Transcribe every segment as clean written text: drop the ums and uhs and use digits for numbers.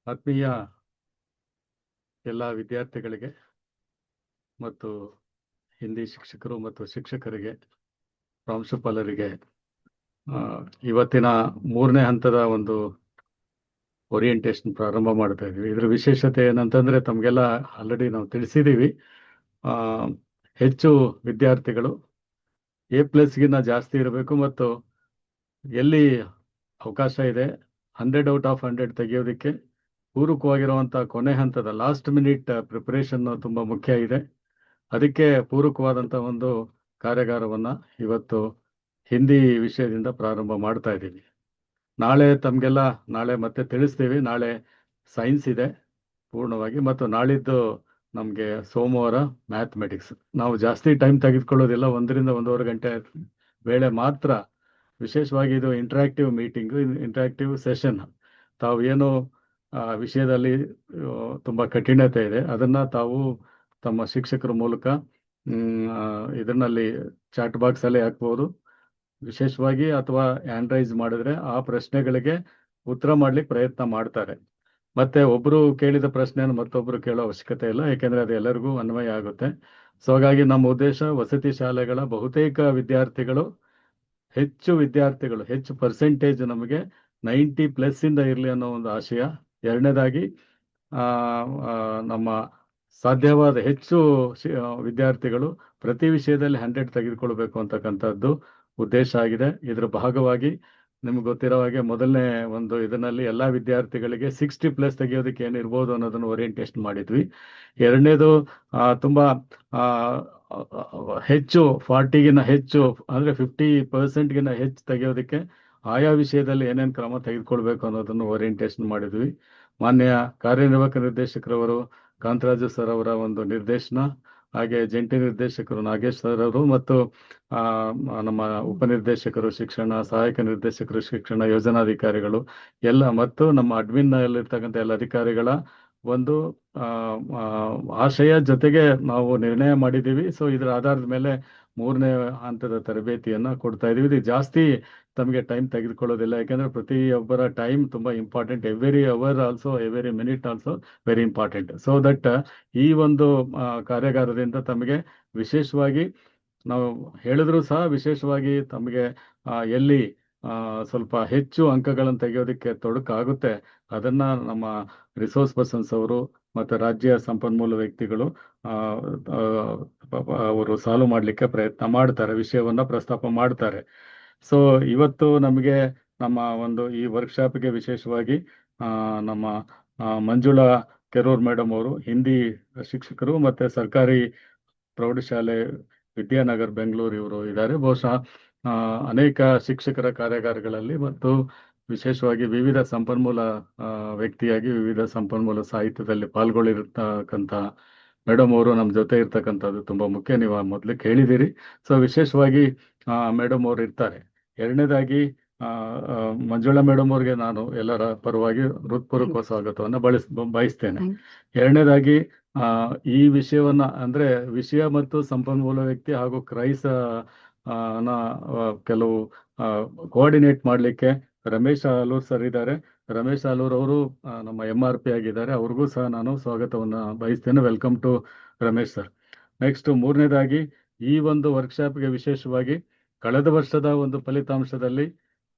ಆತ್ಮೀಯ ಎಲ್ಲ ವಿದ್ಯಾರ್ಥಿಗಳಿಗೆ ಮತ್ತು ಹಿಂದಿ ಶಿಕ್ಷಕರು ಮತ್ತು ಶಿಕ್ಷಕರಿಗೆ, ಪ್ರಾಂಶುಪಾಲರಿಗೆ ಇವತ್ತಿನ 3ನೇ ಹಂತದ ಒಂದು ಓರಿಯೆಂಟೇಷನ್ ಪ್ರಾರಂಭ ಮಾಡ್ತಾ ಇದ್ವಿ. ಇದ್ರ ವಿಶೇಷತೆ ಏನಂತಂದ್ರೆ ತಮಗೆಲ್ಲ ಆಲ್ರೆಡಿ ನಾವು ತಿಳಿಸಿದ್ದೀವಿ. ಹೆಚ್ಚು ವಿದ್ಯಾರ್ಥಿಗಳು A+ಗಿನ್ನ ಜಾಸ್ತಿ ಇರಬೇಕು ಮತ್ತು ಎಲ್ಲಿ ಅವಕಾಶ ಇದೆ 100/100 ತೆಗೆಯೋದಕ್ಕೆ ಪೂರಕವಾಗಿರುವಂಥ ಕೊನೆ ಹಂತದ ಲಾಸ್ಟ್ ಮಿನಿಟ್ ಪ್ರಿಪರೇಷನ್ ತುಂಬ ಮುಖ್ಯ ಇದೆ. ಅದಕ್ಕೆ ಪೂರಕವಾದಂಥ ಒಂದು ಕಾರ್ಯಾಗಾರವನ್ನು ಇವತ್ತು ಹಿಂದಿ ವಿಷಯದಿಂದ ಪ್ರಾರಂಭ ಮಾಡ್ತಾ ಇದ್ದೀವಿ. ನಾಳೆ ಮತ್ತೆ ತಿಳಿಸ್ತೀವಿ. ನಾಳೆ ಸೈನ್ಸ್ ಇದೆ ಪೂರ್ಣವಾಗಿ, ಮತ್ತು ನಾಳಿದ್ದು ನಮಗೆ ಸೋಮವಾರ ಮ್ಯಾಥಮೆಟಿಕ್ಸ್. ನಾವು ಜಾಸ್ತಿ ಟೈಮ್ ತೆಗೆದುಕೊಳ್ಳೋದಿಲ್ಲ, 1 ರಿಂದ 1.5 ಗಂಟೆ ವೇಳೆ ಮಾತ್ರ. ವಿಶೇಷವಾಗಿ ಇದು ಇಂಟ್ರಾಕ್ಟಿವ್ ಮೀಟಿಂಗು, ಇಂಟ್ರಾಕ್ಟಿವ್ ಸೆಷನ್. ತಾವು ಏನು ವಿಷಯದಲ್ಲಿ ತುಂಬ ಕಠಿಣತೆ ಇದೆ ಅದನ್ನು ತಾವು ತಮ್ಮ ಶಿಕ್ಷಕರ ಮೂಲಕ ಇದರಲ್ಲಿ ಚಾಟ್ ಬಾಕ್ಸಲ್ಲಿ ಹಾಕ್ಬೋದು ವಿಶೇಷವಾಗಿ, ಅಥವಾ ಆ್ಯಂಡ್ರೈಸ್ ಮಾಡಿದ್ರೆ ಆ ಪ್ರಶ್ನೆಗಳಿಗೆ ಉತ್ತರ ಮಾಡ್ಲಿಕ್ಕೆ ಪ್ರಯತ್ನ ಮಾಡ್ತಾರೆ. ಮತ್ತೆ ಒಬ್ಬರು ಕೇಳಿದ ಪ್ರಶ್ನೆಯನ್ನು ಮತ್ತೊಬ್ಬರು ಕೇಳೋ ಅವಶ್ಯಕತೆ ಇಲ್ಲ, ಯಾಕೆಂದರೆ ಅದು ಎಲ್ಲರಿಗೂ ಅನ್ವಯ ಆಗುತ್ತೆ. ಸೊ ಹಾಗಾಗಿ ನಮ್ಮ ಉದ್ದೇಶ ವಸತಿ ಶಾಲೆಗಳ ಬಹುತೇಕ ವಿದ್ಯಾರ್ಥಿಗಳು ಹೆಚ್ಚು ಪರ್ಸೆಂಟೇಜ್ ನಮಗೆ 90+ ಇರಲಿ ಅನ್ನೋ ಒಂದು ಆಶಯ. ಎರಡನೇದಾಗಿ ನಮ್ಮ ಸಾಧ್ಯವಾದ ಹೆಚ್ಚು ವಿದ್ಯಾರ್ಥಿಗಳು ಪ್ರತಿ ವಿಷಯದಲ್ಲಿ 100 ತೆಗೆದುಕೊಳ್ಬೇಕು ಅಂತಕ್ಕಂಥದ್ದು ಉದ್ದೇಶ ಆಗಿದೆ. ಇದರ ಭಾಗವಾಗಿ ನಿಮ್ಗೆ ಗೊತ್ತಿರೋ ಹಾಗೆ ಮೊದಲನೇ ಒಂದು ಇದರಲ್ಲಿ ಎಲ್ಲ ವಿದ್ಯಾರ್ಥಿಗಳಿಗೆ 60+ ತೆಗೆಯೋದಕ್ಕೆ ಏನಿರ್ಬೋದು ಅನ್ನೋದನ್ನು ಓರಿಯೆಂಟೇಷನ್ ಮಾಡಿದ್ವಿ. ಎರಡನೇದು ತುಂಬ ಹೆಚ್ಚು 40ಗಿನ್ನ ಹೆಚ್ಚು ಅಂದರೆ 50%ಗಿನ್ನ ಹೆಚ್ಚು ತೆಗೆಯೋದಕ್ಕೆ ಆಯಾ ವಿಷಯದಲ್ಲಿ ಏನೇನು ಕ್ರಮ ತೆಗೆದುಕೊಳ್ಬೇಕು ಅನ್ನೋದನ್ನು ಓರಿಯೆಂಟೇಷನ್ ಮಾಡಿದ್ವಿ. ಮಾನ್ಯ ಕಾರ್ಯನಿರ್ವಾಹಕ ನಿರ್ದೇಶಕರವರು ಕಾಂತರಾಜು ಸರ್ ಅವರ ಒಂದು ನಿರ್ದೇಶನ, ಹಾಗೆ ಜಂಟಿ ನಿರ್ದೇಶಕರು ನಾಗೇಶ್ ಸರ್ ಅವರು ಮತ್ತು ನಮ್ಮ ಉಪನಿರ್ದೇಶಕರು ಶಿಕ್ಷಣ, ಸಹಾಯಕ ನಿರ್ದೇಶಕರು ಶಿಕ್ಷಣ, ಯೋಜನಾಧಿಕಾರಿಗಳು ಎಲ್ಲ ಮತ್ತು ನಮ್ಮ ಅಡ್ಮಿನ್ನಲ್ಲಿರ್ತಕ್ಕಂಥ ಎಲ್ಲ ಅಧಿಕಾರಿಗಳ ಒಂದು ಆಶಯ ಜೊತೆಗೆ ನಾವು ನಿರ್ಣಯ ಮಾಡಿದ್ದೀವಿ. ಸೊ ಇದರ ಆಧಾರದ ಮೇಲೆ 3ನೇ ಹಂತದ ತರಬೇತಿಯನ್ನು ಕೊಡ್ತಾ ಇದ್ದೀವಿ. ಇದು ಜಾಸ್ತಿ ತಮಗೆ ಟೈಮ್ ತೆಗೆದುಕೊಳ್ಳೋದಿಲ್ಲ, ಯಾಕೆಂದರೆ ಪ್ರತಿಯೊಬ್ಬರ ಟೈಮ್ ತುಂಬ important. Every hour also, every minute also very important. So that ಈ ಒಂದು ಕಾರ್ಯಾಗಾರದಿಂದ ತಮಗೆ ವಿಶೇಷವಾಗಿ ನಾವು ಹೇಳಿದ್ರು ಸಹ ವಿಶೇಷವಾಗಿ ತಮಗೆ ಎಲ್ಲಿ ಸ್ವಲ್ಪ ಹೆಚ್ಚು ಅಂಕಗಳನ್ನು ತೆಗೆಯೋದಕ್ಕೆ ತೊಡಕಾಗುತ್ತೆ ಅದನ್ನು ನಮ್ಮ ರಿಸೋರ್ಸ್ ಪರ್ಸನ್ಸ್ ಅವರು ಮತ್ತು ರಾಜ್ಯ ಸಂಪನ್ಮೂಲ ವ್ಯಕ್ತಿಗಳು ಅವರು ಸಾಲ್ವ್ ಮಾಡಲಿಕ್ಕೆ ಪ್ರಯತ್ನ ಮಾಡ್ತಾರೆ, ವಿಷಯವನ್ನು ಪ್ರಸ್ತಾಪ ಮಾಡ್ತಾರೆ. ಸೊ ಇವತ್ತು ನಮಗೆ ನಮ್ಮ ಒಂದು ಈ ವರ್ಕ್ಶಾಪ್ಗೆ ವಿಶೇಷವಾಗಿ ನಮ್ಮ ಮಂಜುಳಾ ಕೆರೂರ್ ಮೇಡಮ್ ಅವರು ಹಿಂದಿ ಶಿಕ್ಷಕರು ಮತ್ತು ಸರ್ಕಾರಿ ಪ್ರೌಢಶಾಲೆ ವಿದ್ಯಾನಗರ್ ಬೆಂಗಳೂರು ಇವರು ಇದ್ದಾರೆ. ಬಹುಶಃ ಅನೇಕ ಶಿಕ್ಷಕರ ಕಾರ್ಯಾಗಾರಗಳಲ್ಲಿ ಮತ್ತು ವಿಶೇಷವಾಗಿ ವಿವಿಧ ಸಂಪನ್ಮೂಲ ವ್ಯಕ್ತಿಯಾಗಿ ವಿವಿಧ ಸಂಪನ್ಮೂಲ ಸಾಹಿತ್ಯದಲ್ಲಿ ಪಾಲ್ಗೊಳ್ಳಿರ್ತಕ್ಕಂಥ ಮೇಡಮ್ ಅವರು ನಮ್ಮ ಜೊತೆ ಇರ್ತಕ್ಕಂಥದ್ದು ತುಂಬ ಮುಖ್ಯ. ನೀವು ಮೊದಲು ಕೇಳಿದ್ದೀರಿ. ಸೊ ವಿಶೇಷವಾಗಿ ಮೇಡಮ್ ಅವರು ಇರ್ತಾರೆ. ಎರಡನೇದಾಗಿ ಮಂಜುಳಾ ಮೇಡಮ್ ಅವ್ರಿಗೆ ನಾನು ಎಲ್ಲರ ಪರವಾಗಿ ಹೃತ್ಪೂರ್ವಕ ಸ್ವಾಗತವನ್ನು ಬಯಸ್ತೇನೆ. ಎರಡನೇದಾಗಿ ಈ ವಿಷಯವನ್ನ ಅಂದ್ರೆ ವಿಷಯ ಮತ್ತು ಸಂಪನ್ಮೂಲ ವ್ಯಕ್ತಿ ಹಾಗೂ ಕ್ರೈಸ್ ಕೆಲವು ಕೋಆರ್ಡಿನೇಟ್ ಮಾಡಲಿಕ್ಕೆ ರಮೇಶ್ ಆಲೂರ್ ಸರ್ ಇದ್ದಾರೆ. ರಮೇಶ್ ಆಲೂರ್ ಅವರು ನಮ್ಮ MRP ಆಗಿದ್ದಾರೆ, ಅವ್ರಿಗೂ ಸಹ ನಾನು ಸ್ವಾಗತವನ್ನು ಬಯಸ್ತೇನೆ. Welcome to Ramesh sir. Next 3ನೇದಾಗಿ ಈ ಒಂದು ವರ್ಕ್ಶಾಪ್ಗೆ ವಿಶೇಷವಾಗಿ ಕಳೆದ ವರ್ಷದ ಒಂದು ಫಲಿತಾಂಶದಲ್ಲಿ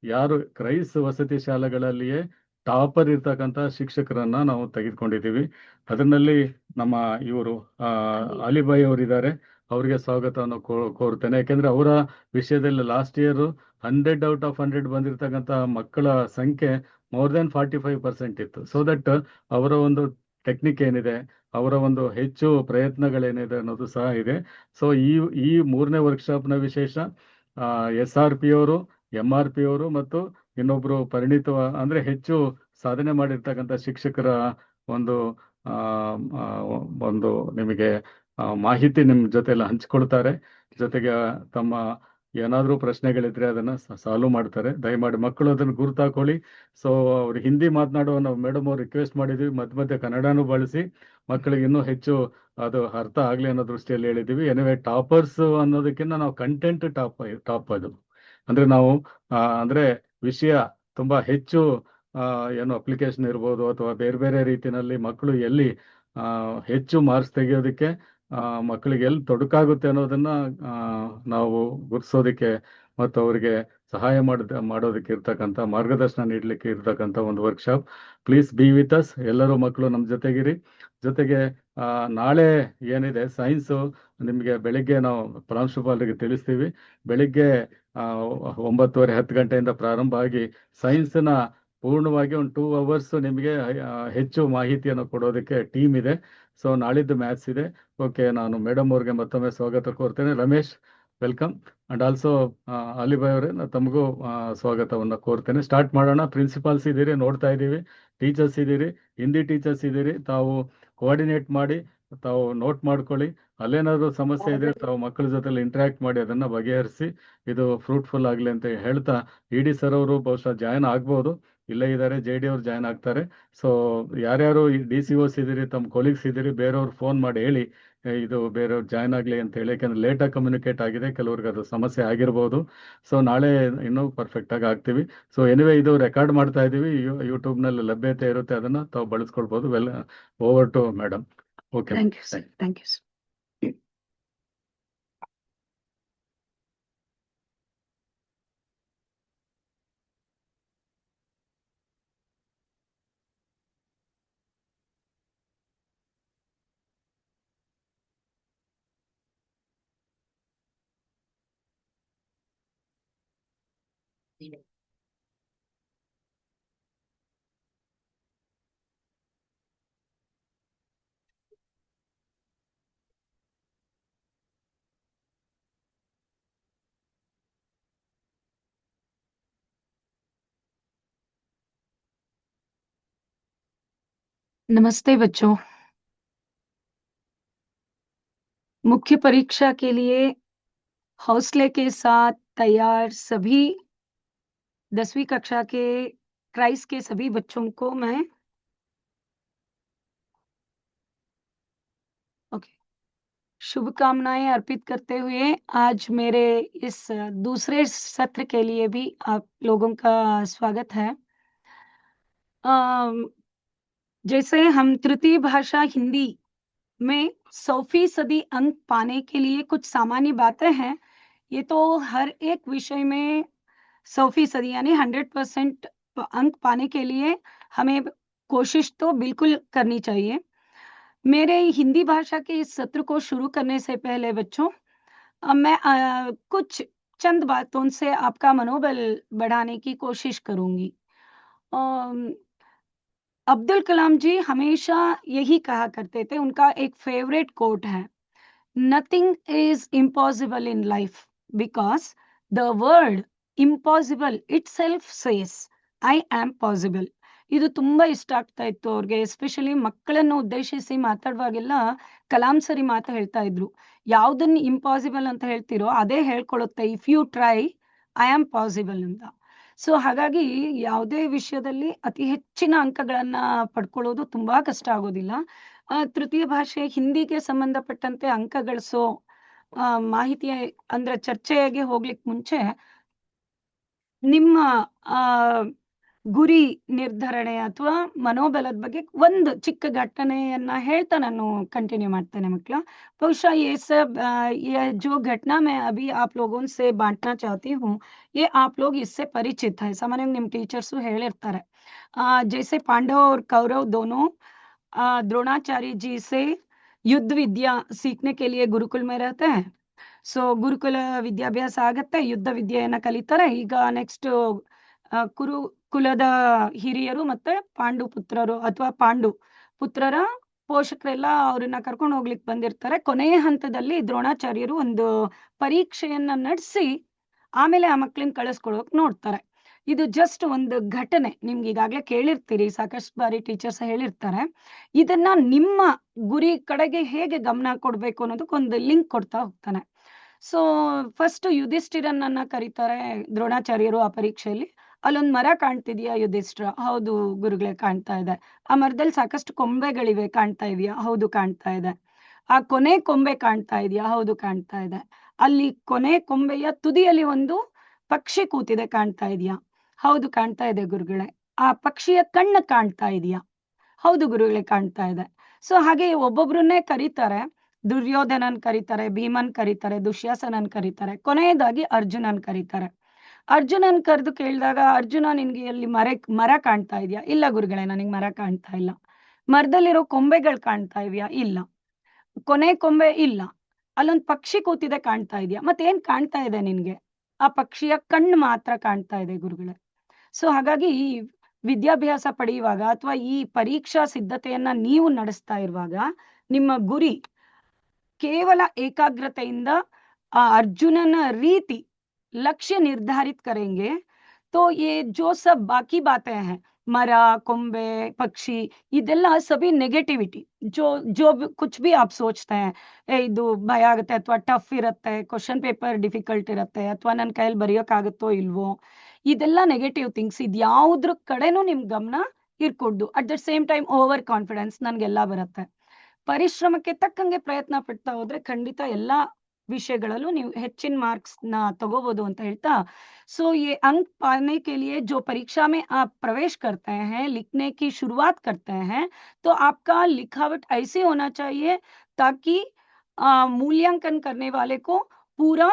ಯಾರು ಕ್ರೈಸ್ ವಸತಿ ಶಾಲೆಗಳಲ್ಲಿಯೇ ಟಾಪರ್ ಇರ್ತಕ್ಕಂಥ ಶಿಕ್ಷಕರನ್ನ ನಾವು ತೆಗೆದುಕೊಂಡಿದ್ದೀವಿ. ಅದರಲ್ಲಿ ನಮ್ಮ ಇವರು ಅಲಿಬಾಯಿ ಅವರಿದ್ದಾರೆ, ಅವರಿಗೆ ಸ್ವಾಗತವನ್ನು ಕೋರ್ತೇನೆ. ಯಾಕೆಂದ್ರೆ ಅವರ ವಿಷಯದಲ್ಲಿ ಲಾಸ್ಟ್ ಇಯರ್ 100/100 ಬಂದಿರತಕ್ಕಂಥ ಮಕ್ಕಳ ಸಂಖ್ಯೆ more than 45% ಇತ್ತು. ಸೊ ದಟ್ ಅವರ ಒಂದು ಟೆಕ್ನಿಕ್ ಏನಿದೆ, ಅವರ ಒಂದು ಹೆಚ್ಚು ಪ್ರಯತ್ನಗಳೇನಿದೆ ಅನ್ನೋದು ಸಹ ಇದೆ. ಸೊ ಈ 3ನೇ ವರ್ಕ್ಶಾಪ್ನ ವಿಶೇಷ SRP ಅವರು, MRP ಅವರು ಮತ್ತು ಇನ್ನೊಬ್ರು ಪರಿಣಿತ ಅಂದ್ರೆ ಹೆಚ್ಚು ಸಾಧನೆ ಮಾಡಿರ್ತಕ್ಕಂಥ ಶಿಕ್ಷಕರ ಒಂದು ಒಂದು ನಿಮಗೆ ಮಾಹಿತಿ ನಿಮ್ಮ ಜೊತೆಲ್ಲ ಹಂಚಿಕೊಳ್ತಾರೆ. ಜೊತೆಗೆ ತಮ್ಮ ಏನಾದರೂ ಪ್ರಶ್ನೆಗಳಿದ್ರೆ ಅದನ್ನ ಸಾಲ್ವ್ ಮಾಡ್ತಾರೆ. ದಯಮಾಡಿ ಮಕ್ಕಳು ಅದನ್ನು ಗುರುತಾಕೊಳ್ಳಿ. ಸೊ ಅವ್ರು ಹಿಂದಿ ಮಾತನಾಡುವ ನಾವು ಮೇಡಮ್ ಅವ್ರು ರಿಕ್ವೆಸ್ಟ್ ಮಾಡಿದ್ವಿ, ಮಧ್ಯೆ ಕನ್ನಡನೂ ಬಳಸಿ ಮಕ್ಕಳಿಗೆ ಇನ್ನೂ ಹೆಚ್ಚು ಅದು ಅರ್ಥ ಆಗ್ಲಿ ಅನ್ನೋ ದೃಷ್ಟಿಯಲ್ಲಿ ಹೇಳಿದ್ದೀವಿ. ಎನಿವೆ ಟಾಪರ್ಸ್ ಅನ್ನೋದಕ್ಕಿಂತ ನಾವು ಕಂಟೆಂಟ್ ಟಾಪ್ ಅದು ಅಂದ್ರೆ ನಾವು ಅಂದ್ರೆ ವಿಷಯ ತುಂಬಾ ಹೆಚ್ಚು ಏನು ಅಪ್ಲಿಕೇಶನ್ ಇರ್ಬೋದು ಅಥವಾ ಬೇರೆ ಬೇರೆ ರೀತಿಯಲ್ಲಿ ಮಕ್ಕಳು ಎಲ್ಲಿ ಹೆಚ್ಚು ಮಾರ್ಕ್ಸ್ ತೆಗೆಯೋದಕ್ಕೆ ಮಕ್ಕಳಿಗೆ ಎಲ್ಲಿ ತೊಡಕಾಗುತ್ತೆ ಅನ್ನೋದನ್ನ ನಾವು ಗುರ್ತಿಸೋದಕ್ಕೆ ಮತ್ತು ಅವರಿಗೆ ಸಹಾಯ ಮಾಡೋದಕ್ಕೆ ಇರ್ತಕ್ಕಂಥ ಮಾರ್ಗದರ್ಶನ ನೀಡಲಿಕ್ಕೆ ಇರ್ತಕ್ಕಂಥ ಒಂದು workshop. Please be with us. ಎಲ್ಲರೂ ಮಕ್ಕಳು ನಮ್ಮ ಜೊತೆಗಿರಿ. ಜೊತೆಗೆ ನಾಳೆ ಏನಿದೆ ಸೈನ್ಸು ನಿಮಗೆ ಬೆಳಿಗ್ಗೆ ನಾವು ಪ್ರಾಂಶುಪಾಲರಿಗೆ ತಿಳಿಸ್ತೀವಿ. ಬೆಳಿಗ್ಗೆ 9:30 10 ಗಂಟೆಯಿಂದ ಪ್ರಾರಂಭ ಆಗಿ ಸೈನ್ಸ್ನ ಪೂರ್ಣವಾಗಿ ಒಂದು 2 ಅವರ್ಸ್ ನಿಮಗೆ ಹೆಚ್ಚು ಮಾಹಿತಿಯನ್ನು ಕೊಡೋದಕ್ಕೆ ಟೀಮ್ ಇದೆ. ಸೊ ನಾಳಿದ್ದು ಮ್ಯಾಥ್ಸ್ ಇದೆ. ಓಕೆ, ನಾನು ಮೇಡಮ್ ಅವ್ರಿಗೆ ಮತ್ತೊಮ್ಮೆ ಸ್ವಾಗತ ಕೋರ್ತೇನೆ. ರಮೇಶ್, ವೆಲ್ಕಮ್. ಅಂಡ್ ಆಲ್ಸೋ ಅಲಿಬಾಯ್ ಅವರೇ, ತಮಗೂ ಸ್ವಾಗತವನ್ನು ಕೋರ್ತೇನೆ. ಸ್ಟಾರ್ಟ್ ಮಾಡೋಣ. ಪ್ರಿನ್ಸಿಪಾಲ್ಸ್ ಇದ್ದೀರಿ, ನೋಡ್ತಾ ಇದ್ದೀವಿ. ಟೀಚರ್ಸ್ ಇದ್ದೀರಿ, ಹಿಂದಿ ಟೀಚರ್ಸ್ ಇದ್ದೀರಿ. ತಾವು ಕೋಆರ್ಡಿನೇಟ್ ಮಾಡಿ, ತಾವು ನೋಟ್ ಮಾಡ್ಕೊಳ್ಳಿ. ಅಲ್ಲೇನಾದ್ರು ಸಮಸ್ಯೆ ಇದ್ರೆ ತಾವು ಮಕ್ಕಳ ಜೊತೆ ಇಂಟ್ರಾಕ್ಟ್ ಮಾಡಿ ಅದನ್ನ ಬಗೆಹರಿಸಿ ಇದು ಫ್ರೂಟ್ಫುಲ್ ಆಗಲಿ ಅಂತ ಹೇಳ್ತಾ, ಇಡಿ ಸರ್ ಅವರು ಬಹುಶಃ ಜಾಯ್ನ್ ಆಗ್ಬೋದು, ಇಲ್ಲೇ ಇದ್ದಾರೆ. JD ಅವ್ರು ಜಾಯ್ನ್ ಆಗ್ತಾರೆ. ಸೊ ಯಾರ್ಯಾರು DCOs ಇದ್ದೀರಿ, ತಮ್ಮ ಕೊಲೀಗ್ಸ್ ಇದ್ದೀರಿ, ಬೇರೆಯವ್ರು ಫೋನ್ ಮಾಡಿ ಹೇಳಿ ಇದು ಬೇರೆಯವ್ರು ಜಾಯ್ನ್ ಆಗಲಿ ಅಂತ ಹೇಳಿ. ಯಾಕಂದ್ರೆ ಲೇಟಾಗಿ ಕಮ್ಯುನಿಕೇಟ್ ಆಗಿದೆ, ಕೆಲವ್ರಿಗೆ ಅದು ಸಮಸ್ಯೆ ಆಗಿರ್ಬೋದು. ಸೊ ನಾಳೆ ಇನ್ನೂ ಪರ್ಫೆಕ್ಟ್ ಆಗಿ ಆಗ್ತೀವಿ. ಸೊ ಎನಿವೆ, ಇದು ರೆಕಾರ್ಡ್ ಮಾಡ್ತಾ ಇದ್ದೀವಿ, ಯೂಟ್ಯೂಬ್ನಲ್ಲಿ ಲಭ್ಯತೆ ಇರುತ್ತೆ, ಅದನ್ನ ತಾವು ಬಳಸ್ಕೊಳ್ಬೋದು. Over to madam. Okay, thank you sir. Thank you sir. नमस्ते बच्चों। मुख्य परीक्षा के लिए हौसले के साथ तैयार सभी 10वीं कक्षा के क्राइस्ट के सभी बच्चों को मैं शुभकामनाएं अर्पित करते हुए आज मेरे इस दूसरे सत्र के लिए भी आप लोगों का स्वागत है। जैसे हम तृतीय भाषा हिंदी में 100% अंक पाने के लिए कुछ सामान्य बातें हैं। ये तो हर एक विषय में 100% यानी 100% अंक पाने के लिए हमें कोशिश तो बिल्कुल करनी चाहिए। मेरे हिंदी भाषा के इस सत्र को शुरू करने से पहले बच्चों, मैं कुछ चंद बातों से आपका मनोबल बढ़ाने की कोशिश करूंगी। अब्दुल कलाम जी हमेशा यही कहा करते थे, उनका एक फेवरेट कोट है, nothing is impossible in life because the word impossible it self says I am possible. ಇದು ತುಂಬಾ ಇಷ್ಟ ಆಗ್ತಾ ಇತ್ತು ಅವ್ರಿಗೆ. ಎಸ್ಪೆಷಲಿ ಮಕ್ಕಳನ್ನು ಉದ್ದೇಶಿಸಿ ಮಾತಾಡುವಾಗೆಲ್ಲ ಕಲಾಂ ಸರಿ ಮಾತು ಹೇಳ್ತಾ ಇದ್ರು, ಯಾವ್ದನ್ನ ಇಂಪಾಸಿಬಲ್ ಅಂತ ಹೇಳ್ತಿರೋ ಅದೇ ಹೇಳ್ಕೊಳುತ್ತೆ, if you try I am possible ಅಂತ. ಸೊ ಹಾಗಾಗಿ ಯಾವುದೇ ವಿಷಯದಲ್ಲಿ ಅತಿ ಹೆಚ್ಚಿನ ಅಂಕಗಳನ್ನ ಪಡ್ಕೊಳ್ಳೋದು ತುಂಬಾ ಕಷ್ಟ ಆಗೋದಿಲ್ಲ. ತೃತೀಯ ಭಾಷೆ ಹಿಂದಿಗೆ ಸಂಬಂಧಪಟ್ಟಂತೆ ಅಂಕ ಗಳಿಸೋ ಮಾಹಿತಿ ಅಂದ್ರೆ ಚರ್ಚೆಗೆ ಹೋಗ್ಲಿಕ್ಕೆ ಮುಂಚೆ ನಿಮ್ಮ ಗುರಿ ನಿರ್ಧರಣೆ ಅಥವಾ ಮನೋಬಲದ ಬಗ್ಗೆ ಒಂದು ಚಿಕ್ಕ घटನೆಯನ್ನ ಹೇಳ್ತಾ ನಾನು कंटिन्यू ಮಾಡ್ತೇನೆ ಮಕ್ಕಳ. ಬಹುಶಃ ये सब ये जो घटना मैं अभी आप लोगों से बांटना चाहती हूँ, ये आप लोग इससे परिचित है. ಸಾಮಾನ್ಯವಾಗಿ ನಿಮ್ಮ ಟೀಚರ್ಸ್ ಹೇಳಿರ್ತಾರೆ. जैसे पांडव और कौरव दोनों द्रोणाचार्य जी से युद्ध विद्या सीखने के लिए गुरुकुल में रहते हैं. ಸೊ ಗುರುಕುಲ ವಿದ್ಯಾಭ್ಯಾಸ ಆಗತ್ತೆ, ಯುದ್ಧ ವಿದ್ಯೆಯನ್ನ ಕಲಿತಾರೆ. ಈಗ ನೆಕ್ಸ್ಟ್ ಕುರುಕುಲದ ಹಿರಿಯರು ಮತ್ತೆ ಪಾಂಡು ಪುತ್ರರು ಅಥವಾ ಪಾಂಡು ಪುತ್ರರ ಪೋಷಕರೆಲ್ಲ ಅವ್ರನ್ನ ಕರ್ಕೊಂಡು ಹೋಗ್ಲಿಕ್ಕೆ ಬಂದಿರ್ತಾರೆ. ಕೊನೆಯ ಹಂತದಲ್ಲಿ ದ್ರೋಣಾಚಾರ್ಯರು ಒಂದು ಪರೀಕ್ಷೆಯನ್ನ ನಡೆಸಿ ಆಮೇಲೆ ಆ ಮಕ್ಕಳನ್ನ ಕಳಿಸ್ಕೊಡೋಕ್ ನೋಡ್ತಾರೆ. ಇದು ಜಸ್ಟ್ ಒಂದು ಘಟನೆ, ನಿಮ್ಗೆ ಈಗಾಗಲೇ ಕೇಳಿರ್ತೀರಿ, ಸಾಕಷ್ಟು ಬಾರಿ ಟೀಚರ್ಸ್ ಹೇಳಿರ್ತಾರೆ. ಇದನ್ನ ನಿಮ್ಮ ಗುರಿ ಕಡೆಗೆ ಹೇಗೆ ಗಮನ ಕೊಡ್ಬೇಕು ಅನ್ನೋದಕ್ಕೊಂದು ಲಿಂಕ್ ಕೊಡ್ತಾ ಹೋಗ್ತಾನೆ. ಸೊ ಫಸ್ಟ್ ಯುಧಿಷ್ಠಿರನ್ನ ಕರೀತಾರೆ ದ್ರೋಣಾಚಾರ್ಯರು ಆ ಪರೀಕ್ಷೆಯಲ್ಲಿ. ಅಲ್ಲೊಂದು ಮರ ಕಾಣ್ತಿದ್ಯಾ ಯುಧಿಷ್ಠಿರ? ಹೌದು ಗುರುಗಳೇ, ಕಾಣ್ತಾ ಇದೆ. ಆ ಮರದಲ್ಲಿ ಸಾಕಷ್ಟು ಕೊಂಬೆಗಳಿವೆ, ಕಾಣ್ತಾ ಇದೆಯಾ? ಹೌದು ಕಾಣ್ತಾ ಇದೆ. ಆ ಕೊನೆ ಕೊಂಬೆ ಕಾಣ್ತಾ ಇದೆಯಾ? ಹೌದು ಕಾಣ್ತಾ ಇದೆ. ಅಲ್ಲಿ ಕೊನೆ ಕೊಂಬೆಯ ತುದಿಯಲ್ಲಿ ಒಂದು ಪಕ್ಷಿ ಕೂತಿದೆ, ಕಾಣ್ತಾ ಇದೆಯಾ? ಹೌದು ಕಾಣ್ತಾ ಇದೆ ಗುರುಗಳೇ. ಆ ಪಕ್ಷಿಯ ಕಣ್ಣು ಕಾಣ್ತಾ ಇದೆಯಾ? ಹೌದು ಗುರುಗಳೇ, ಕಾಣ್ತಾ ಇದೆ. ಸೊ ಹಾಗೆ ಒಬ್ಬೊಬ್ರನ್ನೇ ಕರೀತಾರೆ. ದುರ್ಯೋಧನನ್ ಕರೀತಾರೆ, ಭೀಮನ್ ಕರೀತಾರೆ, ದುಶ್ಯಾಸನನ್ ಕರೀತಾರೆ. ಕೊನೆಯದಾಗಿ ಅರ್ಜುನನ್ ಕರೀತಾರೆ. ಅರ್ಜುನನ್ ಕರೆದು ಕೇಳಿದಾಗ, ಅರ್ಜುನ ನಿನ್ಗೆ ಅಲ್ಲಿ ಮರ ಕಾಣ್ತಾ ಇದೆಯಾ? ಇಲ್ಲ ಗುರುಗಳೇ, ನನಗೆ ಮರ ಕಾಣ್ತಾ ಇಲ್ಲ. ಮರದಲ್ಲಿರೋ ಕೊಂಬೆಗಳು ಕಾಣ್ತಾ ಇವ್ಯಾ? ಇಲ್ಲ. ಕೊನೆ ಕೊಂಬೆ ಇಲ್ಲ. ಅಲ್ಲೊಂದ್ ಪಕ್ಷಿ ಕೂತಿದೆ, ಕಾಣ್ತಾ ಇದೆಯಾ? ಮತ್ತೇನ್ ಕಾಣ್ತಾ ಇದೆ ನಿನ್ಗೆ? ಆ ಪಕ್ಷಿಯ ಕಣ್ಣು ಮಾತ್ರ ಕಾಣ್ತಾ ಇದೆ ಗುರುಗಳೇ. ಸೊ ಹಾಗಾಗಿ ಈ ವಿದ್ಯಾಭ್ಯಾಸ ಪಡೆಯುವಾಗ ಅಥವಾ ಈ ಪರೀಕ್ಷಾ ಸಿದ್ಧತೆಯನ್ನ ನೀವು ನಡೆಸ್ತಾ ಇರುವಾಗ, ನಿಮ್ಮ ಗುರಿ ಕೇವಲ ಏಕಾಗ್ರತೆಯಿಂದ अर्जुनन रीति लक्ष्य निर्धारित करेंगे तो ये जो सब बाकी बातें हैं मर ಕೊಂಬೆ ಪಕ್ಷಿ ಇದೆಲ್ಲ ಸಭಿ ನೆಗೆಟಿವಿಟಿ जो कुछ भी आप सोचते हैं ಇದು ಭಯ ಆಗುತ್ತೆ ಅಥವಾ ಟಫ್ ಇರುತ್ತೆ ಕ್ವಶನ್ ಪೇಪರ್ ಡಿಫಿಕಲ್ಟ್ ಇರುತ್ತೆ ಅಥವಾ ನನ್ನ ಕೈಯಲ್ಲಿ ಬರೆಯೋಕ್ಕಾಗುತ್ತೋ ಇಲ್ವೋ ಇದೆಲ್ಲ ನೆಗೆಟಿವ್ ಥಿಂಗ್ಸ್ ಇದ್ಯಾವುದ್ರ ಕಡೆನೂ ನಿಮ್ ಗಮನ ಇರ್ಕೊಡ್ದು at the same time over confidence ನನಗೆಲ್ಲ ಬರುತ್ತೆ ಪರಿಶ್ರಮಕ್ಕೆ ತಕ್ಕಂಗೆ ಪ್ರಯತ್ನ ಪಡ್ತಾ ಹೋದ್ರೆ ಖಂಡಿತ ಎಲ್ಲಾ विषयಗಳಲ್ಲೂ ನೀವು ಹೆಚ್ಚಿನ मार्क्स ना तगोबोदु ಅಂತ ಹೇಳ್ತಾ सो ये अंक पाने के लिए जो परीक्षा में आप प्रवेश करते हैं लिखने की शुरुआत करते हैं तो आपका लिखावट ऐसे होना चाहिए ताकि मूल्यांकन करने वाले को पूरा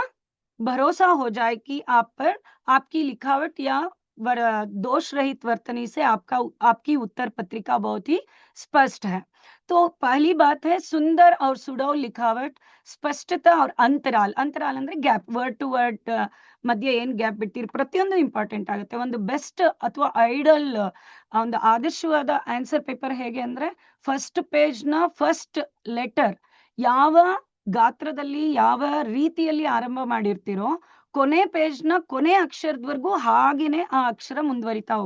भरोसा हो जाए कि आप पर आपकी लिखावट या दोष रहित वर्तनी से आपकी उत्तर पत्रिका बहुत ही स्पष्ट है तो पहली बात है सुंदर और सुडौल लिखावट ಸ್ಪಷ್ಟತಾ और ಅಂತರಾಲ್ ಅಂತರಾಲ್ ಅಂದ್ರೆ ಗ್ಯಾಪ್ ವರ್ಡ್ ಟು ವರ್ಡ್ ಮಧ್ಯೆ ಏನ್ ಗ್ಯಾಪ್ ಬಿಟ್ಟಿರ್ ಪ್ರತಿಯೊಂದು ಇಂಪಾರ್ಟೆಂಟ್ ಆಗುತ್ತೆ ಒಂದು ಬೆಸ್ಟ್ ಅಥವಾ ಐಡಲ್ ಒಂದು ಆದರ್ಶವಾದ ಆನ್ಸರ್ ಪೇಪರ್ ಹೇಗೆ ಅಂದ್ರೆ ಫಸ್ಟ್ ಪೇಜ್ ನ ಫಸ್ಟ್ ಲೆಟರ್ ಯಾವ ಗಾತ್ರದಲ್ಲಿ ಯಾವ ರೀತಿಯಲ್ಲಿ ಆರಂಭ ಮಾಡಿರ್ತೀರೋ ಕೊನೆ ಪೇಜ್ ನ ಕೊನೆ ಅಕ್ಷರದವರೆಗೂ ಹಾಗೇನೆ ಆ ಅಕ್ಷರ ಮುಂದುವರಿತಾ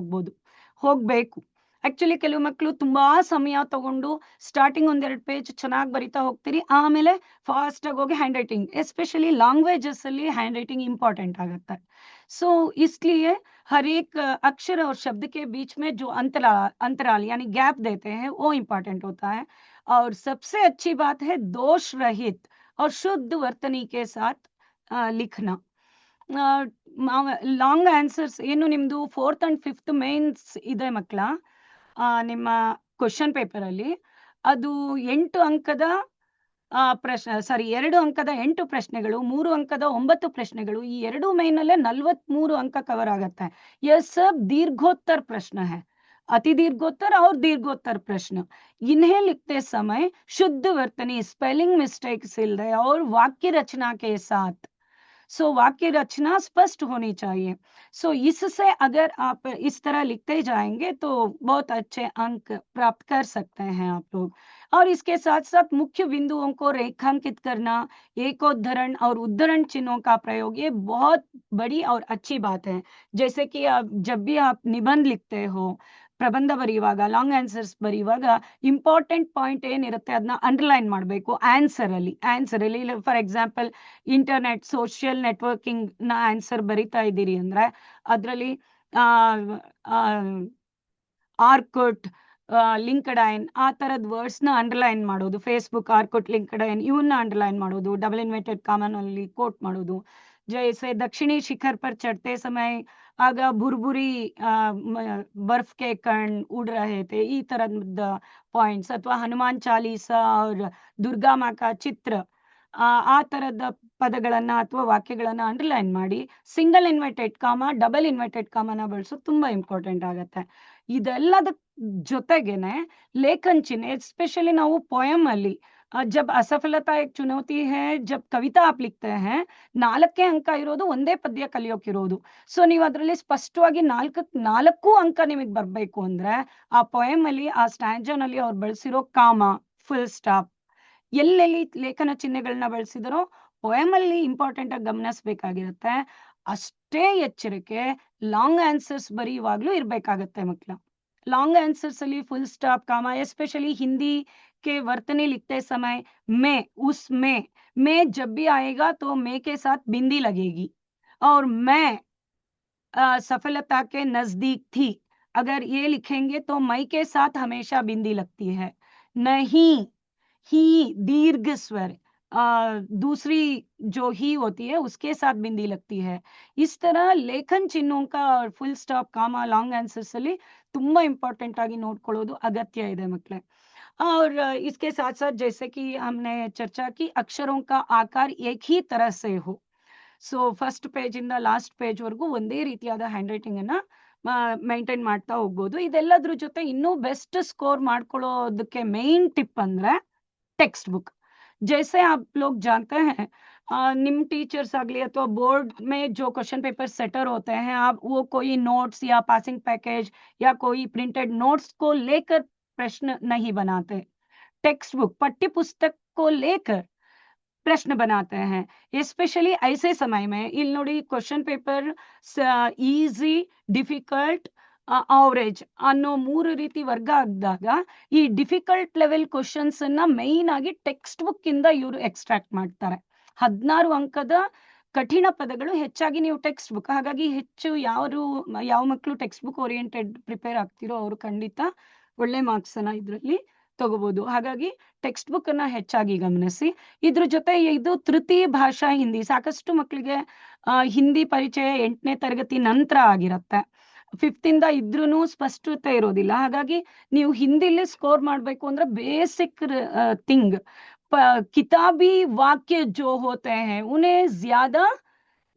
ಹೋಗ್ಬೇಕು ಆಕ್ಚುಲಿ ಕೆಲವು ಮಕ್ಕಳು ತುಂಬಾ ಸಮಯ ತಗೊಂಡು ಸ್ಟಾರ್ಟಿಂಗ್ ಒಂದೆರಡು ಪೇಜ್ ಚೆನ್ನಾಗಿ ಬರಿತಾ ಹೋಗ್ತೀರಿ ಆಮೇಲೆ ಫಾಸ್ಟ್ ಆಗಿ ಹೋಗಿ ಹ್ಯಾಂಡ್ ರೈಟಿಂಗ್ ಎಸ್ಪೆಷಲಿ लैंग्वेजेस ಅಲ್ಲಿ हैंड राइटिंग इंपॉर्टेंट आगता है सो इसलिए हर एक अक्षर और शब्द के बीच में जो अंतराल यानी गैप देते हैं वो इंपॉर्टेंट होता है और सबसे अच्छी बात है दोष रहित और शुद्ध वर्तनी के साथ लिखना ಲಾಂಗ್ ಆನ್ಸರ್ಸ್ ಏನು ನಿಮ್ದು 4th and 5th ಮೇನ್ಸ್ ಇದೆ ಮಕ್ಕಳ ನಿಮ್ಮ ಕ್ವಶನ್ ಪೇಪರ್ ಅಲ್ಲಿ ಅದು 8 ಅಂಕದ ಪ್ರಶ್ನೆ ಸಾರಿ 2 ಅಂಕದ 8 ಪ್ರಶ್ನೆಗಳು 3 ಅಂಕದ 9 ಪ್ರಶ್ನೆಗಳು ಈ ಎರಡು ಮೇನ್ ಅಲ್ಲೇ 43 अंक कवर आगता है यह सब दीर्घोत्तर प्रश्न है अति दीर्घोत्तर और दीर्घोत्तर प्रश्न इन्हें लिखते समय शुद्ध वर्तनी स्पेलिंग मिस्टेक्स इल्दे और वाक्य रचना के साथ सो वाक्य रचना स्पष्ट होनी चाहिए सो इससे अगर आप इस तरह लिखते जाएंगे तो बहुत अच्छे अंक प्राप्त कर सकते हैं आप लोग और इसके साथ साथ मुख्य बिंदुओं को रेखांकित करना एकोद्धरण और उद्धरण चिन्हों का प्रयोग ये बहुत बड़ी और अच्छी बात है जैसे कि आप जब भी आप निबंध लिखते हो ಪ್ರಬಂಧ ಬರೆಯುವಾಗ ಲಾಂಗ್ ಆನ್ಸರ್ಸ್ ಬರೆಯುವಾಗ ಇಂಪಾರ್ಟೆಂಟ್ ಪಾಯಿಂಟ್ ಏನಿರುತ್ತೆ ಅದನ್ನ ಅಂಡರ್ಲೈನ್ ಮಾಡಬೇಕು ಆನ್ಸರ್ ಅಲ್ಲಿ for example internet social networking ನ ಆನ್ಸರ್ ಬರಿತಾ ಇದ್ದೀರಿ ಅಂದ್ರೆ ಅದರಲ್ಲಿ ಆರ್ಕುಟ್ ಲಿಂಕ್ಡ್ಐನ್ ಆ ತರದ ವರ್ಡ್ಸ್ ನ ಅಂಡರ್ಲೈನ್ ಮಾಡೋದು ಫೇಸ್ಬುಕ್ ಆರ್ಕುಟ್ ಲಿಂಕ್ಡ್ಐನ್ ಇವನ್ನ ಅಂಡರ್ಲೈನ್ ಮಾಡೋದು ಡಬಲ್ ಇನ್ವರ್ಟೆಡ್ ಕಾಮನ್ ಅಲ್ಲಿ ಕೋಟ್ ಮಾಡೋದು जैसे दक्षिणी शिखर पर चढ़ते समय आगा भुरभुरी बर्फ के कण उड़ रहे थे ई तरह पॉइंट्स अथवा हनुमान चालीसा और दुर्गा माँ का चित्र आ ತರದ ಪದಗಳನ್ನ ಅಥವಾ ವಾಕ್ಯಗಳನ್ನ ಅಂಡರ್ಲೈನ್ ಮಾಡಿ single inverted comma double inverted ಕಾಮನ ಬಳಸೋದು ತುಂಬಾ ಇಂಪಾರ್ಟೆಂಟ್ ಆಗುತ್ತೆ ಇದೆಲ್ಲದ ಜೊತೆಗೇನೆ ಲೇಖನ್ ಚಿಹ್ನೆ ಎಸ್ಪೆಷಲಿ ನಾವು ಪೋಯಮ್ ಅಲ್ಲಿ जब असफलता एक चुनौती है जब कविता आप लिखते हैं 4 अंक ಇರೋದು ಒಂದೇ ಪದ್ಯ ಕಲಿಯೋಕಿರೋದು ಸೊ ನೀವು ಅದರಲ್ಲಿ ಸ್ಪಷ್ಟವಾಗಿ 4 ಅಂಕ ನಿಮಗೆ ಬರಬೇಕು ಅಂದ್ರೆ ಆ ಪೋಯಮ್ ಅಲ್ಲಿ ಆ ಸ್ಟ್ಯಾಂಜಾನಲ್ಲಿ ಅವ್ರು ಬಳಸಿರೋ ಕಾಮ ಫುಲ್ ಸ್ಟಾಪ್ ಎಲ್ಲೆಲ್ಲಿ ಲೇಖನ ಚಿಹ್ನೆಗಳನ್ನ ಬಳಸಿದರೋ ಪೋಯಮ್ ಅಲ್ಲಿ ಇಂಪಾರ್ಟೆಂಟ್ ಆಗಿ ಗಮನಿಸಬೇಕಾಗಿರುತ್ತೆ ಅಷ್ಟೇ ಎಚ್ಚರಿಕೆ ಲಾಂಗ್ ಆನ್ಸರ್ಸ್ ಬರೆಯುವಾಗ್ಲೂ ಇರ್ಬೇಕಾಗತ್ತೆ ಮಕ್ಕಳ लॉन्ग आंसर्स अली full stop comma especially Hindi के वर्तनी लिखते समय मैं जब भी आएगा तो मैं के साथ बिंदी लगेगी और मैं सफलता के नजदीक थी अगर ये लिखेंगे तो मैं के साथ हमेशा बिंदी लगती है नहीं ही दीर्घ स्वर दूसरी जो ही होती है उसके साथ बिंदी लगती है. इस तरह ಲೇಖನ್ ಚಿಹ್ನों का और full stop comma long answers ಅಲ್ಲಿ ತುಂಬಾ ಇಂಪಾರ್ಟೆಂಟ್ ಆಗಿ ನೋಡ್ಕೊಳ್ಳೋದು ಅಗತ್ಯ ಇದೆ ಮಕ್ಕಳೇ. और इसके साथ साथ जैसे कि हमने चर्चा की अक्षरों का आकार एक ही तरह से हो. ಸೊ ಫಸ್ಟ್ ಪೇಜ್ ಇಂದ ಲಾಸ್ಟ್ ಪೇಜ್ ವರೆಗೂ ಒಂದೇ ರೀತಿಯಾದ ಹ್ಯಾಂಡ್ ರೈಟಿಂಗ್ ಅನ್ನ ಮೇಂಟೈನ್ ಮಾಡ್ತಾ ಹೋಗ್ಬೋದು. ಇದೆಲ್ಲದ್ರ ಜೊತೆ ಇನ್ನೂ ಬೆಸ್ಟ್ ಸ್ಕೋರ್ ಮಾಡ್ಕೊಳ್ಳೋದಕ್ಕೆ ಮೇನ್ ಟಿಪ್ ಅಂದ್ರೆ टेक्स्ट बुक. जैसे आप लोग जानते हैं निम टीचर्स ಆಗಲಿ ಅಥವಾ बोर्ड में जो क्वेश्चन पेपर सेटर होते हैं, आप वो कोई नोट्स या पासिंग पैकेज या कोई प्रिंटेड नोट्स को लेकर प्रश्न नहीं बनाते. टेक्स्ट बुक पाठ्य पुस्तक को लेकर प्रश्न बनाते हैं. ಎಸ್ಪೆಷಲಿ ऐसे समय में ಇಲ್ಲಿ ನೋಡಿ question paper easy, difficult, average ಅನ್ನೋ 3 ರೀತಿ ವರ್ಗ ಆದಾಗ ಈ ಡಿಫಿಕಲ್ಟ್ ಲೆವೆಲ್ ಕ್ವೆಶ್ಚನ್ಸ್ ಅನ್ನ ಮೇನ್ ಆಗಿ ಟೆಕ್ಸ್ಟ್ ಬುಕ್ ಇಂದ ಇವರು ಎಕ್ಸ್ಟ್ರಾಕ್ಟ್ ಮಾಡ್ತಾರೆ. 16 ಅಂಕದ ಕಠಿಣ ಪದಗಳು ಹೆಚ್ಚಾಗಿ ನೀವು ಟೆಕ್ಸ್ಟ್ ಬುಕ್. ಹಾಗಾಗಿ ಹೆಚ್ಚು ಯಾವ ಮಕ್ಕಳು ಟೆಕ್ಸ್ಟ್ ಬುಕ್ ಓರಿಯೆಂಟೆಡ್ ಪ್ರಿಪೇರ್ ಆಗ್ತಿರೋ ಅವರು ಖಂಡಿತ ಒಳ್ಳೆ ಮಾರ್ಕ್ಸ್ ಅನ್ನ ಇದರಲ್ಲಿ ತಗೋಬಹುದು. ಹಾಗಾಗಿ ಟೆಕ್ಸ್ಟ್ ಬುಕ್ ಅನ್ನ ಹೆಚ್ಚಾಗಿ ಗಮನಿಸಿ. ಇದ್ರ ಜೊತೆ ಇದು ತೃತೀಯ ಭಾಷಾ ಹಿಂದಿ. ಸಾಕಷ್ಟು ಮಕ್ಕಳಿಗೆ ಹಿಂದಿ ಪರಿಚಯ 8ನೇ ತರಗತಿ ನಂತರ ಆಗಿರುತ್ತೆ. 5th ಇಂದ ಇದ್ರೂ ಸ್ಪಷ್ಟತೆ ಇರೋದಿಲ್ಲ. ಹಾಗಾಗಿ ನೀವು ಹಿಂದಿಲಿ ಸ್ಕೋರ್ ಮಾಡಬೇಕು ಅಂದ್ರೆ ಬೇಸಿಕ್ थिंग किताबी वाक्य जो होते हैं उन्हें ज्यादा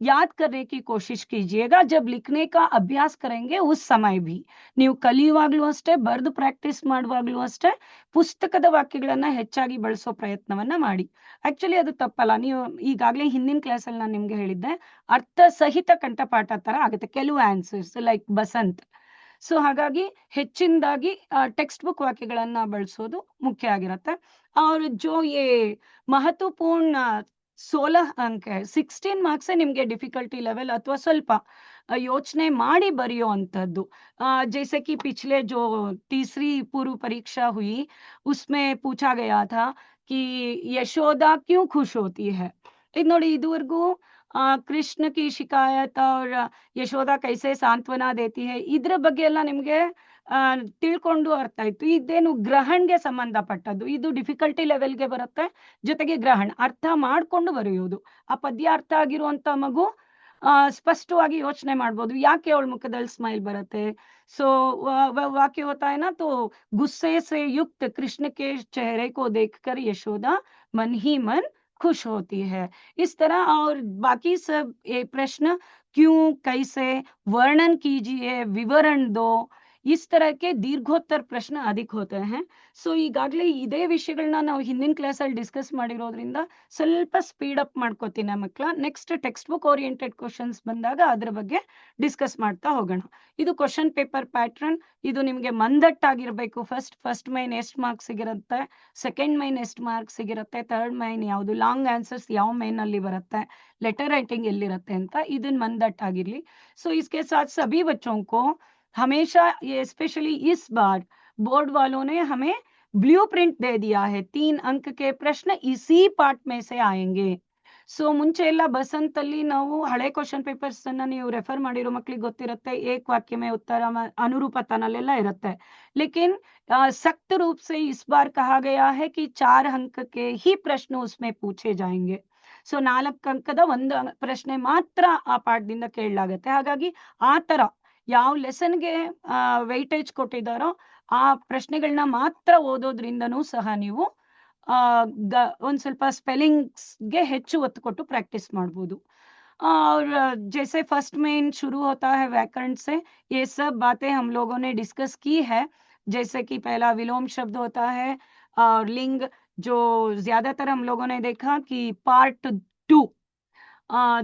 याद करने की कोशिश कीजिएगा. जब लिखने का अभ्यास करेंगे उस समय भी ನೀವು ಕಲಿಯುವಾಗ್ಲೂ ಅಷ್ಟೇ, ಬರೆದು ಪ್ರಾಕ್ಟೀಸ್ ಮಾಡುವಾಗ್ಲೂ ಅಷ್ಟೇ ಪುಸ್ತಕದ ವಾಕ್ಯಗಳನ್ನ ಹೆಚ್ಚಾಗಿ ಬಳಸೋ ಪ್ರಯತ್ನವನ್ನ ಮಾಡಿ. ಆಕ್ಚುಲಿ ಅದು ತಪ್ಪಲ್ಲ. ನೀವು ಈಗಾಗಲೇ ಹಿಂದಿನ ಕ್ಲಾಸಲ್ಲಿ ನಾನು ನಿಮ್ಗೆ ಹೇಳಿದ್ದೆ, ಅರ್ಥ ಸಹಿತ ಕಂಠಪಾಠ ತರ ಆಗುತ್ತೆ ಕೆಲವು ಆನ್ಸರ್ಸ್ ಲೈಕ್ ಬಸಂತ್. ಸೊ ಹಾಗಾಗಿ ಹೆಚ್ಚಿನದಾಗಿ ಟೆಕ್ಸ್ಟ್ ಬುಕ್ ವಾಕ್ಯಗಳನ್ನ ಬಳಸೋದು ಮುಖ್ಯ ಆಗಿರುತ್ತೆ. और जो ये महत्वपूर्ण 16 अंक है, 16 ಮಾರ್ಕ್ಸ್ ನಿಮ್ಗೆ ಡಿಫಿಕಲ್ಟಿ ಲೆವೆಲ್ ಅಥವಾ ಸ್ವಲ್ಪ ಯೋಚನೆ ಮಾಡಿ ಬರೆಯೋ ಅಂತದ್ದು. जैसे कि पिछले जो तीसरी पूर्व परीक्षा हुई उसमें पूछा गया था कि यशोदा क्यों खुश होती है. ಇದು ನೋಡಿ, ಇದುವರೆಗೂ ಕೃಷ್ಣ ಕಿ ಶಿಕಾಯತ್ और ಯಶೋದಾ ಕೈಸೆ ಸಾಂತ್ವನಾ ದೇತಿ ಹೈ ಇದ್ರ ಬಗ್ಗೆ ಎಲ್ಲ ನಿಮ್ಗೆ ತಿಳ್ಕೊಂಡು ಅರ್ಥ ಆಯ್ತು. ಇದೇನು ಗ್ರಹಣ್ಗೆ ಸಂಬಂಧಪಟ್ಟದ್ದು. ಇದು ಡಿಫಿಕಲ್ಟಿ ಲೆವೆಲ್ಗೆ ಬರುತ್ತೆ. ಜೊತೆಗೆ ಗ್ರಹಣ ಅರ್ಥ ಮಾಡ್ಕೊಂಡು ಬರೆಯೋದು. ಆ ಪದ್ಯ ಅರ್ಥ ಆಗಿರುವಂತ ಮಗು ಸ್ಪಷ್ಟವಾಗಿ ಯೋಚನೆ ಮಾಡ್ಬೋದು ಯಾಕೆ ಅವಳ ಮುಖದಲ್ಲಿ ಸ್ಮೈಲ್ ಬರುತ್ತೆ. ಸೊ वाक्य होता है ना, तो गुस्से से युक्त कृष्ण के चेहरे को देखकर यशोदा मन ही मन खुश होती है. इस तरह और बाकी सब ये प्रश्न क्यों, कैसे, वर्णन कीजिए, विवरण दो, इस तरह के दीर्घोत्तर प्रश्न अधिक होते हैं. ಸೊ ಈಗಾಗಲೇ ಇದೇ ವಿಷಯಗಳನ್ನ ನಾವು ಹಿಂದಿನ ಕ್ಲಾಸಲ್ಲಿ ಡಿಸ್ಕಸ್ ಮಾಡಿರೋದ್ರಿಂದ ಸ್ವಲ್ಪ ಸ್ಪೀಡ್ ಅಪ್ ಮಾಡ್ಕೋತೀನಿ ಮಕ್ಕಳ. Next text book oriented questions ಬಂದಾಗ ಅದ್ರ ಬಗ್ಗೆ ಡಿಸ್ಕಸ್ ಮಾಡ್ತಾ ಹೋಗೋಣ. ಇದು ಕ್ವಶನ್ ಪೇಪರ್ ಪ್ಯಾಟ್ರನ್. ಇದು ನಿಮಗೆ ಮಂದಟ್ಟಾಗಿರ್ಬೇಕು. ಫಸ್ಟ್ ಮೈನ್ ಎಷ್ಟು ಮಾರ್ಕ್ಸ್ ಸಿಗಿರುತ್ತೆ, ಸೆಕೆಂಡ್ ಮೈನ್ ಎಷ್ಟು ಮಾರ್ಕ್ಸ್ ಸಿಗಿರುತ್ತೆ, ಥರ್ಡ್ ಮೈನ್ ಯಾವುದು, ಲಾಂಗ್ ಆನ್ಸರ್ಸ್ ಯಾವ ಮೈನ್ ಅಲ್ಲಿ ಬರುತ್ತೆ, ಲೆಟರ್ ರೈಟಿಂಗ್ ಎಲ್ಲಿರುತ್ತೆ ಅಂತ ಇದನ್ನ ಮಂದಟ್ಟಾಗಿರ್ಲಿ. ಸೊ इसके साथ सभी बच्चों को हमेशा, ये स्पेशली इस बार बोर्ड वालों ने हमें ब्लूप्रिंट दे दिया है. 3 अंक के प्रश्न इसी पार्ट में से आएंगे. ಸೊ ಮುಂಚೆ ಎಲ್ಲ ಬಸಂತ್ ಅಲ್ಲಿ ನಾವು ಹಳೆ ಕ್ವಶನ್ ಪೇಪರ್ಸ್ ಅನ್ನ ನೀವು ರೆಫರ್ ಮಾಡಿರೋ ಮಕ್ಕಳಿಗೆ ಗೊತ್ತಿರುತ್ತೆ, ಏಕ್ वाक्य में उत्तर अनुरूपतानಲ್ಲೆಲ್ಲ ಇರುತ್ತೆ. लेकिन सख्त रूप से इस बार कहा गया है कि 4 अंक के ही प्रश्न उसमें पूछे जाएंगे. ಸೊ 4 ಅಂಕದ ಒಂದು ಪ್ರಶ್ನೆ ಮಾತ್ರ ಆ ಪಾಠದಿಂದ ಕೇಳಲಾಗುತ್ತೆ. ಹಾಗಾಗಿ ಆ ತರ ಯಾವ ಲೆಸನ್ಗೆ ವೈಟೇಜ್ ಕೊಟ್ಟಿದ್ದಾರೋ ಆ ಪ್ರಶ್ನೆಗಳನ್ನ ಮಾತ್ರ ಓದೋದ್ರಿಂದನೂ ಸಹ ನೀವು ಒಂದ್ ಸ್ವಲ್ಪ ಸ್ಪೆಲ್ಲಿಂಗ್ಸ್ಗೆ ಹೆಚ್ಚು ಒತ್ತು ಕೊಟ್ಟು ಪ್ರಾಕ್ಟೀಸ್ ಮಾಡ್ಬೋದು. और जैसे फर्स्ट मेन शुरू होता है व्याकरण से, ये सब बातें हम लोगों ने डिस्कस की है. जैसे कि पहला विलोम शब्द होता है और लिंग, जो ज्यादातर हम लोगों ने देखा कि पार्ट 2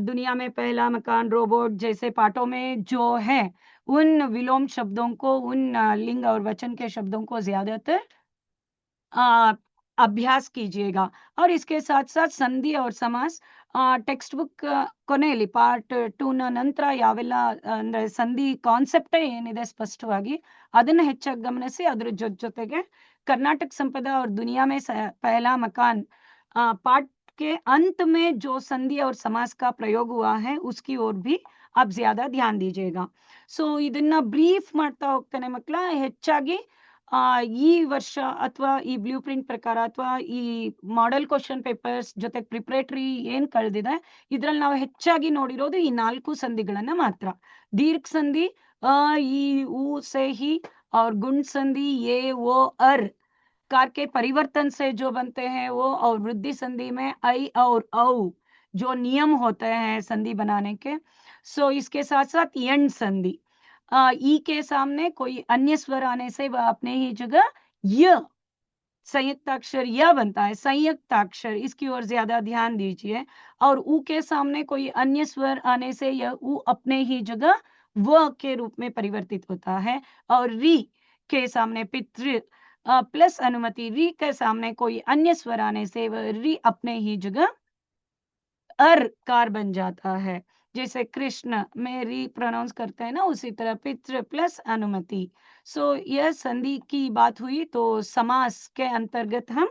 दुनिया में पहला मकान, रोबोट जैसे पार्टों में जो है उन विलोम शब्दों को, उन लिंग और वचन के शब्दों को ज्यादातर अभ्यास कीजिएगा. और इसके साथ साथ संधि और समास ಟೆಕ್ಸ್ಟ್ ಬುಕ್ ಕೊನೆಯಲ್ಲಿ ಪಾರ್ಟ್ 2 ನ ನಂತರ ಯಾವೆಲ್ಲ ಅಂದ್ರೆ ಸಂಧಿ ಕಾನ್ಸೆಪ್ಟ್ ಏನಿದೆ ಸ್ಪಷ್ಟವಾಗಿ ಅದನ್ನ ಹೆಚ್ಚಾಗಿ ಗಮನಿಸಿ. ಅದ್ರ ಜೊತೆಗೆ कर्नाटक संपदा और दुनिया में पहला मकान पार्ट के अंत में जो संधि और समास का प्रयोग हुआ है उसकी ओर भी आप ज्यादा ध्यान दीजिएगा. ಸೊ ಇದನ್ನ ಬ್ರೀಫ್ ಮಾಡ್ತಾ ಹೋಗ್ತಾನೆ ಮಕ್ಕಳ. ಹೆಚ್ಚಾಗಿ ಈ ವರ್ಷ ಅಥವಾ ಈ ಬ್ಲೂ ಪ್ರಿಂಟ್ ಪ್ರಕಾರ ಅಥವಾ ಈ ಮಾಡೆಲ್ ಕ್ವಶನ್ ಪೇಪರ್ಸ್ ಜೊತೆ ಪ್ರಿಪರೇಟರಿ ಏನ್ ಕಳೆದಿದೆ ಇದ್ರಲ್ಲಿ ನಾವು ಹೆಚ್ಚಾಗಿ ನೋಡಿರೋದು ಈ 4 ಸಂಧಿಗಳನ್ನ ಮಾತ್ರ. ದೀರ್ಘ ಸಂಧಿ ಅ ಈ ಉ से ही और गुण संधि ये वो अर कार के परिवर्तन से जो बनते हैं वो, और वृद्धि संधि में ऐ और औ जो नियम होते हैं संधि बनाने के, सो इसके साथ साथ यण संधि ई के सामने कोई अन्य स्वर आने से वह अपने ही जगह य संयुक्ताक्षर य बनता है, संयुक्ताक्षर, इसकी ओर ज्यादा ध्यान दीजिए। और उ के सामने कोई अन्य स्वर आने से यह उ अपने ही जगह व के रूप में परिवर्तित होता है। और री के सामने पितृ प्लस अनुमति, री के सामने कोई अन्य स्वर आने से वह री अपने ही जगह अर कार बन जाता है। जैसे कृष्ण में री प्रोनाउंस करते हैं ना, उसी तरह पितृ प्लस अनुमति। सो यह संधि की बात हुई। तो समास के अंतर्गत हम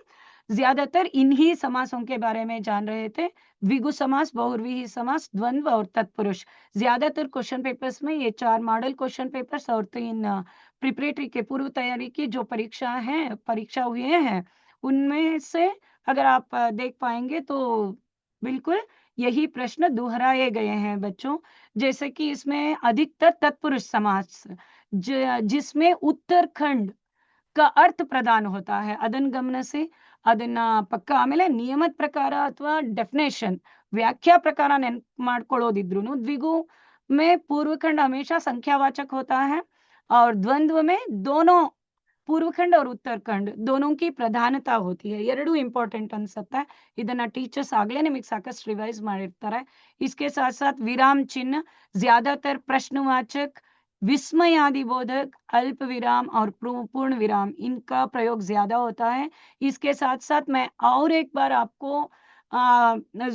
ज्यादातर इन्हीं समासों के बारे में जान रहे थे। द्विगु समास, बहुव्रीहि समास, द्वंद्व और तत्पुरुष। ज्यादातर क्वेश्चन पेपर्स में ये 4 मॉडल क्वेश्चन पेपर्स और 3 प्रिपरेटरी के पूर्व तैयारी की जो परीक्षा हुए हैं, उनमें से अगर आप देख पाएंगे तो बिल्कुल यही प्रश्न दोहराए गए हैं बच्चों। जैसे कि इसमें अधिकतर तत्पुरुष समास जिसमें उत्तरखंड का अर्थ ಪ್ರದಾನ होता है ಅದನ್ನ ಗಮನಿಸಿ ಅದನ್ನ ಪಕ್ಕ ಆಮೇಲೆ ನಿಯಮದ ಪ್ರಕಾರ ಅಥವಾ ಡೆಫಿನೇಷನ್ व्याख्या प्रकार ನೆನಪು ಮಾಡ್ಕೊಳ್ಳೋದಿದ್रूನು द्विगु में पूर्वखंड हमेशा संख्यावाचक होता है और द्वंद्व में दोनों पूर्वखंड और उत्तरखंड दोनों की प्रधानता होती है। ಎರಡೂ ಇಂಪಾರ್ಟೆಂಟ್ ಅನ್ಸುತ್ತೆ। ಇದನ್ನ ಟೀಚರ್ಸ್ ಆಗ್ಲೇ ನಿಮಗೆ ಸಾಕಷ್ಟು ರಿವೈಸ್ ಮಾಡಿರ್ತಾರೆ। इसके साथ साथ विराम चिन्ह, ज्यादातर प्रश्नवाचक, विस्मयादिबोधक, अल्प विराम और पूर्ण विराम, इनका प्रयोग ज्यादा होता है। इसके साथ साथ मैं और एक बार आपको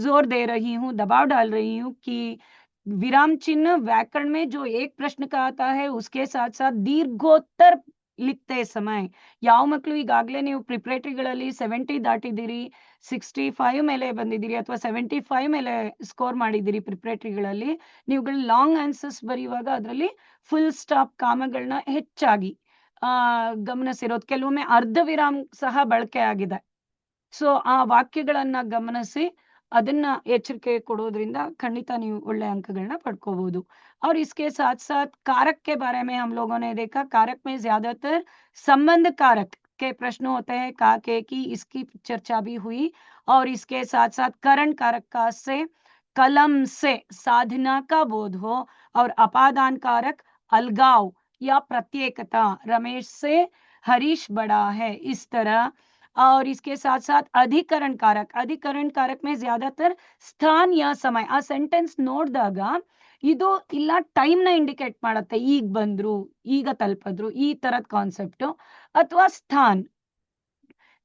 जोर दे रही हूँ, दबाव डाल रही हूँ कि विराम चिन्ह व्याकरण में जो एक प्रश्न का आता है उसके साथ साथ दीर्घोत्तर लिखते समय ಯಾವ ಮಕ್ಕಳು ಈಗಾಗಲೇ ನೀವು ಪ್ರಿಪರೇಟರಿಗಳಲ್ಲಿ 70 ದಾಟಿದ್ದೀರಿ, 65 ಮೇಲೆ ಬಂದಿದ್ದೀರಿ ಅಥವಾ 75 ಮೇಲೆ ಸ್ಕೋರ್ ಮಾಡಿದ್ದೀರಿ ಪ್ರಿಪರೇಟರಿಗಳಲ್ಲಿ, ನೀವುಗಳು ಲಾಂಗ್ ಆನ್ಸರ್ಸ್ ಬರೆಯುವಾಗ ಅದರಲ್ಲಿ ಫುಲ್ ಸ್ಟಾಪ್ ಕಾಮಗಳನ್ನ ಹೆಚ್ಚಾಗಿ ಗಮನಿಸಿರೋದು, ಕೆಲವೊಮ್ಮೆ ಅರ್ಧ ವಿರಾಮ ಸಹ ಬಳಕೆ ಆಗಿದೆ। ಸೊ ಆ ವಾಕ್ಯಗಳನ್ನ ಗಮನಿಸಿ ಅದನ್ನ ಎಚ್ಚರಿಕೆ ಕೊಡೋದ್ರಿಂದ ಖಂಡಿತ ನೀವು ಒಳ್ಳೆ अंकಗಳನ್ನ ಪಡ್ಕೋಬಹುದು। और इसके साथ साथ कारक के बारे में हम लोगों ने देखा, कारक में ज्यादातर संबंध कारक के प्रश्न होते हैं, का के की, इसकी चर्चा भी हुई। और इसके साथ साथ करण कारक का से कलम से साधना का बोध हो, और अपादान कारक अलगाव या प्रत्येकता, रमेश से हरीश बड़ा है, इस तरह। और इसके साथ साथ अधिकरण कारक में ज्यादातर स्थान या समय, आ सेंटेंस ನೋಡಿದಾಗ ಇದು ಇಲ್ಲ ಟೈಮ್ ನ ಇಂಡಿಕೇಟ್ ಮಾಡುತ್ತೆ, ಈಗ ಬಂದ್ರು, ಈಗ ತಲುಪಿದ್ರು, ಈ ತರದ ಕಾನ್ಸೆಪ್ಟ್। ಅಥವಾ ಸ್ಥಾನ್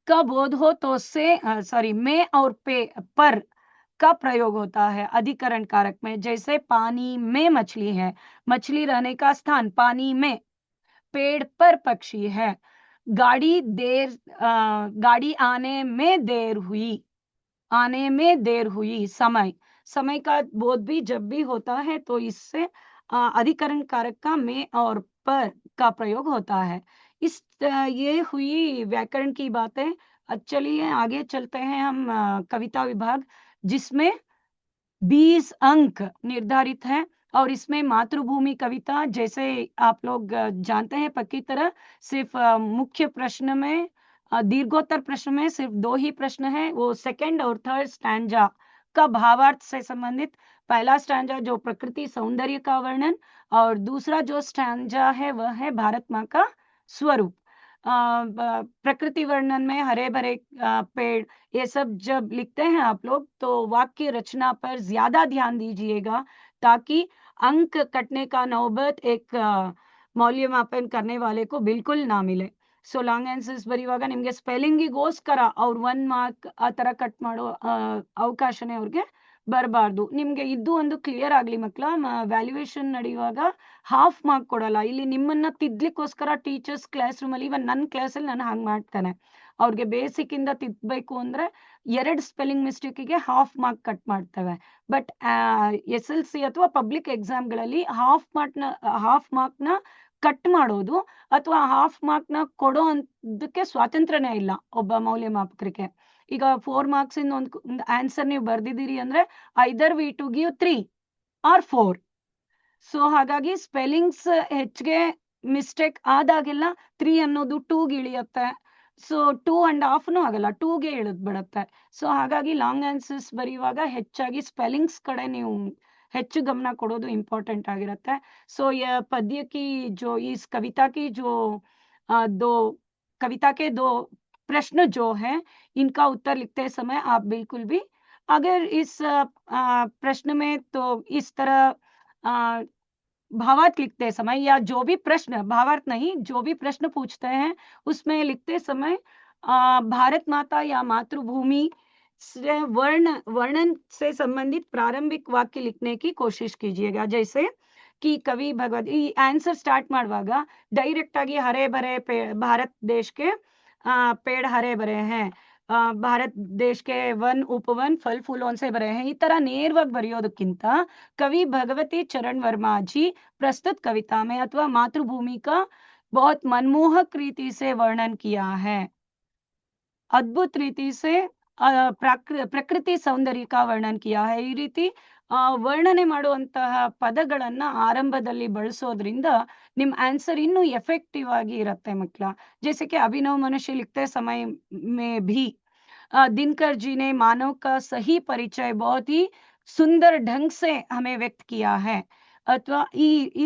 का बोध हो तो से में और पे पर का प्रयोग होता है अधिकरण कारक में। जैसे पानी में मछली है, मछली रहने का स्थान पानी में, पेड़ पर पक्षी है, गाड़ी आने में देर हुई, समय का बोध भी जब भी होता है तो इससे अधिकरण कारक का में और पर का प्रयोग होता है। ये हुई व्याकरण की बातें। चलिए आगे चलते हैं हम कविता विभाग, जिसमें 20 अंक निर्धारित है। और इसमें मातृभूमि कविता, जैसे आप लोग जानते हैं पक्की तरह, सिर्फ मुख्य प्रश्न में दीर्घोत्तर प्रश्न में सिर्फ 2 ही प्रश्न है, वो सेकंड और थर्ड स्टैंजा का भावार्थ से संबंधित। पहला स्टैंजा जो प्रकृति सौंदर्य का वर्णन, और दूसरा जो स्टैंजा है वह है भारत माँ का स्वरूप। प्रकृति वर्णन में हरे भरे पेड़, ये सब जब लिखते हैं आप लोग तो वाक्य रचना पर ज्यादा ध्यान दीजिएगा, ताकि अंक कटने का नौबत एक ಮೌಲ್ಯಮಾಪನ करने वाले को बिल्कुल ना मिले। ಸೊ ಲಾಂಗ್ ಆನ್ಸರ್ಸ್ ಬರೆಯುವಾಗ ನಿಮಗೆ ಸ್ಪೆಲ್ಲಿಂಗಿಗೋಸ್ಕರ ಅವ್ರು 1 ಮಾರ್ಕ್ ಆ ತರ ಕಟ್ ಮಾಡೋ ಅವಕಾಶನೇ ಅವ್ರಿಗೆ ಬರಬಾರ್ದು। ನಿಮ್ಗೆ ಇದು ಒಂದು ಕ್ಲಿಯರ್ ಆಗ್ಲಿ ಮಕ್ಕಳ, ವ್ಯಾಲ್ಯೂಯೇಷನ್ ನಡೆಯುವಾಗ ಹಾಫ್ ಮಾರ್ಕ್ ಕೊಡಲ್ಲ, ಇಲ್ಲಿ ನಿಮ್ಮನ್ನ ತಿದ್ಲಿಕ್ಕೋಸ್ಕರ ಟೀಚರ್ಸ್ ಕ್ಲಾಸ್ ರೂಮ್ ಅಲ್ಲಿ, ಇವನ್ ನನ್ನ ಕ್ಲಾಸಲ್ಲಿ ನಾನು ಹಂಗ್ ಮಾಡ್ತೇನೆ, ಅವ್ರಿಗೆ ಬೇಸಿಕ್ ಇಂದ ತಿದ್ದಬೇಕು ಅಂದ್ರೆ 2 ಸ್ಪೆಲ್ಲಿಂಗ್ ಮಿಸ್ಟೇಕಿಗೆ ಹಾಫ್ ಮಾರ್ಕ್ ಕಟ್ ಮಾಡ್ತೇವೆ। ಬಟ್ SLC ಅಥವಾ ಪಬ್ಲಿಕ್ ಎಕ್ಸಾಮ್ಗಳಲ್ಲಿ ಹಾಫ್ ಮಾರ್ಕ್ನ ಕಟ್ ಮಾಡೋದು ಅಥವಾ ಹಾಫ್ ಮಾರ್ಕ್ನ ಕೊಡೋ ಅಂತದಕ್ಕೆ ಸ್ವಾತಂತ್ರ್ಯನೇ ಇಲ್ಲ ಒಬ್ಬ ಮೌಲ್ಯಮಾಪಕರಿಗೆ. ಈಗ 4 ಮಾರ್ಕ್ಸ್ ಇಂದ ಒಂದು ಆನ್ಸರ್ ನೀವು ಬರ್ದಿದ್ದೀರಿ ಅಂದ್ರೆ either we to give 3 or 4. So ಹಾಗಾಗಿ ಸ್ಪೆಲ್ಲಿಂಗ್ಸ್ ಹೆಚ್ಚಿಗೆ ಮಿಸ್ಟೇಕ್ ಆದಾಗೆಲ್ಲ 3 ಅನ್ನೋದು 2ಗೆ ಇಳಿಯುತ್ತೆ. ಸೊ 2.5 ಆಗಲ್ಲ, 2ಗೆ ಇಳಿದ್ಬಿಡತ್ತೆ. ಸೊ ಹಾಗಾಗಿ ಲಾಂಗ್ ಆನ್ಸರ್ಸ್ ಬರೆಯುವಾಗ ಹೆಚ್ಚಾಗಿ ಸ್ಪೆಲ್ಲಿಂಗ್ಸ್ ಕಡೆ ನೀವು ಹೆಚ್ಚು ಗಮನ ಕೊಡೋದು ಇಂಪಾರ್ಟೆಂಟ್ ಆಗಿರುತ್ತೆ. सो यह पद्य की जो इस कविता की जो दो कविता के 2 प्रश्न जो है, इनका उत्तर लिखते समय आप बिल्कुल भी अगर इस प्रश्न में तो इस तरह भावार्थ लिखते समय या जो भी प्रश्न, भावार्थ नहीं, जो भी प्रश्न पूछते हैं उसमें लिखते समय भारत माता या मातृभूमि से वर्णन से संबंधित प्रारंभिक वाक्य लिखने की कोशिश कीजिएगा. जैसे कि कवि भगवत ಈ ಆನ್ಸರ್ ಸ್ಟಾರ್ಟ್ ಮಾಡುವಾಗ ಡೈರೆಕ್ಟ್ ಆಗಿ ಹರೆ ಭರೆ ಭಾರತ್ ದೇಶ್ ಕೆ पेड़ हरे भरे हैं, ಭಾರತ್ ದೇಶ್ ಕೆ वन उपवन फल फूलों से भरे हैं, ಈ ತರ ನೇರವಾಗಿ ಬರೆಯೋದಕ್ಕಿಂತ कवि भगवती चरण वर्मा जी प्रस्तुत कविता में अथवा मातृभूमि का बहुत मनमोहक रीति से वर्णन किया है, अद्भुत रीति से ಪ್ರಕೃತಿ ಸೌಂದರ್ಯ का वर्णन किया है. ಈ ರೀತಿ ವರ್ಣನೆ ಮಾಡುವಂತಹ ಪದಗಳನ್ನ ಆರಂಭದಲ್ಲಿ ಬಳಸೋದ್ರಿಂದ ನಿಮ್ ಆನ್ಸರ್ ಇನ್ನೂ ಎಫೆಕ್ಟಿವ್ ಆಗಿ ಇರುತ್ತೆ ಮಕ್ಕಳ. जैसे कि अभिनव मनुष्य लिखते समय में भी दिनकर जी ने मानव का सही परिचय बहुत ही सुंदर ढंग से हमें व्यक्त किया है. ಅಥವಾ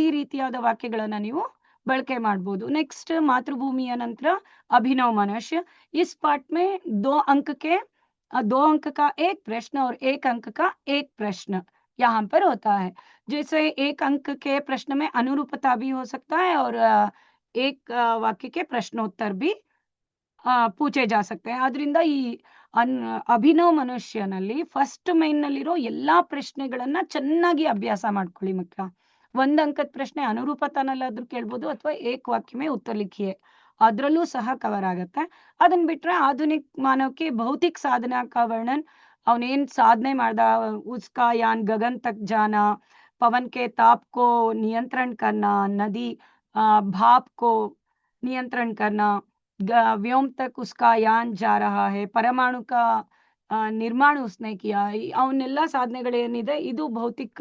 ಈ ರೀತಿಯಾದ ವಾಕ್ಯಗಳನ್ನ ನೀವು ಬಳಕೆ ಮಾಡಬಹುದು. नेक्स्ट मातृभूमिಯ ನಂತರ अभिनव मनुष्य. इस पाठ में 2 अंक के 2 अंक का एक प्रश्न और 1 अंक का एक प्रश्न यहाँ पर होता है. जैसे 1 अंक के प्रश्न में अनुरूपता भी हो सकता है और 1 वाक्य के प्रश्नोत्तर भी पूछे जा सकते हैं. ಆದ್ರಿಂದ ಈ ಅಭಿನವ್ ಮನುಷ್ಯನಲ್ಲಿ ಫಸ್ಟ್ ಮೈನ್ ನಲ್ಲಿರೋ ಎಲ್ಲಾ ಪ್ರಶ್ನೆಗಳನ್ನ ಚೆನ್ನಾಗಿ ಅಭ್ಯಾಸ ಮಾಡ್ಕೊಳ್ಳಿ ಮಕ್ಕಳ. 1 अंकದ ಪ್ರಶ್ನೆ ಅನುರೂಪತಾನಲ್ಲಾದ್ರೂ ಕೇಳ್ಬೋದು ಅಥವಾ ಏಕ ವಾಕ್ಯ में उत्तर लिखिए, ಅದ್ರಲ್ಲೂ ಸಹ ಕವರ್ ಆಗತ್ತೆ. ಅದನ್ನ ಬಿಟ್ರೆ ಆಧುನಿಕ मानव के भौतिक साधना का वर्णन, ಅವನೇನ್ ಸಾಧನೆ ಮಾಡ್ದ, उसका यान गगन तक जाना, पवन के ताप को नियंत्रण करना, नदी भाप को नियंत्रण करना, व्योम तक उसका यान जा रहा है, परमाणु का ನಿರ್ಮಾಣ उसने किया, ಅವನ್ನೆಲ್ಲ ಸಾಧನೆಗಳೇನಿದೆ ಇದು ಭೌತಿಕ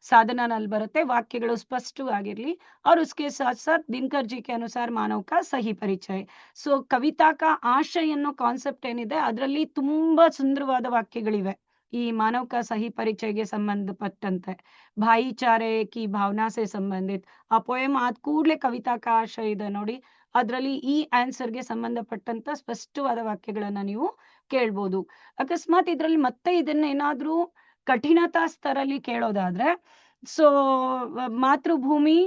ಸಾಧನನಲ್ಲಿ ಬರುತ್ತೆ. ವಾಕ್ಯಗಳು ಸ್ಪಷ್ಟವಾಗಿರ್ಲಿ. और उसके साथ साथ दिनकर जी के अनुसार मानव का सही परिचय. ಸೊ ಕವಿತಾ का ಆಶಯ ಅನ್ನೋ ಕಾನ್ಸೆಪ್ಟ್ ಏನಿದೆ ಅದರಲ್ಲಿ ತುಂಬಾ ಸುಂದರವಾದ ವಾಕ್ಯಗಳಿವೆ ಈ ಮಾನವ का सही ಪರಿಚಯಗೆ ಸಂಬಂಧಪಟ್ಟಂತೆ. ಭಾಯಿಚಾರೆ ಕಿ ಭಾವನಾ से संबंधित ಆ ಪೋಯಮ್ ಆದ ಕೂಡಲೇ ಕವಿತಾ का ಆಶಯ ಇದೆ ನೋಡಿ. ಅದರಲ್ಲಿ ಈ ಆನ್ಸರ್ಗೆ ಸಂಬಂಧಪಟ್ಟಂತ ಸ್ಪಷ್ಟವಾದ ವಾಕ್ಯಗಳನ್ನ ನೀವು ಕೇಳ್ಬೋದು. ಅಕಸ್ಮಾತ್ ಇದ್ರಲ್ಲಿ ಮತ್ತೆ ಇದನ್ನ ಏನಾದ್ರೂ ಕಠಿಣತಾ ಸ್ತರಲ್ಲಿ ಕೇಳೋದಾದ್ರೆ ಸೊ मातृभूमि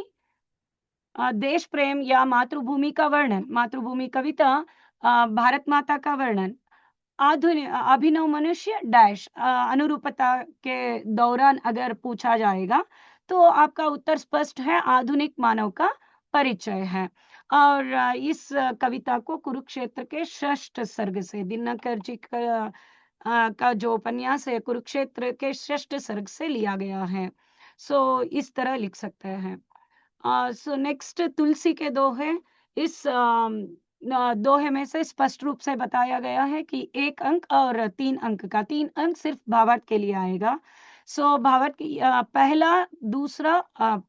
देश प्रेम या मातृभूमि का वर्णन, मातृभूमि कविता भारत माता का वर्णन, आधुनिक अभिनव मनुष्य डैश अनुरूपता के दौरान अगर पूछा जाएगा तो आपका उत्तर स्पष्ट है, आधुनिक मानव का परिचय है. और इस कविता को कुरुक्षेत्र के षष्ठ सर्ग से, दिनकर जी का जो उपन्यास है कुरुक्षेत्र के षष्ठ सर्ग से लिया गया है. सो इस तरह लिख सकते हैं. सो नेक्स्ट तुलसी के दोहे. इस दोहे में से स्पष्ट रूप से बताया गया है कि 1 अंक और 3 अंक का, 3 अंक सिर्फ भावार्थ के लिए आएगा. सो भावार्थ की पहला, दूसरा,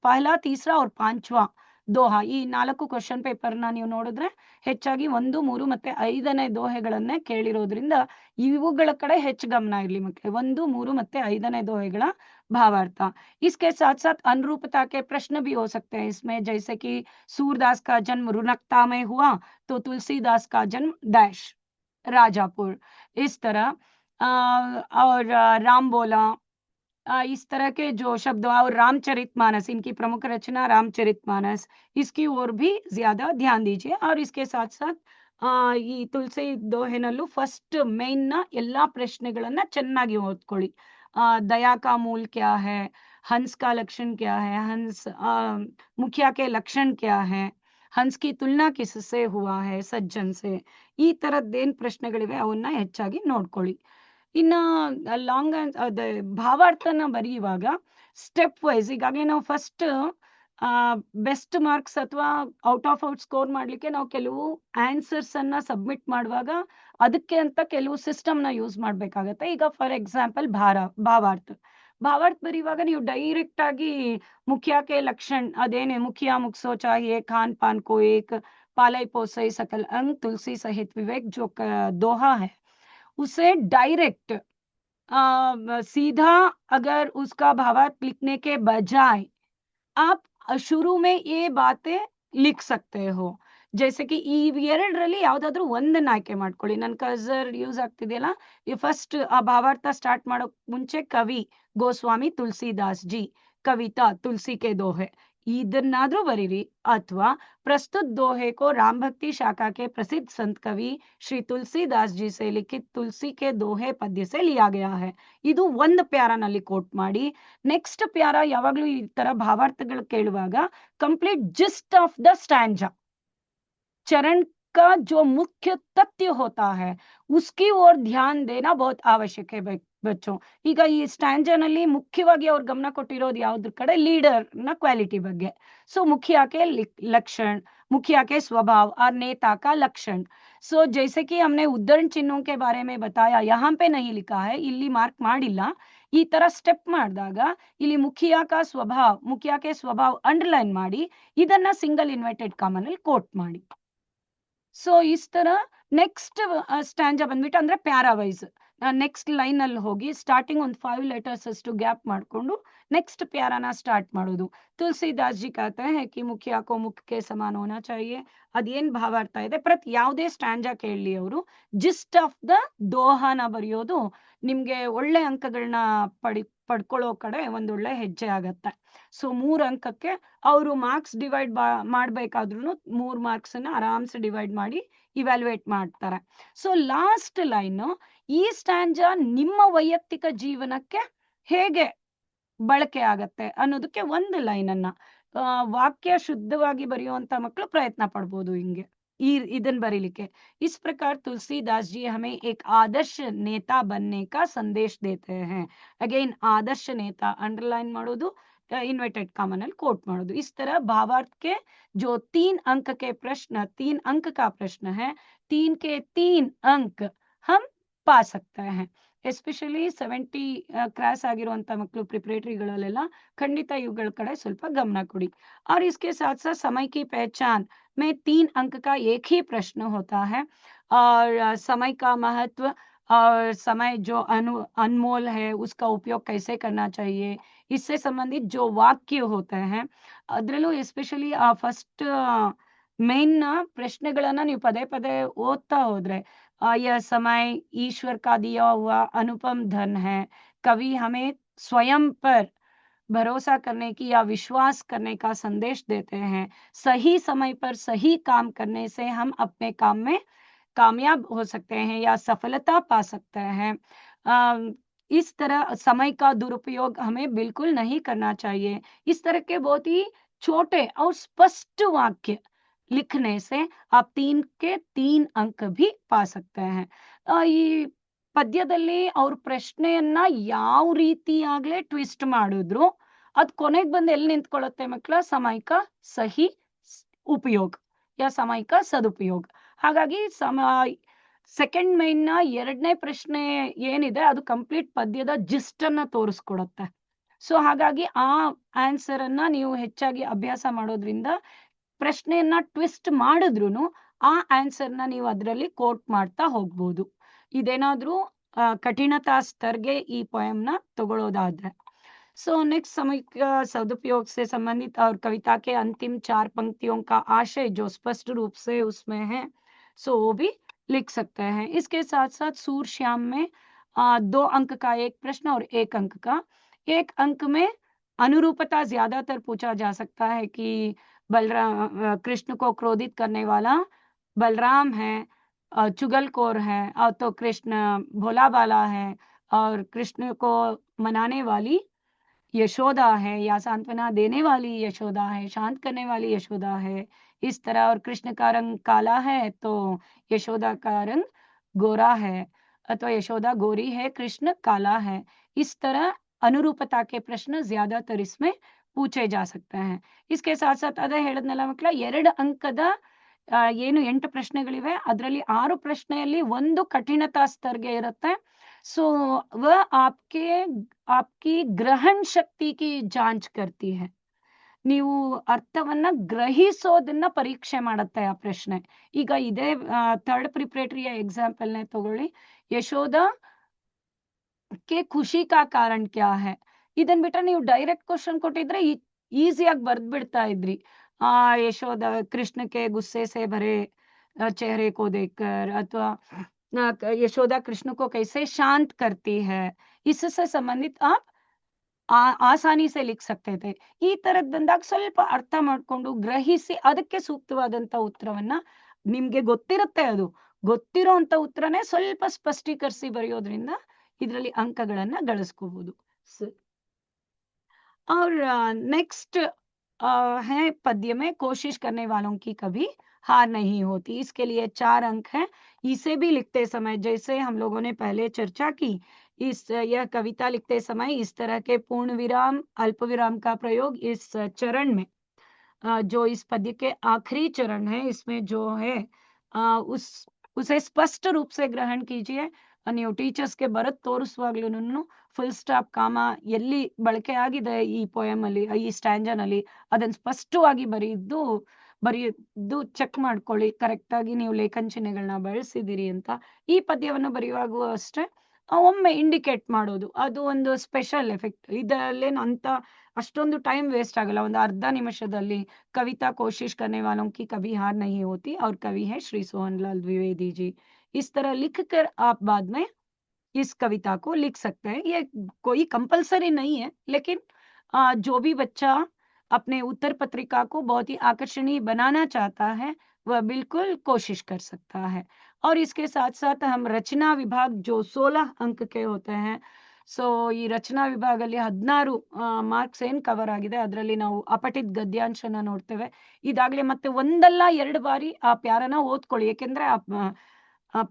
पहला, तीसरा और 5वां ದೋಹ, ಈ 4 ಕ್ವಶನ್ ಪೇಪರ್ನ ನೀವು ನೋಡಿದ್ರೆ ಹೆಚ್ಚಾಗಿ 1, 3 ಮತ್ತೆ 5ನೇ ದೋಹೆಗಳನ್ನೇ ಕೇಳಿರೋದ್ರಿಂದ ಇವುಗಳ ಕಡೆ ಹೆಚ್ಚು ಗಮನ ಇರಲಿ ಮಕ್ಕಳೇ. 1, 3 ಮತ್ತೆ 5ನೇ ದೋಹೆಗಳ भावार्थ. इसके साथ साथ अनुरूपता के प्रश्न भी हो सकते हैं इसमें, जैसे कि सूरदास का जन्म रुनकता में हुआ तो तुलसीदास का जन्म डैश राजापुर, इस तरह और राम बोला, इस तरह के जो शब्द, और रामचरितमानस, इनकी प्रमुख रचना रामचरितमानस, इसकी ओर भी ज्यादा ध्यान दीजिए. और इसके साथ साथ ಈ ತುಳಸಿ ದೋಹೆನಲ್ಲೂ ಫಸ್ಟ್ ಮೇನ್ ನ ಎಲ್ಲಾ ಪ್ರಶ್ನೆಗಳನ್ನ ಚೆನ್ನಾಗಿ ಓದ್ಕೊಳ್ಳಿ. दया का मूल क्या है, हंस का लक्षण क्या है, हंस मुखिया के लक्षण क्या है, हंस की तुलना किससे हुआ है, सज्जन से, ಈ ತರದ್ದೇನ್ ಪ್ರಶ್ನೆಗಳಿವೆ ಅವನ್ನ ಹೆಚ್ಚಾಗಿ ನೋಡ್ಕೊಳ್ಳಿ. ಇನ್ನ ಲಾಂಗ್ ಭಾವಾರ್ಥನ ಬರೆಯುವಾಗ ಸ್ಟೆಪ್ ವೈಸ್, ಈಗಾಗಲೇ ನಾವು ಫಸ್ಟ್ ಬೆಸ್ಟ್ ಮಾರ್ಕ್ಸ್ ಅಥವಾ ಔಟ್ ಆಫ್ ಔಟ್ ಸ್ಕೋರ್ ಮಾಡ್ಲಿಕ್ಕೆ ನಾವು ಕೆಲವು ಆನ್ಸರ್ಸ್ ಅನ್ನ ಸಬ್ಮಿಟ್ ಮಾಡುವಾಗ ಅದಕ್ಕೆ ಅಂತ ಕೆಲವು ಸಿಸ್ಟಮ್ನ ಯೂಸ್ ಮಾಡ್ಬೇಕಾಗತ್ತೆ. ಈಗ ಫಾರ್ ಎಕ್ಸಾಂಪಲ್ ಭಾವಾರ್ಥ ಬರೆಯುವಾಗ ನೀವು ಡೈರೆಕ್ಟ್ ಆಗಿ ಮುಖಿಯಾ के लक्षण अदेने मुखिया मुखसो चाहिए खान पान को एक पालय पोसई सकल अंग तुलसी सहित विवेक जो दोहा है उसे डायरेक्ट सीधा अगर उसका भावार्थ लिखने के बजाय आप शुरू में ये बातें लिख सकते हो. जैसे कि ಈ ಎರಡರಲ್ಲಿ ಯಾವ್ದಾದ್ರು ಒಂದನ್ನ ಆಯ್ಕೆ ಮಾಡ್ಕೊಳ್ಳಿ. ನನ್ನ ಕರ್ಸರ್ ಯೂಸ್ ಆಗ್ತಿದೆಯಲ್ಲ, ಈ ಫಸ್ಟ್ ಆ ಭಾವಾರ್ಥ ಸ್ಟಾರ್ಟ್ ಮಾಡೋಕ್ ಮುಂಚೆ ಕವಿ ಗೋಸ್ವಾಮಿ ತುಳಸಿದಾಸ್ ಜಿ ಕವಿತಾ ತುಳಸಿ ಕೆ ದೋಹೆ ಇದನ್ನಾದ್ರೂ ಬರೀರಿ, ಅಥವಾ प्रस्तुत दोहे को राम भक्ति शाखा के प्रसिद्ध संत कवि श्री तुलसीदास जी से लिखित तुलसी के दोहे पद्य से लिया गया है. ಇದು ಒಂದು ಪ್ಯಾರಾನಲ್ಲಿ ಕೋಟ್ ಮಾಡಿ. ನೆಕ್ಸ್ಟ್ ಪ್ಯಾರಾ ಯಾವಾಗ್ಲೂ ಈ ತರ ಭಾವಾರ್ಥಗಳು ಕೇಳುವಾಗ complete gist of the stanza, चरण का जो मुख्य तथ्य होता है उसकी ओर ध्यान देना बहुत आवश्यक है बच्चों. ಈಗ ಈ ಸ್ಟ್ಯಾಂಜಾನಲ್ಲಿ ಮುಖ್ಯವಾಗಿ ಅವ್ರು ಗಮನ ಕೊಟ್ಟಿರೋದು ಯಾವ್ದ್ರ ಕಡೆ, ಲೀಡರ್ ನ ಕ್ವಾಲಿಟಿ ಬಗ್ಗೆ. सो मुखिया के लक्षण, मुखिया के स्वभाव और नेता का लक्षण. सो जैसे कि हमने उद्धरण चिन्हों के बारे में बताया, यहाँ पे नहीं लिखा है, ಇಲ್ಲಿ ಮಾರ್ಕ್ ಮಾಡಿಲ್ಲ. ಈ ತರ ಸ್ಟೆಪ್ ಮಾಡಿದಾಗ ಇಲ್ಲಿ ಮುಖಿಯಾ ಕೆ ಸ್ವಭಾವ ಅಂಡರ್ಲೈನ್ ಮಾಡಿ ಇದನ್ನ ಸಿಂಗಲ್ ಇನ್ವರ್ಟೆಡ್ ಕಾಮನ್ ಅಲ್ಲಿ ಕೋಟ್ ಮಾಡಿ. ಸೊ ಇಸ್ ತರ ನೆಕ್ಸ್ಟ್ ಸ್ಟ್ಯಾಂಜಾ ಬಂದ್ಬಿಟ್ಟು ಅಂದ್ರೆ ಪ್ಯಾರಾವೈಸ್ ನೆಕ್ಸ್ಟ್ ಲೈನ್ ಅಲ್ಲಿ ಹೋಗಿ ಸ್ಟಾರ್ಟಿಂಗ್ ಒಂದು 5 letters ಅಷ್ಟು ಗ್ಯಾಪ್ ಮಾಡ್ಕೊಂಡು ನೆಕ್ಸ್ಟ್ ಪ್ಯಾರಾನ ಸ್ಟಾರ್ಟ್ ಮಾಡೋದು. ತುಳಸಿದಾಸ್ ಜಿ कहते हैं कि मुखिया को मुख के समान होना चाहिए. ಅದೇನ್ ಭಾವಾರ್ಥ ಇದೆ, ಪ್ರತಿ ಯಾವುದೇ ಸ್ಟ್ಯಾಂಜಾ ಕೇಳಲಿ ಅವರು ಜಿಸ್ಟ್ ಆಫ್ ದ ದೋಹಾನ ಬರೆಯೋದು ನಿಮ್ಗೆ ಒಳ್ಳೆ ಅಂಕಗಳನ್ನ ಪಡ್ಕೊಳ್ಳೋ ಕಡೆ ಒಂದೊಳ್ಳೆ ಹೆಜ್ಜೆ ಆಗತ್ತೆ. ಸೊ 3 ಅಂಕಕ್ಕೆ ಅವರು ಮಾರ್ಕ್ಸ್ ಡಿವೈಡ್ ಮಾಡ್ಬೇಕಾದ್ರೂ 3 ಮಾರ್ಕ್ಸ್ ಅನ್ನ ಆರಾಮ್ಸೆ ಡಿವೈಡ್ ಮಾಡಿ ಇವ್ಯಾಲ್ಯೂಯೇಟ್ ಮಾಡ್ತಾರೆ. ಸೊ ಲಾಸ್ಟ್ ಲೈನ್ ಈ ಸ್ಟ್ಯಾಂಜಾ ನಿಮ್ಮ ವೈಯಕ್ತಿಕ ಜೀವನಕ್ಕೆ ಹೇಗೆ ಬಳಕೆ ಆಗತ್ತೆ ಅನ್ನೋದಕ್ಕೆ ಒಂದು ಲೈನ್ ಅನ್ನ ವಾಕ್ಯ ಶುದ್ಧವಾಗಿ ಬರೆಯುವಂತ ಮಕ್ಕಳು ಪ್ರಯತ್ನ ಪಡ್ಬೋದು ಹಿಂಗೆ ಇದನ್ ಬರೀಲಿಕ್ಕೆ. इस प्रकार तुलसीदास जी हमें एक आदर्श नेता बनने का संदेश देते हैं. अगेन आदर्श नेता अंडरलाइन ಮಾಡೋದು, इन्वर्टेड कॉमन ಅಲ್ಲಿ कोट ಮಾಡೋದು. इस तरह भावार्थ के जो 3 अंक के प्रश्न, 3 अंक का प्रश्न है, 3 के 3 अंक हम पा सकते हैं. ಎಸ್ಪೆಷಲಿ 70 ಕ್ರಾಸ್ ಆಗಿರುವಂತ ಮಕ್ಕಳು ಪ್ರಿಪರೇಟರಿಗಳಲ್ಲೆಲ್ಲ ಖಂಡಿತ ಇವುಗಳ ಕಡೆ ಸ್ವಲ್ಪ ಗಮನ ಕೊಡಿ. और इसके साथ साथ समय की पहचान में 3 अंक का एक ही प्रश्न होता है और समय का महत्व और समय जो अनमोल है उसका उपयोग कैसे करना चाहिए, इससे संबंधित जो वाक्य होते हैं ಅದರಲ್ಲೂ ಎಸ್ಪೆಷಲಿ ಆ ಫಸ್ಟ್ ಮೇನ್ ಪ್ರಶ್ನೆಗಳನ್ನ ನೀವು ಪದೇ ಪದೇ ಓದ್ತಾ ಹೋದ್ರೆ यह समय ईश्वर का दिया हुआ अनुपम धन है. कवि हमें स्वयं पर भरोसा करने की या विश्वास करने का संदेश देते हैं. सही समय पर सही काम करने से हम अपने काम में कामयाब हो सकते हैं या सफलता पा सकते हैं. इस तरह समय का दुरुपयोग हमें बिल्कुल नहीं करना चाहिए. इस तरह के बहुत ही छोटे और स्पष्ट वाक्य लिखने से आप 3 के 3 अंक भी पा सकते हैं. ಈ ಪದ್ಯದಲ್ಲಿ ಅವ್ರ ಪ್ರಶ್ನೆಯನ್ನ ಯಾವ ರೀತಿಯಾಗ್ಲೇ ಟ್ವಿಸ್ಟ್ ಮಾಡಿದ್ರು ಅದ್ ಕೊನೆಗೆ ಬಂದು ಎಲ್ಲಿ ನಿಂತ್ಕೊಳ್ಳುತ್ತೆ ಮಕ್ಕಳ, ಸಮಯಕ ಸಹಿ ಉಪಯೋಗ ಯಾ ಸಮಯಕ ಸದುಪಯೋಗ. ಹಾಗಾಗಿ ಸೆಕೆಂಡ್ ಮೈನ್ ನ 2ನೇ ಪ್ರಶ್ನೆ ಏನಿದೆ ಅದು ಕಂಪ್ಲೀಟ್ ಪದ್ಯದ ಜಿಸ್ಟ್ ಅನ್ನ ತೋರಿಸ್ಕೊಡುತ್ತೆ. ಸೊ ಹಾಗಾಗಿ ಆ ಆನ್ಸರ್ ಅನ್ನ ನೀವು ಹೆಚ್ಚಾಗಿ ಅಭ್ಯಾಸ ಮಾಡೋದ್ರಿಂದ ಪ್ರಶ್ನೆಯನ್ನ ಟ್ವಿಸ್ಟ್ ಮಾಡಿದ್ರು ಆ ಆನ್ಸರ್ನ ನೀವು ಅದರಲ್ಲಿ ಕೋಟ್ ಮಾಡ್ತಾ ಹೋಗ್ಬೋದು. ಇದೇನಾದ್ರೂ ಕಠಿಣತಾ ಸ್ತರ್ಗೆ ಈ ಪೋಯಮ್ನ ತಗೊಳ್ಳೋದಾದ್ರೆ. सो नेक्स्ट समय का सदुपयोग से संबंधित और कविता के अंतिम 4 पंक्तियों का आशय जो स्पष्ट रूप से उसमें है, सो वो भी लिख सकते हैं. इसके साथ साथ सूर श्याम में 2 अंक का एक प्रश्न और 1 अंक का. 1 अंक में अनुरूपता ज्यादातर पूछा जा सकता है कि बलराम कृष्ण को क्रोधित करने वाला बलराम है, चुगलखोर है, और तो कृष्ण भोला बाला है, और कृष्ण को मनाने वाली यशोदा है, या सांत्वना देने वाली यशोदा है, शांत करने वाली यशोदा है. इस तरह और कृष्ण का रंग काला है तो यशोदा का रंग गोरा है, अथवा यशोदा गोरी है, कृष्ण काला है. इस तरह अनुरूपता के प्रश्न ज्यादातर इसमें पूछे जा सकते हैं. इसके साथ साथ ಅದೇ ಹೇಳಿದ್ನಲ್ಲ ಮಕ್ಕಳ 2 ಅಂಕದ ಏನು 8 ಪ್ರಶ್ನೆಗಳಿವೆ. ಅದರಲ್ಲಿ 6 ಪ್ರಶ್ನೆಯಲ್ಲಿ 1 ಕಠಿಣತಾ ಸ್ತರ್ಗೆ ಇರುತ್ತೆ. सो वह आपकी ग्रहण शक्ति की जांच करती है. ನೀವು ಅರ್ಥವನ್ನ ಗ್ರಹಿಸೋದನ್ನ ಪರೀಕ್ಷೆ ಮಾಡುತ್ತೆ ಆ ಪ್ರಶ್ನೆ. ಈಗ ಇದೇ ಥರ್ಡ್ ಪ್ರಿಪರೇಟರಿಯ ಎಕ್ಸಾಂಪಲ್‌ನೇ ತಗೊಳ್ಳಿ. ಯಶೋಧ के खुशी का कारण क्या है? ಇದನ್ ಬಿಟ್ರೆ ನೀವು ಡೈರೆಕ್ಟ್ ಕ್ವೆಶ್ಚನ್ ಕೊಟ್ಟಿದ್ರೆ ಈಸಿಯಾಗಿ ಬರ್ದ್ಬಿಡ್ತಾ ಇದ್ರಿ. ಯಶೋಧ कृष्ण के गुस्से से भरे चेहरे को देखकर अथवा यशोदा कृष्ण को कैसे शांत करती है, इससे संबंधित आप ಆಸಾನಿ ಸೆ ಲಿಖ್ ಸಕ್ತೆ थे. ಈ ತರದ್ ಬಂದಾಗ ಸ್ವಲ್ಪ ಅರ್ಥ ಮಾಡ್ಕೊಂಡು ಗ್ರಹಿಸಿ ಅದಕ್ಕೆ ಸೂಕ್ತವಾದಂತ ಉತ್ತರವನ್ನ ನಿಮ್ಗೆ ಗೊತ್ತಿರುತ್ತೆ, ಅದು ಗೊತ್ತಿರೋ ಅಂತ ಉತ್ತರನೇ ಸ್ವಲ್ಪ ಸ್ಪಷ್ಟೀಕರಿಸಿ ಬರೆಯೋದ್ರಿಂದ ಇದರಲ್ಲಿ ಅಂಕಗಳನ್ನ ಗಳಿಸ್ಕೋಬಹುದು. और नेक्स्ट है पद्य में कोशिश करने वालों की कभी हार नहीं होती. इसके लिए 4 अंक हैं. इसे भी लिखते समय जैसे हम लोगों ने पहले चर्चा की, यह कविता लिखते समय इस तरह के पूर्ण विराम, अल्प विराम का प्रयोग इस चरण में, जो इस पद्य के आखिरी चरण है, इसमें जो है उसे स्पष्ट रूप से ग्रहण कीजिए. ನೀವು ಟೀಚರ್ಸ್ಗೆ ಬರೆದು ತೋರಿಸುವಾಗ್ಲೂನು ಫುಲ್ ಸ್ಟಾಪ್ ಕಾಮ ಎಲ್ಲಿ ಬಳಕೆ ಆಗಿದೆ ಈ ಪೋಯಮ್ ಅಲ್ಲಿ, ಈ ಸ್ಟ್ಯಾಂಜನಲ್ಲಿ, ಅದನ್ನ ಸ್ಪಷ್ಟವಾಗಿ ಬರೆದು ಚೆಕ್ ಮಾಡ್ಕೊಳ್ಳಿ ಕರೆಕ್ಟ್ ಆಗಿ ನೀವು ಲೇಖನ ಚಿಹ್ನೆಗಳನ್ನ ಬಳಸಿದಿರಿ ಅಂತ. ಈ ಪದ್ಯವನ್ನು ಬರೆಯುವಾಗೂ ಅಷ್ಟೇ ಒಮ್ಮೆ ಇಂಡಿಕೇಟ್ ಮಾಡೋದು, ಅದು ಒಂದು ಸ್ಪೆಷಲ್ ಎಫೆಕ್ಟ್. ಇದರಲ್ಲೇನು ಅಂತ ಅಷ್ಟೊಂದು ಟೈಮ್ ವೇಸ್ಟ್ ಆಗಲ್ಲ. ಒಂದು ಅರ್ಧ ನಿಮಿಷದಲ್ಲಿ कविता कोशिश करने वालों की कभी हार नहीं होती और कवि है श्री सोहनलाल द्विवेदी जी. इस तरह लिखकर आप बाद में इस कविता को लिख सकते हैं. ये कोई कंपलसरी नहीं है, लेकिन जो भी बच्चा अपने उत्तर पत्रिका को बहुत ही आकर्षणीय बनाना चाहता है वह बिल्कुल कोशिश कर सकता है. और इसके साथ साथ हम रचना विभाग जो 16 अंक के होते हैं, ಸೊ ಈ ರಚನಾ ವಿಭಾಗದಲ್ಲಿ 16 ಮಾರ್ಕ್ಸ್ ಏನ್ ಕವರ್ ಆಗಿದೆ, ಅದರಲ್ಲಿ ನಾವು ಅಪಠಿತ್ ಗದ್ಯಾಂಶನ ನೋಡ್ತೇವೆ. ಇದಾಗ್ಲೇ ಮತ್ತೆ ಒಂದಲ್ಲ 2 ಬಾರಿ ಆ ಪ್ಯಾರನ ಓದ್ಕೊಳ್ಳಿ, ಯಾಕೆಂದ್ರೆ ಆ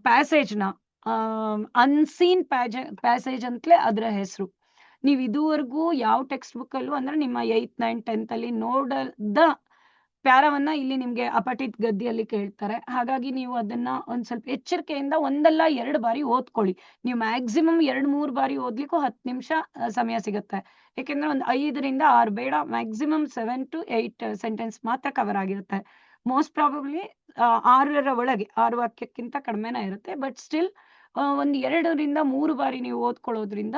ಪ್ಯಾಸೇಜ್ನ ಅನ್ಸೀನ್ ಪ್ಯಾಸೇಜ್ ಅಂತಲೇ ಅದರ ಹೆಸರು. ನೀವು ಇದುವರೆಗೂ ಯಾವ ಟೆಕ್ಸ್ಟ್ ಬುಕ್ ಅಲ್ಲೂ ಅಂದ್ರೆ ನಿಮ್ಮ 8th 9th 10th ಅಲ್ಲಿ ನೋಡದ ಪ್ಯಾರವನ್ನ ಇಲ್ಲಿ ನಿಮ್ಗೆ ಅಪಠಿತ್ ಗದ್ಯಲ್ಲಿ ಕೇಳ್ತಾರೆ. ಹಾಗಾಗಿ ನೀವು ಅದನ್ನ ಒಂದ್ ಸ್ವಲ್ಪ ಎಚ್ಚರಿಕೆಯಿಂದ ಒಂದಲ್ಲ 2 ಬಾರಿ ಓದ್ಕೊಳ್ಳಿ. ನೀವು ಮ್ಯಾಕ್ಸಿಮಮ್ 2-3 ಬಾರಿ ಓದ್ಲಿಕ್ಕೂ 10 ನಿಮಿಷ ಸಮಯ ಸಿಗುತ್ತೆ. ಯಾಕೆಂದ್ರೆ ಒಂದು 5ರಿಂದ 6 ಬೇಡ, ಮ್ಯಾಕ್ಸಿಮಮ್ 7 to 8 ಸೆಂಟೆನ್ಸ್ ಮಾತ್ರ ಕವರ್ ಆಗಿರುತ್ತೆ. ಮೋಸ್ಟ್ ಪ್ರಾಬಬ್ಲಿ 6ರ ಒಳಗೆ, 6 ವಾಕ್ಯಕ್ಕಿಂತ ಕಡಿಮೆನೇ ಇರುತ್ತೆ. ಬಟ್ ಸ್ಟಿಲ್ ಒಂದು 2ರಿಂದ 3 ಬಾರಿ ನೀವು ಓದ್ಕೊಳ್ಳೋದ್ರಿಂದ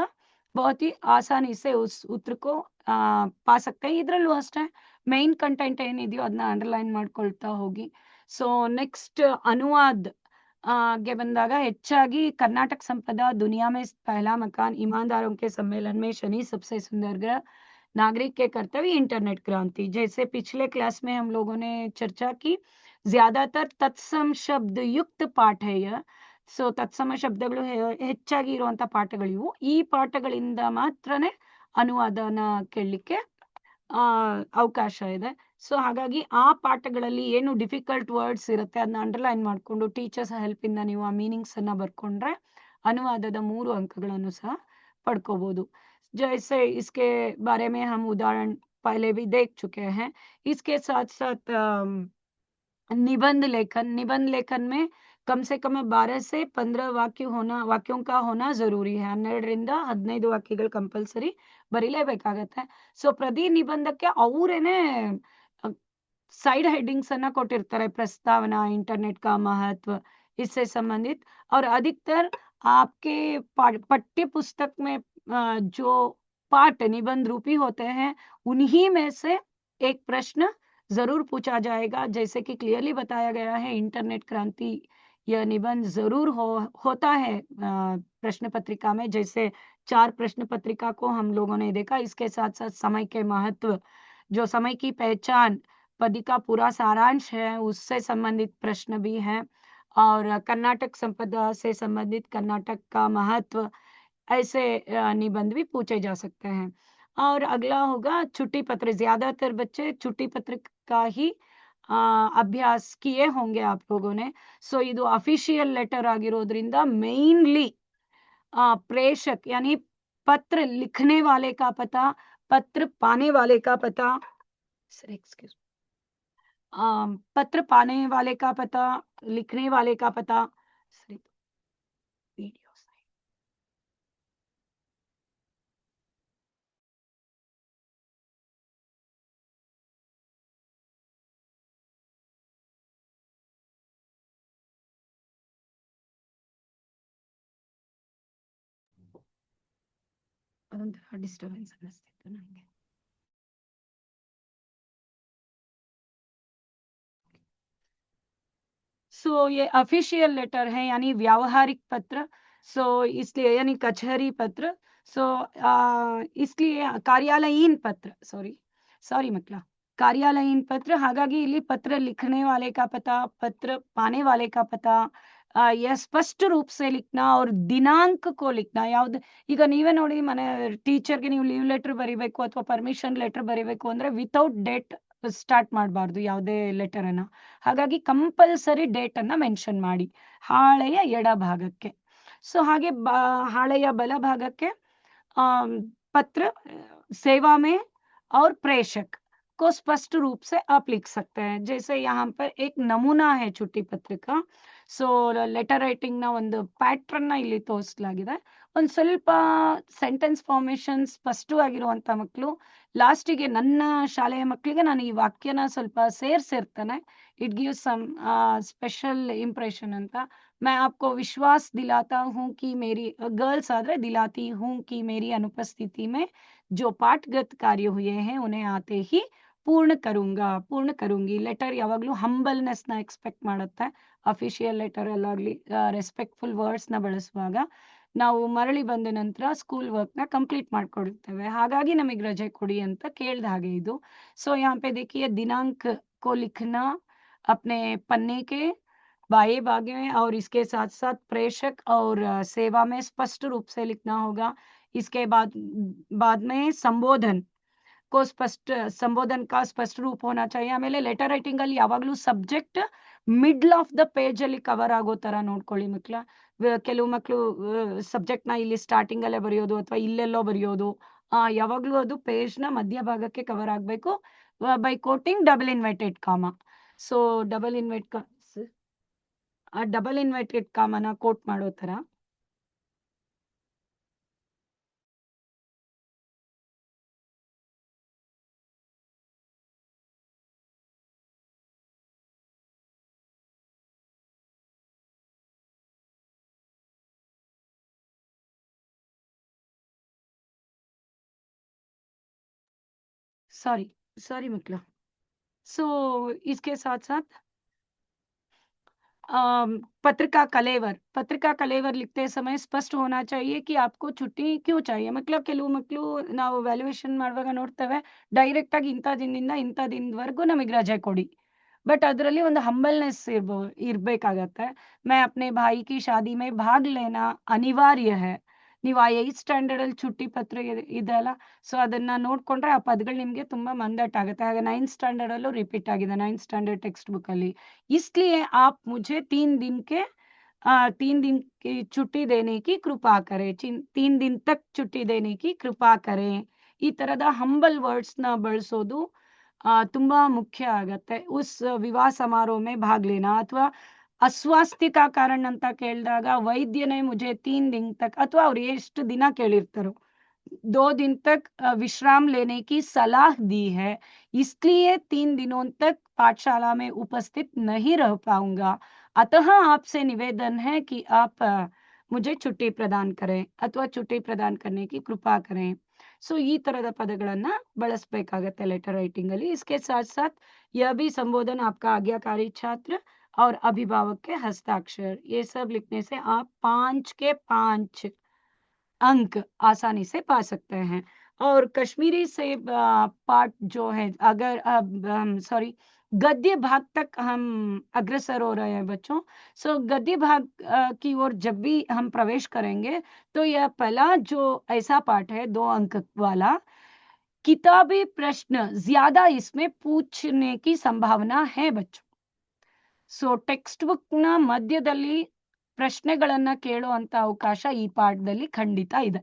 बहुत ही आसानी से उस उत्तर को पा सकते हैं. इधरಲ್ಲೂ ಅಷ್ಟೇ ಮೇನ್ ಕಂಟೆಂಟ್ ಏನಿದೆಯೋ ಅದನ್ನ ಅಂಡರ್ಲೈನ್ ಮಾಡ್ಕೊಳ್ತಾ ಹೋಗಿ. ಸೊ ನೆಕ್ಸ್ಟ್ ಅನುವಾದ್ ಗೆ ಬಂದಾಗ ಹೆಚ್ಚಾಗಿ कर्नाटक संपदा, दुनिया में पहला मकान, ईमानदारों के सम्मेलन में शनि सबसे सुंदर ग्रह, नागरिक के कर्तव्य, इंटरनेट क्रांति, जैसे पिछले क्लास में हम लोगों ने चर्चा की. ज्यादातर तत्सम शब्द युक्त पाठ है यह. ಸೊ ತತ್ಸಮ ಶಬ್ದಗಳು ಹೆಚ್ಚಾಗಿ ಇರುವಂತ ಪಾಠಗಳಿವು. ಈ ಪಾಠಗಳಿಂದ ಮಾತ್ರನೇ ಅನುವಾದನ ಕೇಳಲಿಕ್ಕೆ ಅವಕಾಶ ಇದೆ. ಸೊ ಹಾಗಾಗಿ ಆ ಪಾಠಗಳಲ್ಲಿ ಏನು ಡಿಫಿಕಲ್ಟ್ ವರ್ಡ್ಸ್ ಇರುತ್ತೆ ಅದನ್ನ ಅಂಡರ್ಲೈನ್ ಮಾಡ್ಕೊಂಡು ಟೀಚರ್ಸ್ ಹೆಲ್ಪ್ ಇಂದ ನೀವು ಆ ಮೀನಿಂಗ್ಸ್ ಅನ್ನ ಬರ್ಕೊಂಡ್ರೆ ಅನುವಾದದ 3 ಅಂಕಗಳನ್ನು ಸಹ ಪಡ್ಕೋಬಹುದು. जैसे इसके बारे में हम उदाहरण पहले भी देख चुके हैं. इसके साथ साथ निबंध लेखन में कम से कम 12 से 15 ವಾಕ್ಯೋं का होना जरूरी है. 12ರಿಂದ 15 ವಾಕ್ಯಗಳು ಕಂಪಲ್ಸರಿ ಬರೀಲೇಬೇಕಾಗತ್ತೆ. ಸೊ ಪ್ರತಿ ನಿಬಂಧಕ್ಕೆ ಅವರೇನೆ साइड हेडिंग्स अನ್ನ ಕೊಟ್ಟಿರ್ತಾರೆ. प्रस्तावना, इंटरनेट का महत्व, इससे संबंधित. और अधिकतर आपके पाठ्य पुस्तक में जो पाठ निबंध रूपी होते हैं उन्हीं में से एक प्रश्न जरूर पूछा जाएगा. जैसे कि क्लियरली बताया गया है, इंटरनेट क्रांति यह निबंध जरूर होता है प्रश्न पत्रिका में. जैसे 4 प्रश्न पत्रिका को हम लोगों ने देखा. इसके साथ साथ समय के महत्व, जो समय की पहचान, पद्य का पूरा सारांश है, उससे संबंधित प्रश्न भी है. और कर्नाटक संपदा से संबंधित कर्नाटक का महत्व, ऐसे निबंध भी पूछे जा सकते हैं. और अगला होगा छुट्टी पत्र. ज्यादातर बच्चे छुट्टी पत्र का ही ಅಭ್ಯಾಸ किए होंगे आप लोगों ने. ಸೊ ಇದು ಅಫಿಷಿಯಲ್ ಲೆಟರ್ ಆಗಿರೋದ್ರಿಂದ ಮೇನ್ಲಿ प्रेषक यानी पत्र लिखने वाले का पता, पत्र पाने वाले का पता, सर एक्सक्यूज, पत्र पाने वाले का पता, लिखने वाले का पता, सर वीडियो ಅದೊಂಥರ ಡಿಸ್ಟರ್ಬೆನ್ಸ್ ಅನ್ನಿಸ್ತಿತ್ತು ನನಗೆ. सो ये ऑफिशियल लेटर है यानी व्यावहारिक पत्र, सो इसलिए यानी कचहरी पत्र, सो इसलिए कार्यालयीन पत्र, सॉरी सॉरी मतलब कार्यालयीन पत्र, ಹಾಗಾಗಿ ಇಲ್ಲಿ ಪತ್ರ लिखने वाले का पता, पत्र पाने वाले का पता, यह स्पष्ट रूप से लिखना और दिनांक को लिखना. ಯಾವ್ದು ಈಗ ನೀವೇ ನೋಡಿ, ಮನೆ ಟೀಚರ್ಗೆ ನೀವು ಲೀವ್ ಲೆಟರ್ ಬರಿಬೇಕು ಅಥವಾ ಪರ್ಮಿಷನ್ ಲೆಟರ್ ಬರಿಬೇಕು ಅಂದ್ರೆ ವಿತೌಟ್ ಡೇಟ್ ಸ್ಟಾರ್ಟ್ ಮಾಡಬಾರ್ದು ಯಾವುದೇ ಲೆಟರ್ ಅನ್ನ. ಹಾಗಾಗಿ ಕಂಪಲ್ಸರಿ ಡೇಟ್ ಅನ್ನ ಮೆನ್ಷನ್ ಮಾಡಿ ಹಾಳೆಯ ಎಡಭಾಗಕ್ಕೆ. ಸೊ ಹಾಗೆ ಹಾಳೆಯ ಬಲಭಾಗಕ್ಕೆ पत्र सेवा में और प्रेषक को स्पष्ट रूप से आप लिख सकते हैं. जैसे यहाँ पर एक नमूना है छुट्टी पत्र का. ಸೊ ಲೆಟರ್ ರೈಟಿಂಗ್ ನ ಒಂದು ಪ್ಯಾಟ್ರನ್ ನ ಇಲ್ಲಿ ತೋರಿಸಲಾಗಿದೆ. ಒಂದ್ ಸ್ವಲ್ಪ ಸೆಂಟೆನ್ಸ್ ಫಾರ್ಮೇಶನ್ ಸ್ಪಷ್ಟವಾಗಿರುವಂತ ಮಕ್ಕಳು, ಲಾಸ್ಟಿಗೆ ನನ್ನ ಶಾಲೆಯ ಮಕ್ಕಳಿಗೆ ನಾನು ಈ ವಾಕ್ಯನ ಸ್ವಲ್ಪ ಸೇರ್ಸಿರ್ತೇನೆ. It give some special impression ಅಂತ. मैं आपको विश्वास दिलाता हूँ कि मेरी गर्ल्स आदरे दिलाती हूँ कि मेरी अनुपस्थिति में जो पाठगत कार्य हुए हैं उन्हें आते ही पूर्ण करूंगी. ಲೆಟರ್ ಯಾವಾಗಲೂ ಹಂಬಲ್ನೆಸ್ ನ ಎಕ್ಸ್ಪೆಕ್ಟ್ ಮಾಡುತ್ತೆ. ಅಫಿಷಿಯಲ್ ಲೆಟರ್ ಅಲ್ಲಾಗ್ಲಿ ರೆಸ್ಪೆಕ್ಟ್ಫುಲ್ ವರ್ಡ್ಸ್ ನ ಬಳಸುವಾಗ ನಾವು ಮರಳಿ ಬಂದ ನಂತರ ಸ್ಕೂಲ್ ವರ್ಕ್ ನ ಕಂಪ್ಲೀಟ್ ಮಾಡ್ಕೊಡುತ್ತೇವೆ. ಹಾಗಾಗಿ ನಮಗೆ ರಜೆ ಕೊಡಿ ಅಂತ ಕೇಳ್ದ ಹಾಗೆ ಇದು. ಸೊ यहाँ पे देखिए दिनांक को लिखना अपने पन्ने के बाएं भाग में और इसके साथ साथ प्रेषक और सेवा में स्पष्ट रूप से लिखना होगा. इसके बाद में संबोधन को ಸಂಬೋಧನ್ का ಸ್ಪಷ್ಟ ರೂಪ ಹೋನಾ ಚಾಹಿಯೆ. ಆಮೇಲೆ ಲೆಟರ್ ರೈಟಿಂಗ್ ಅಲ್ಲಿ ಯಾವಾಗಲೂ subject middle of the page ಅಲ್ಲಿ ಕವರ್ ಆಗೋ ತರ ನೋಡ್ಕೊಳ್ಳಿ ಮಕ್ಕಳ. ಕೆಲವು ಮಕ್ಕಳು ಸಬ್ಜೆಕ್ಟ್ ನ ಇಲ್ಲಿ ಸ್ಟಾರ್ಟಿಂಗ್ ಅಲ್ಲೇ ಬರೆಯೋದು ಅಥವಾ ಇಲ್ಲೆಲ್ಲೋ ಬರೆಯೋದು, ಯಾವಾಗಲೂ ಅದು ಪೇಜ್ ನ ಮಧ್ಯಭಾಗಕ್ಕೆ ಕವರ್ ಆಗಬೇಕು by quoting double inverted comma. So double inverted ಕಾಮನ ಕೋಟ್ ಮಾಡೋ ತರ. सॉरी मकला. सो इसके साथ साथ पत्र का कलेवर लिखते समय स्पष्ट होना चाहिए कि आपको छुट्टी क्यों चाहिए. मतलब ಕೆಲವು ಮಕ್ಕಳು ನಾವು ವ್ಯಾಲ್ಯೂಯೇಷನ್ ಮಾಡುವಾಗ ನೋಡ್ತೇವೆ, ಡೈರೆಕ್ಟ್ ಆಗಿ ಇಂಥ ದಿನದಿಂದ ಇಂಥ ದಿನದವರೆಗೂ ನಮಗೆ ರಜೆ ಕೊಡಿ. बट ಅದರಲ್ಲಿ ಒಂದು ಹಂಬಲ್ನೆಸ್ ಇರಬೇಕಾಗತ್ತೆ. मैं अपने भाई की शादी में भाग लेना अनिवार्य है. ನೀವು ಆ 8th ಸ್ಟ್ಯಾಂಡರ್ಡ್ ಅಲ್ಲಿ छुट्टी पत्र ಇದೆ ಅಲ್ಲ, ಸೊ ಅದನ್ನ ನೋಡ್ಕೊಂಡ್ರೆ ಆ ಪದಗಳು ನಿಮ್ಗೆ ತುಂಬಾ ಮಂದಟ್ಟಾಗುತ್ತೆ. ಹಾಗೆ 9th ಸ್ಟ್ಯಾಂಡರ್ಡ್ ಅಲ್ಲೂ ರಿಪೀಟ್ ಆಗಿದೆ 9th ಸ್ಟ್ಯಾಂಡರ್ಡ್ ಟೆಕ್ಸ್ಟ್ ಬುಕ್ ಅಲ್ಲಿ. इसलिए आप मुझे 3 दिन की छुट्टी देने की कृपा करें. 3 दिन तक छुट्टी देने की कृपा करें. ಈ ತರದ ಹಂಬಲ್ ವರ್ಡ್ಸ್ ನ ಬಳಸೋದು ತುಂಬಾ ಮುಖ್ಯ ಆಗತ್ತೆ. उस विवाह समारोह में भाग लेना ಅಥವಾ अस्वास्थ्य का कारण ಅಂತ ಕೇಳಿದಾಗ ವೈದ್ಯನೇ मुझे 3 दिन तक ಅಥವಾ ಅವ್ರು ಎಷ್ಟು ದಿನ ಕೇಳಿರ್ತಾರೋ 2 दिन तक विश्राम लेने की सलाह दी है, इसलिए 3 दिनों तक पाठशाला में उपस्थित नहीं रह पाऊंगा. अतः आपसे निवेदन है कि आप मुझे छुट्टी प्रदान करें ಅಥವಾ छुट्टी प्रदान करने की कृपा करें. सो ಈ ತರದ ಪದಗಳನ್ನ ಬಳಸಬೇಕಾಗತ್ತೆ ಲೆಟರ್ ರೈಟಿಂಗ್ ಅಲ್ಲಿ. इसके साथ साथ यह भी संबोधन आपका आज्ञाकारी छात्र और अभिभावक के हस्ताक्षर, ये सब लिखने से आप 5 के 5 अंक आसानी से पा सकते हैं. और कश्मीरी से पाठ जो है, अगर सॉरी गद्य भाग तक हम अग्रसर हो रहे हैं बच्चों. सो गद्य भाग की ओर जब भी हम प्रवेश करेंगे तो यह पहला जो ऐसा पाठ है 2 अंक वाला, किताबी प्रश्न ज्यादा इसमें पूछने की संभावना है बच्चों. ಸೊ ಟೆಕ್ಸ್ಟ್ ಬುಕ್ ನ ಮಧ್ಯದಲ್ಲಿ ಪ್ರಶ್ನೆಗಳನ್ನ ಕೇಳುವಂತ ಅವಕಾಶ ಈ ಪಾಠದಲ್ಲಿ ಖಂಡಿತ ಇದೆ.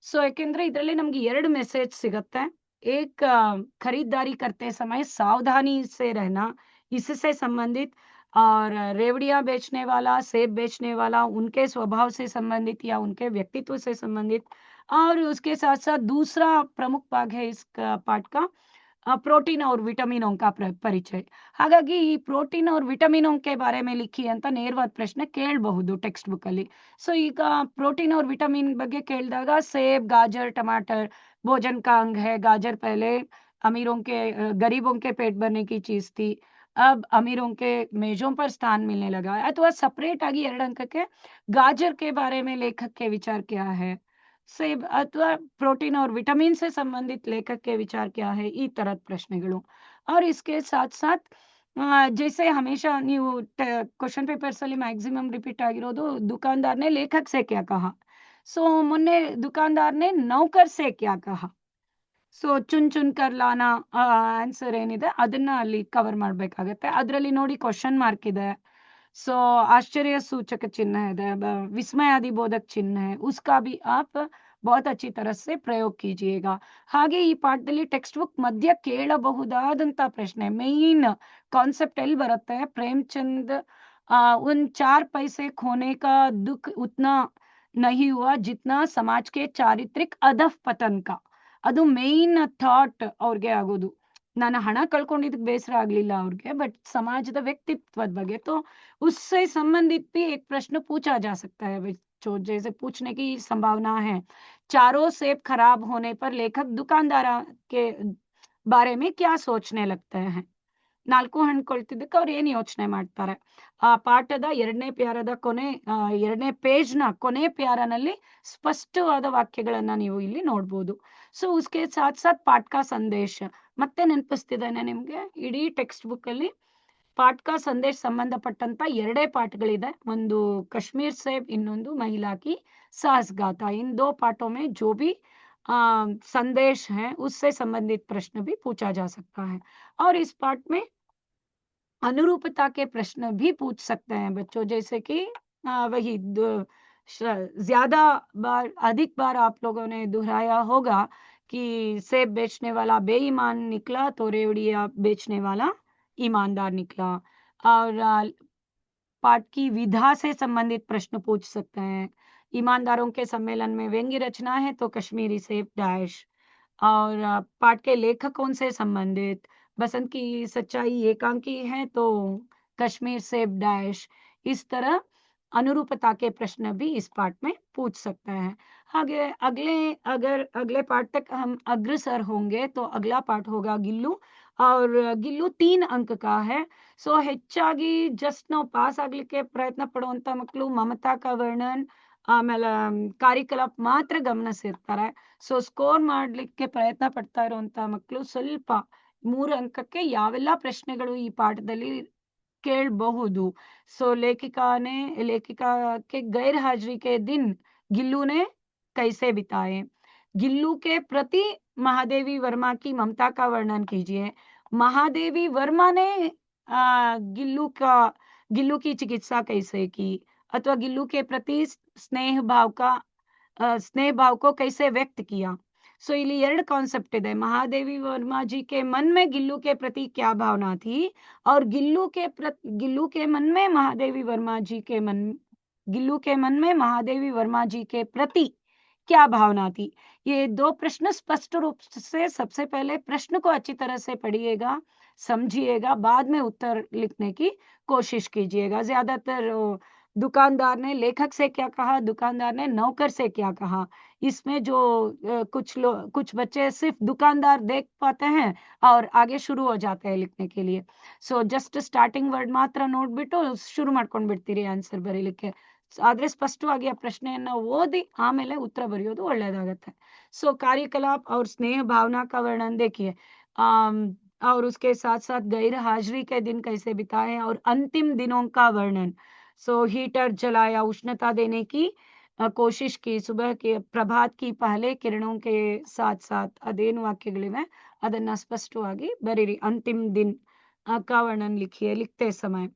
ಸೊ ಯಾಕೆಂದ್ರೆ ಇದರಲ್ಲಿ ನಮ್ಗೆ 2 ಮೆಸೇಜ್ ಸಿಗತ್ತೆ. एक खरीदारी करते समय सावधानी से रहना, इससे संबंधित, और रेवड़ियाँ बेचने वाला, सेब बेचने वाला, उनके स्वभाव से संबंधित या उनके व्यक्तित्व से संबंधित। और उसके साथ-साथ दूसरा प्रमुख भाग है इस पाठ का, ಪ್ರೋಟೀನ್ और ವಿಟಮಿನೋं का ಪರಿಚಯ. ಹಾಗಾಗಿ ಈ ಪ್ರೋಟೀನ್ और ವಿಟಮಿನೋं के बारे में लिखी ಅಂತ ನೇರವಾದ ಪ್ರಶ್ನೆ ಕೇಳಬಹುದು ಟೆಕ್ಸ್ಟ್ ಬುಕ್ ಅಲ್ಲಿ. ಸೊ ಈಗ ಪ್ರೋಟೀನ್ और ವಿಟಮಿನ್ ಬಗ್ಗೆ ಕೇಳಿದಾಗ सेब, गाजर, टमाटर भोजन का अंग है. गाजर पहले अमीरों के गरीबों के पेट भरने की चीज थी. अब अमीरों के मेजों पर स्थान मिलने लगा है. ಅಥವಾ ಸಪರೇಟ್ ಆಗಿ 2 अंकಕ್ಕೆ गाजर के बारे में लेखक के विचार क्या है, सेब अथवा प्रोटीन और विटामिन से संबंधित लेखक के विचार क्या है, ಈ ತರದ ಪ್ರಶ್ನೆಗಳು. और इसके साथ-साथ जैसे हमेशा ನೀವು ಕ್ವೆಶ್ಚನ್ ಪೇಪರ್ಸ್ ಅಲ್ಲಿ ಮ್ಯಾಕ್ಸಿಮಮ್ ರಿಪೀಟ್ ಆಗಿರೋದು दुकानदार ने लेखक से क्या कहा. ಸೊ ಮೊನ್ನೆ दुकानदार ने नौकर से क्या कहा. ಸೊ ಚುನ್ ಚುನ್ ಕರ್ ಲಾನಾ ಆನ್ಸರ್ ಏನಿದೆ ಅದನ್ನ ಅಲ್ಲಿ ಕವರ್ ಮಾಡ್ಬೇಕಾಗತ್ತೆ. ಅದ್ರಲ್ಲಿ ನೋಡಿ ಕ್ವೆಶ್ಚನ್ ಮಾರ್ಕ್ ಇದೆ. सो आश्चर्य सूचक चिन्ह है, विस्मयादिबोधक चिन्ह है, उसका भी आप बहुत अच्छी तरह से ಪ್ರಯೋಗ कीजिएगा. ಹಾಗೆ ಈ ಪಾಠದಲ್ಲಿ ಟೆಕ್ಸ್ಟ್ ಬುಕ್ ಮಧ್ಯ ಕೇಳಬಹುದಾದಂತ ಪ್ರಶ್ನೆ, ಮೇನ್ ಕಾನ್ಸೆಪ್ಟ್ ಎಲ್ಲಿ ಬರುತ್ತೆ, ಪ್ರೇಮಚಂದ್ उन 4 पैसे खोने का दुख उतना नहीं हुआ जितना समाज के चारित्रिक अधःपतन का. ಅದು ಮೇನ್ ಥಾಟ್ ಅವ್ರಿಗೆ ಆಗೋದು. ನಾನು ಹಣ ಕಳ್ಕೊಂಡಿದ್ದಕ್ಕೆ ಬೇಸರ ಆಗ್ಲಿಲ್ಲ ಅವ್ರಿಗೆ, ಬಟ್ ಸಮಾಜದ ವ್ಯಕ್ತಿತ್ವದ ಬಗ್ಗೆ. तो उससे संबंधित भी एक प्रश्न पूछा जा सकता है, जो जैसे पूछने की संभावना है. चारों सेब खराब होने पर लेखक दुकानदार के बारे में क्या सोचने लगते हैं. 4 ಹಣ್ಣು ಕೊಳ್ತಿದ್ದಕ್ಕೆ ಅವ್ರು ಏನ್ ಯೋಚನೆ ಮಾಡ್ತಾರೆ. ಆ ಪಾಠದ 2ನೇ ಪ್ಯಾರದ ಕೊನೆ 2ನೇ ಪೇಜ್‌ನ ಕೊನೆ ಪ್ಯಾರಾನಲ್ಲಿ ಸ್ಪಷ್ಟವಾದ ವಾಕ್ಯಗಳನ್ನ ನೀವು ಇಲ್ಲಿ ನೋಡ್ಬೋದು. ಸೊ ಉಸ್ಕೆ ಸಾಥ್ ಸಾಥ್ ಪಾಠ ಕಾ ಸಂದೇಶ ಮತ್ತೆ ನೆನಪಿಸ್ತಿದ್ದೇನೆ ನಿಮ್ಗೆ. ಇಡೀ ಟೆಕ್ಸ್ಟ್ ಬುಕ್ ಅಲ್ಲಿ ಪಾಠ ಕಾ ಸಂದೇಶ ಸಂಬಂಧಪಟ್ಟಂತ 2 ಪಾಠಗಳಿದೆ. ಒಂದು कश्मीर से, ಇನ್ನೊಂದು महिला की साहसगाथा. इन 2 पाठों में जो भी संदेश है उससे संबंधित प्रश्न भी पूछा जा सकता है. और इस पाठ में अनुरूपता के प्रश्न भी पूछ सकते हैं बच्चों, जैसे कि वही ज्यादा बार, अधिक बार आप लोगों ने दोहराया होगा कि सेब बेचने वाला बेईमान निकला तो रेवड़िया बेचने वाला ईमानदार निकला. और पाठ की विधा से संबंधित प्रश्न पूछ सकते हैं. ईमानदारों के सम्मेलन में व्यंग्य रचना है तो कश्मीरी सेब डैश. और पाठ के लेखकों से संबंधित, बसंत की सच्चाई एकांकी है तो कश्मीर सेब डैश. इस तरह अनुरूपता के प्रश्न भी इस पाठ में पूछ सकते हैं. आगे अगले पाठ तक हम अग्रसर होंगे तो अगला पाठ होगा गिल्लू. और ಗಿಲ್ಲು 3 ಅಂಕ का है. ಸೊ ಹೆಚ್ಚಾಗಿ ಜಸ್ಟ್ ನಾವು ಪಾಸ್ ಆಗ್ಲಿಕ್ಕೆ ಪ್ರಯತ್ನ ಪಡುವಂತ ಮಕ್ಕಳು ಮಮತಾ का वर्णन ಆಮೇಲೆ ಕಾರ್ಯಕಲಾಪ ಮಾತ್ರ ಗಮನಿಸಿರ್ತಾರೆ. ಸೊ ಸ್ಕೋರ್ ಮಾಡ್ಲಿಕ್ಕೆ ಪ್ರಯತ್ನ ಪಡ್ತಾ ಇರುವಂತ ಮಕ್ಕಳು ಸ್ವಲ್ಪ 3 ಅಂಕಕ್ಕೆ ಯಾವೆಲ್ಲ ಪ್ರಶ್ನೆಗಳು ಈ ಪಾಠದಲ್ಲಿ ಕೇಳಬಹುದು. सो लेखिका के गैर हाजिरी के दिन गिल्लू ने कैसे बिताए. गिल्लू के प्रति महादेवी वर्मा की ममता का वर्णन कीजिए. महादेवी वर्मा ने गिल्लू की चिकित्सा कैसे की, अथवा गिल्लू के प्रति स्नेह भाव को कैसे व्यक्त किया. सो ಇಲ್ಲಿ 2 ಕಾನ್ಸೆಪ್ಟ್ ಇದೆ. महादेवी वर्मा जी के मन में गिल्लू के प्रति क्या भावना थी, और गिल्लू के मन में महादेवी वर्मा जी के वर्मा जी के प्रति क्या भावना थी. ये 2 प्रश्न स्पष्ट रूप से सबसे पहले प्रश्न को अच्छी तरह से पढ़िएगा, समझिएगा, बाद में उत्तर लिखने की कोशिश कीजिएगा. ज्यादातर दुकानदार ने लेखक से क्या कहा, दुकानदार ने नौकर से क्या कहा. इसमें जो कुछ बच्चे सिर्फ दुकानदार देख पाते हैं और आगे शुरू हो जाते हैं लिखने के लिए. सो जस्ट ಸ್ಟಾರ್ಟಿಂಗ್ ವರ್ಡ್ ಮಾತ್ರ ನೋಡ್ಬಿಟ್ಟು ಶುರು ಮಾಡ್ಕೊಂಡ್ ಬಿಡ್ತೀರಿ ಆನ್ಸರ್ ಬರೀಲಿಕ್ಕೆ. ಆದ್ರೆ ಸ್ಪಷ್ಟವಾಗಿ ಆ ಪ್ರಶ್ನೆಯನ್ನ ಓದಿ ಆಮೇಲೆ ಉತ್ತರ ಬರೆಯೋದು ಒಳ್ಳೇದಾಗತ್ತೆ. सो कार्यकलाप और स्नेह भावना का वर्णन देखिए. और उसके साथ साथ गैर हाजिरी के दिन कैसे बिताए और अंतिम दिनों का वर्णन. सो हीटर जलाया, उष्णता देने की कोशिश की. सुबह के प्रभात की पहले किरणों के साथ साथ ಅದೇನು ವಾಕ್ಯಗಳಿವೆ ಅದನ್ನ ಸ್ಪಷ್ಟವಾಗಿ ಬರೀರಿ. अंतिम दिन का वर्णन लिखिए लिखते समय.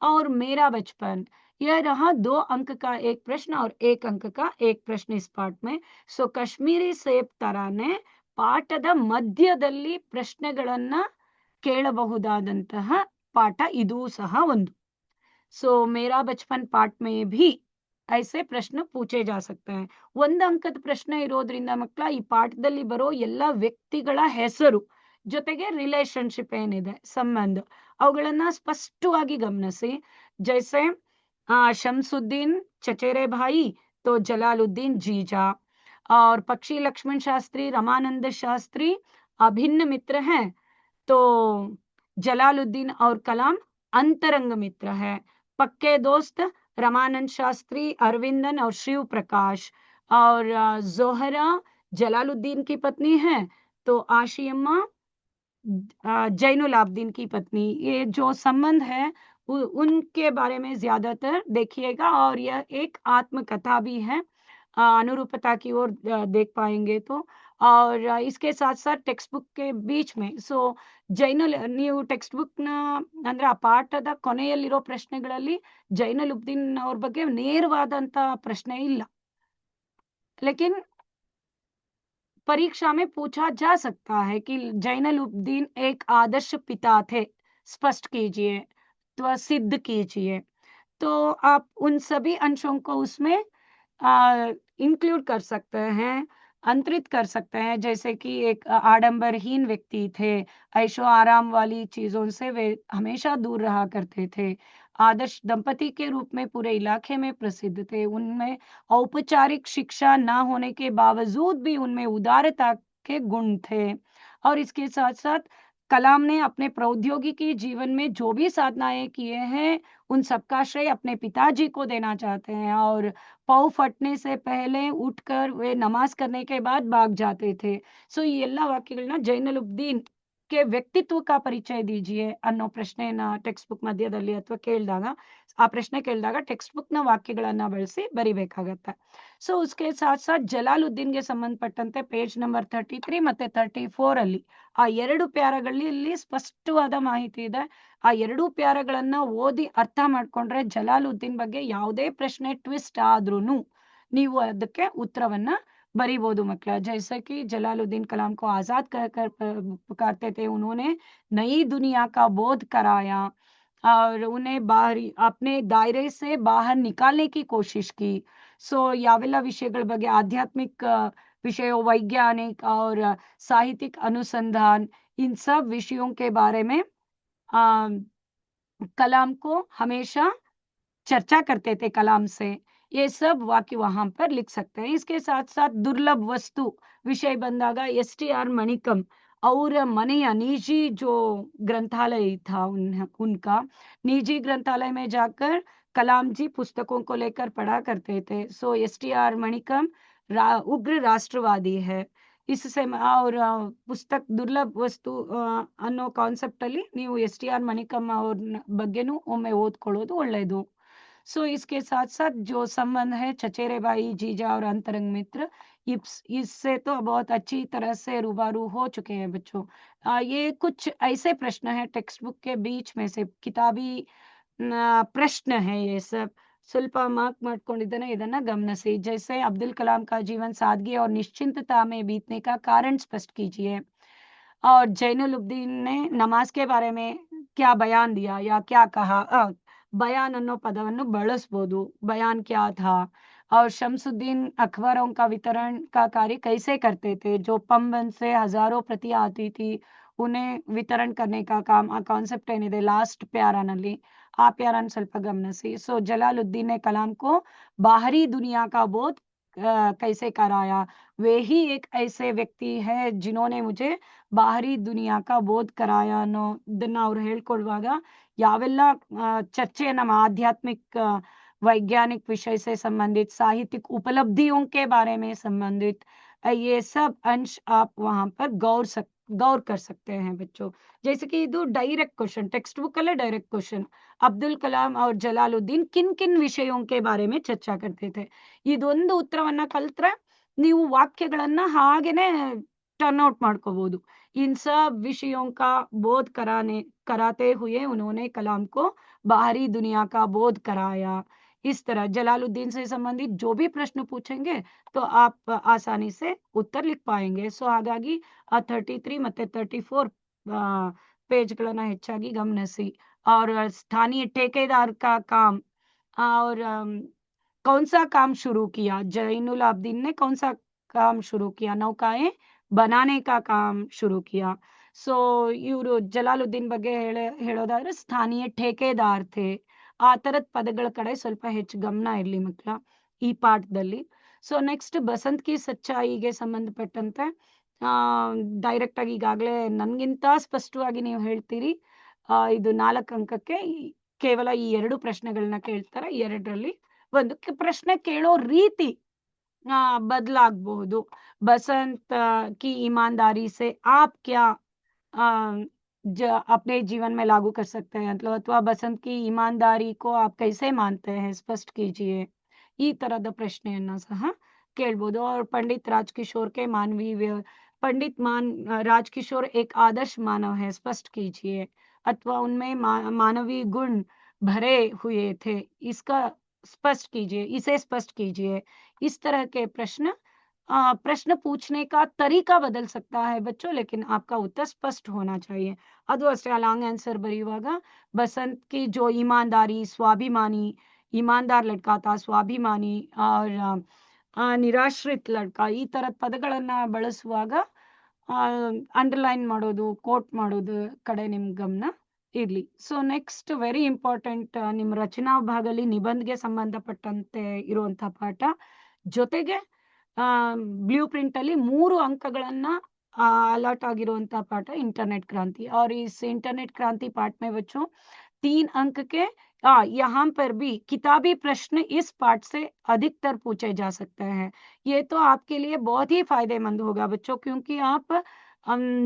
और मेरा बचपन, यह रहा 2 अंक का एक प्रश्न और 1 अंक का एक प्रश्न इस पाठ में. ಸೊ ಕಾಶ್ಮೀರಿ ಸೇಬ್ ತರಾನೇ ಪಾಠದ ಮಧ್ಯದಲ್ಲಿ ಪ್ರಶ್ನೆಗಳನ್ನ ಕೇಳಬಹುದಾದಂತಹ ಪಾಠ ಇದೂ ಸಹ ಒಂದು. सो मेरा बचपन पाठ में भी ऐसे ಪ್ರಶ್ನೆ पूछे जा सकते हैं. 1 ಅಂಕದ ಪ್ರಶ್ನೆ ಇರೋದ್ರಿಂದ ಮಕ್ಕಳ ಈ ಪಾಠದಲ್ಲಿ ಬರೋ ಎಲ್ಲ ವ್ಯಕ್ತಿಗಳ ಹೆಸರು ಜೊತೆಗೆ ರಿಲೇಶನ್‌ಶಿಪ್ ಏನಿದೆ ಸಂಬಂಧ ಅವುಗಳನ್ನ ಸ್ಪಷ್ಟವಾಗಿ ಗಮನಿಸಿ. ಜೈಸೆ शमसुद्दीन चचेरे भाई तो जलालुद्दीन जीजा और पक्षी लक्ष्मण शास्त्री रमानंद शास्त्री अभिन्न मित्र हैं तो जलालुद्दीन और कलाम अंतरंग मित्र है. पक्के दोस्त रमानंद शास्त्री अरविंदन और शिव प्रकाश और जोहरा जलालुद्दीन की पत्नी है तो आशियम्मा जैनुल आब्दीन की पत्नी. ये जो संबंध है उनके बारे में ज्यादातर देखिएगा और यह एक आत्मकथा भी है. अनुरूपता की ओर देख पाएंगे तो. और इसके साथ साथ टेक्स्ट बुಕ್ के बीच में ಸೊ ನೀವು ಟೆಕ್ಸ್ಟ್ ಬುಕ್ನ ಅಂದ್ರೆ ಆ ಪಾಠದ ಕೊನೆಯಲ್ಲಿರೋ ಪ್ರಶ್ನೆಗಳಲ್ಲಿ ಜೈನುಲಬ್ದೀನ್ ಅವ್ರ ಬಗ್ಗೆ ನೇರವಾದಂತ ಪ್ರಶ್ನೆ ಇಲ್ಲ. ಲೇಕಿನ್ परीक्षा में पूछा जा सकता है कि जैनुलब्दीन एक आदर्श पिता थे, स्पष्ट कीजिए तो सिद्ध कीजिए. तो आप उन सभी अंशों को उसमें इंक्लूड कर सकते हैं, अंतरित कर सकते हैं. जैसे कि एक आडंबरहीन व्यक्ति थे, ऐशो आराम वाली चीजों से वे हमेशा दूर रहा करते थे, आदर्श दंपति के रूप में पूरे इलाके में प्रसिद्ध थे. उनमें औपचारिक शिक्षा ना होने के बावजूद भी उनमें उदारता के गुण थे. और इसके साथ साथ कलाम ने अपने प्रौद्योगिकी जीवन में जो भी साधनाएं किए हैं उन सबका श्रेय अपने पिताजी को देना चाहते हैं. और पाँव फटने से पहले उठकर वे नमाज करने के बाद भाग जाते थे. ಸೊ ಈ ಎಲ್ಲ ವಾಕ್ಯಗಳನ್ನ ಜೈನುಲಬ್ದೀನ್ ಕೆ ವ್ಯಕ್ತಿತ್ವ ಪರಿಚಯ ದೀಜಿಯೆ ಅನ್ನೋ ಪ್ರಶ್ನೆಯನ್ನ ಟೆಕ್ಸ್ಟ್ ಬುಕ್ ಮಧ್ಯದಲ್ಲಿ ಅಥವಾ ಕೇಳಿದಾಗ ಆ ಪ್ರಶ್ನೆ ಕೇಳಿದಾಗ ಟೆಕ್ಸ್ಟ್ ಬುಕ್ ನ ವಾಕ್ಯಗಳನ್ನ ಬಳಸಿ ಬರಿಬೇಕಾಗತ್ತೆ. ಸೊ ಉಸ್ಕೆ ಸಾಥ್ ಸಾಥ್ ಜಲಾಲುದ್ದೀನ್ಗೆ ಸಂಬಂಧಪಟ್ಟಂತೆ ಪೇಜ್ ನಂಬರ್ 33 ಮತ್ತೆ 34 ಅಲ್ಲಿ ಆ 2 ಪ್ಯಾರಾಗಳಲ್ಲಿ ಸ್ಪಷ್ಟವಾದ ಮಾಹಿತಿ ಇದೆ. ಆ 2 ಪ್ಯಾರಾಗಳನ್ನ ಓದಿ ಅರ್ಥ ಮಾಡ್ಕೊಂಡ್ರೆ ಜಲಾಲುದ್ದೀನ್ ಬಗ್ಗೆ ಯಾವುದೇ ಪ್ರಶ್ನೆ ಟ್ವಿಸ್ಟ್ ಆದ್ರೂನು ನೀವು ಅದಕ್ಕೆ ಉತ್ತರವನ್ನ बरीबोधु मकला. जैसे कि जलालुद्दीन कलाम को आजाद कर पुकारते थे, उन्होंने नई दुनिया का बोध कराया और उन्हें बाहरी अपने दायरे से बाहर निकालने की कोशिश की. सो यावेला विषयಗಳ ಬಗ್ಗೆ आध्यात्मिक विषय, वैज्ञानिक और साहित्यिक अनुसंधान, इन सब विषयों के बारे में कलाम को हमेशा चर्चा करते थे कलाम से. ये सब वाक्य वहां पर लिख सकते हैं. इसके साथ साथ दुर्लभ वस्तु विषय ಬಂದಾಗ STR मणिकम और मनेय निजी जो ग्रंथालय था उनका निजी ग्रंथालय में जाकर कलाम जी पुस्तकों को लेकर पढ़ा करते थे. सो STR मणिकम उग्र राष्ट्रवादी है. इससे और पुस्तक दुर्लभ वस्तु ಅನ್ನೋ ಕಾನ್ಸೆಪ್ಟ್ ಅಲ್ಲಿ ನೀವು STR ಮಣಿಕಮ್ ಅವ್ರ ಬಗ್ಗೆನೂ ಒಮ್ಮೆ ಓದ್ಕೊಳ್ಳೋದು ಒಳ್ಳೆಯದು. सो इसके साथ साथ जो संबंध है चचेरे भाई, जीजा और अंतरंग मित्र, इससे तो बहुत अच्छी तरह से रूबरू हो चुके हैं बच्चों. ये कुछ ऐसे प्रश्न है टेक्स्ट बुक के बीच में से किताबी प्रश्न है. ये सब ಸ್ವಲ್ಪ ಮಾರ್ಕ್ ಮಾಡ್ಕೊಂಡಿದ್ದೇನೆ, ಇದನ್ನ ಗಮನಿಸಿ. जैसे अब्दुल कलाम का जीवन सादगी और निश्चिंतता में बीतने का कारण स्पष्ट कीजिए. और जैनुलब्दीन ने नमाज के बारे में क्या बयान दिया या क्या कहा. बयान अन्नो पदವನ್ನು ಬಳಸಬಹುದು. बयान क्या था. और शमसुद्दीन अखबारों का वितरण का कार्य कैसे करते थे. जो पंबन से हजारों प्रति आती थी उन्हें वितरण करने का काम. ಆ ಕಾನ್ಸೆಪ್ಟ್ ಏನಿದೆ ಲಾಸ್ಟ್ ಪ್ಯಾರಾನಲ್ಲಿ ಆ ಪ್ಯಾರಾನ ಸ್ವಲ್ಪ ಗಮನಿಸಿ. सो जलालुद्दीन ने कलाम को बाहरी दुनिया का बोध कैसे कराया. वे ही एक ऐसे व्यक्ति है जिन्होंने मुझे बाहरी दुनिया का बोध कराया ಅನ್ನೋದನ್ನ ಅವ್ರು ಹೇಳ್ಕೊಡುವಾಗ यावेला चर्चे ನಮ್ಮ आध्यात्मिक वैज्ञानिक विषय से संबंधित, साहित्यिक उपलब्धियों के बारे में संबंधित ये सब अंश आप वहां पर गौर कर सकते हैं बच्चों. जैसे कि ಇದು डायरेक्ट क्वेश्चन टेक्स्ट बुक अल्ले डायरेक्ट क्वेश्चन. अब्दुल कलाम और जलालुद्दीन किन किन विषयों के बारे में चर्चा करते थे. ಇದೊಂದು ಉತ್ತರವನ್ನ ಕಲ್ತ್ರೆ ನೀವು ವಾಕ್ಯಗಳನ್ನ ಹಾಗೇನೆ टर्न आउट ಮಾಡ್ಕೋಬಹುದು. इन सब विषयों का बोध कराते हुए उन्होंने कलाम को बाहरी दुनिया का बोध कराया. इस तरह जलालुद्दीन से संबंधित जो भी प्रश्न पूछेंगे तो आप आसानी से उत्तर लिख पाएंगे. ಸೊ ಹಾಗಾಗಿ ಆ 33 ಮತ್ತೆ 34 ಪೇಜ್ಗಳನ್ನ ಹೆಚ್ಚಾಗಿ ಗಮನಿಸಿ. और स्थानीय ठेकेदार का काम और कौन सा काम शुरू किया? जैनुल आबदीन ने कौन सा काम शुरू किया? नौकाएं बनाने का काम शुरू किया. ಸೊ ಇವರು ಜಲಾಲುದ್ದೀನ್ ಬಗ್ಗೆ ಹೇಳೋದಾದ್ರೆ ಸ್ಥಾನೀಯ ಠೇಕೆದಾರ್ ಥೇ. ಆ ತರದ ಪದಗಳ ಕಡೆ ಸ್ವಲ್ಪ ಹೆಚ್ಚು ಗಮನ ಇರ್ಲಿ ಮಕ್ಕಳ ಈ ಪಾಠದಲ್ಲಿ. ಸೊ ನೆಕ್ಸ್ಟ್ ಬಸಂತ್ ಕಿ ಸಚ್ಚಾಯಿಗೆ ಸಂಬಂಧಪಟ್ಟಂತೆ ಡೈರೆಕ್ಟ್ ಆಗಿ ಈಗಾಗಲೇ ನನ್ಗಿಂತ ಸ್ಪಷ್ಟವಾಗಿ ನೀವು ಹೇಳ್ತೀರಿ. ಇದು 4 ಅಂಕಕ್ಕೆ ಕೇವಲ ಈ 2 ಪ್ರಶ್ನೆಗಳನ್ನ ಕೇಳ್ತಾರೆ. 2ರಲ್ಲಿ ಒಂದು ಪ್ರಶ್ನೆ ಕೇಳೋ ರೀತಿ बदलागಬಹುದು. बसंत की ईमानदारी से आप क्या अपने जीवन में लागू कर सकते हैं? मतलब अथवा बसंत की ईमानदारी को आप कैसे मानते हैं? स्पष्ट कीजिए. ಈ ತರದ ಪ್ರಶ್ನೆಯನ್ನ ಸಹ ಕೇಳ್ಬೋದು. और पंडित राजकिशोर के मानवीय पंडित राजकिशोर एक आदर्श मानव है, स्पष्ट कीजिए. अथवा उनमें मानवीय गुण भरे हुए थे, इसका स्पष्ट कीजिए, इसे स्पष्ट कीजिए. इस तरह के प्रश्न पूछने का तरीका बदल सकता है बच्चों, लेकिन आपका उत्तर स्पष्ट होना चाहिए. ಅದು ಅಷ್ಟೇ ಲಾಂಗ್ ಆನ್ಸರ್ ಬರೆಯುವಾಗ बसंत की जो ईमानदारी, स्वाभिमानी, ईमानदार लड़का था, स्वाभिमानी और निराश्रित लड़का, ಈ ತರದ ಪದಗಳನ್ನ ಬಳಸುವಾಗ ಅಂಡರ್ಲೈನ್ ಮಾಡೋದು, ಕೋಟ್ ಮಾಡೋದು ಕಡೆ ನಿಮ್ ಗಮನ ಇರ್ಲಿ. ಸೊ ನೆಕ್ಸ್ಟ್ ವೆರಿ ಇಂಪಾರ್ಟೆಂಟ್ ನಿಮ್ಮ ರಚನಾ ಭಾಗದಲ್ಲಿ ನಿಬಂಧ್ಗೆ ಸಂಬಂಧಪಟ್ಟಂತೆ ಇರುವಂತಹ ಪಾಠ. ಜೊತೆಗೆ ಬ್ಲೂ ಪ್ರಿಂಟ್ ಅಲ್ಲಿ 3 ಅಂಕಗಳನ್ನ अलर्ट ಆಗಿರುವಂತಹ ಪಾಠ इंटरनेट क्रांति. और इस इंटरनेट क्रांति पाठ में बच्चों 3 अंक के यहाँ पर भी किताबी प्रश्न इस पाठ से अधिकतर पूछे जा सकते हैं. ये तो आपके लिए बहुत ही फायदेमंद होगा बच्चों, क्योंकि आप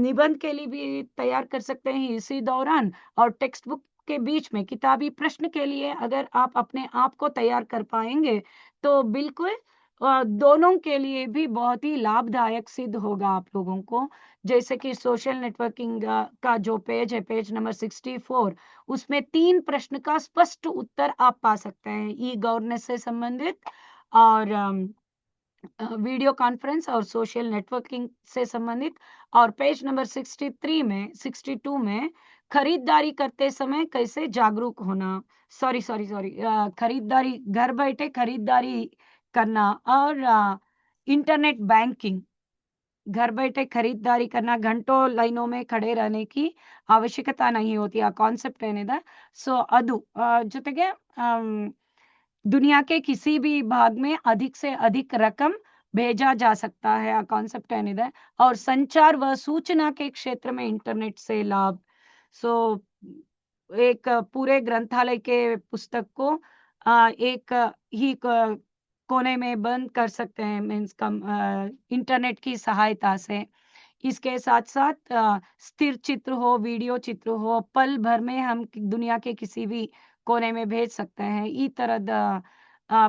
निबंध के लिए भी तैयार कर सकते हैं इसी दौरान, और टेक्स्ट बुक के बीच में किताबी प्रश्न के लिए अगर आप अपने आप को तैयार कर पाएंगे तो बिल्कुल दोनों के लिए भी बहुत ही लाभदायक सिद्ध होगा आप लोगों को. जैसे कि सोशल नेटवर्किंग का जो पेज है, पेज नंबर 64, उसमें 3 प्रश्न का स्पष्ट उत्तर आप पा सकते हैं. ई गवर्नेंस से संबंधित और वीडियो कॉन्फ्रेंस और सोशल नेटवर्किंग से संबंधित. और पेज नंबर 62 में खरीदारी करते समय कैसे जागरूक होना, सॉरी खरीदारी, घर बैठे खरीदारी करना और इंटरनेट बैंकिंग, घर बैठे खरीदारी करना, घंटों लाइनों में खड़े रहने की आवश्यकता नहीं होती. ಆ ಕಾನ್ಸೆಪ್ಟ್ ಏನಿದೆ ಸೊ ಅದು ಜೊತೆಗೆ दुनिया के किसी भी भाग में अधिक से अधिक रकम भेजा जा सकता है, ಆ ಕಾನ್ಸೆಪ್ಟ್ ಏನಿದೆ. और संचार व सूचना के क्षेत्र में इंटरनेट से लाभ. सो एक पूरे ग्रंथालय के पुस्तक को एक ही कोने में बंद कर सकते हैं, मीन्स इंटरनेट की सहायता से. इसके साथ साथ स्थिर चित्र हो, वीडियो चित्र हो, पल भर में हम दुनिया के किसी भी कोने में भेज सकते हैं. ಈ ತರದ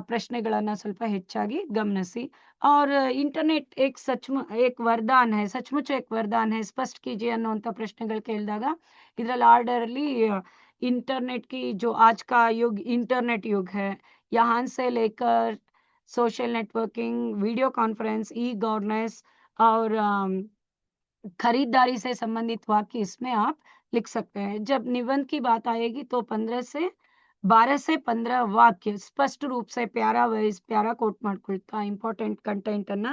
ಪ್ರಶ್ನೆಗಳನ್ನ ಸ್ವಲ್ಪ ಹೆಚ್ಚಾಗಿ ಗಮನಿಸಿ. और इंटरनेट एक वरदान है, सचमुच एक वरदान है, स्पष्ट कीजिए ಅನ್ನುವಂತ ಪ್ರಶ್ನೆಗಳು ಕೇಳಿದಾಗ ಇದರಲ್ಲಿ ಆರ್ಡರ್ ಅಲ್ಲಿ इंटरनेट की जो आज का युग इंटरनेट युग है, यहाँ से लेकर social networking, video conference, e governance और खरीदारी से संबंधित वाक्य इसमें आप लिख सकते हैं. जब निबंध की बात आएगी तो 12 से 15 वाक्य स्पष्ट रूप से प्यारा वाइज प्यारा कोट ಮಾಡ್ಕೊಳ್ತಾ इंपॉर्टेंट कंटेंट ಅನ್ನ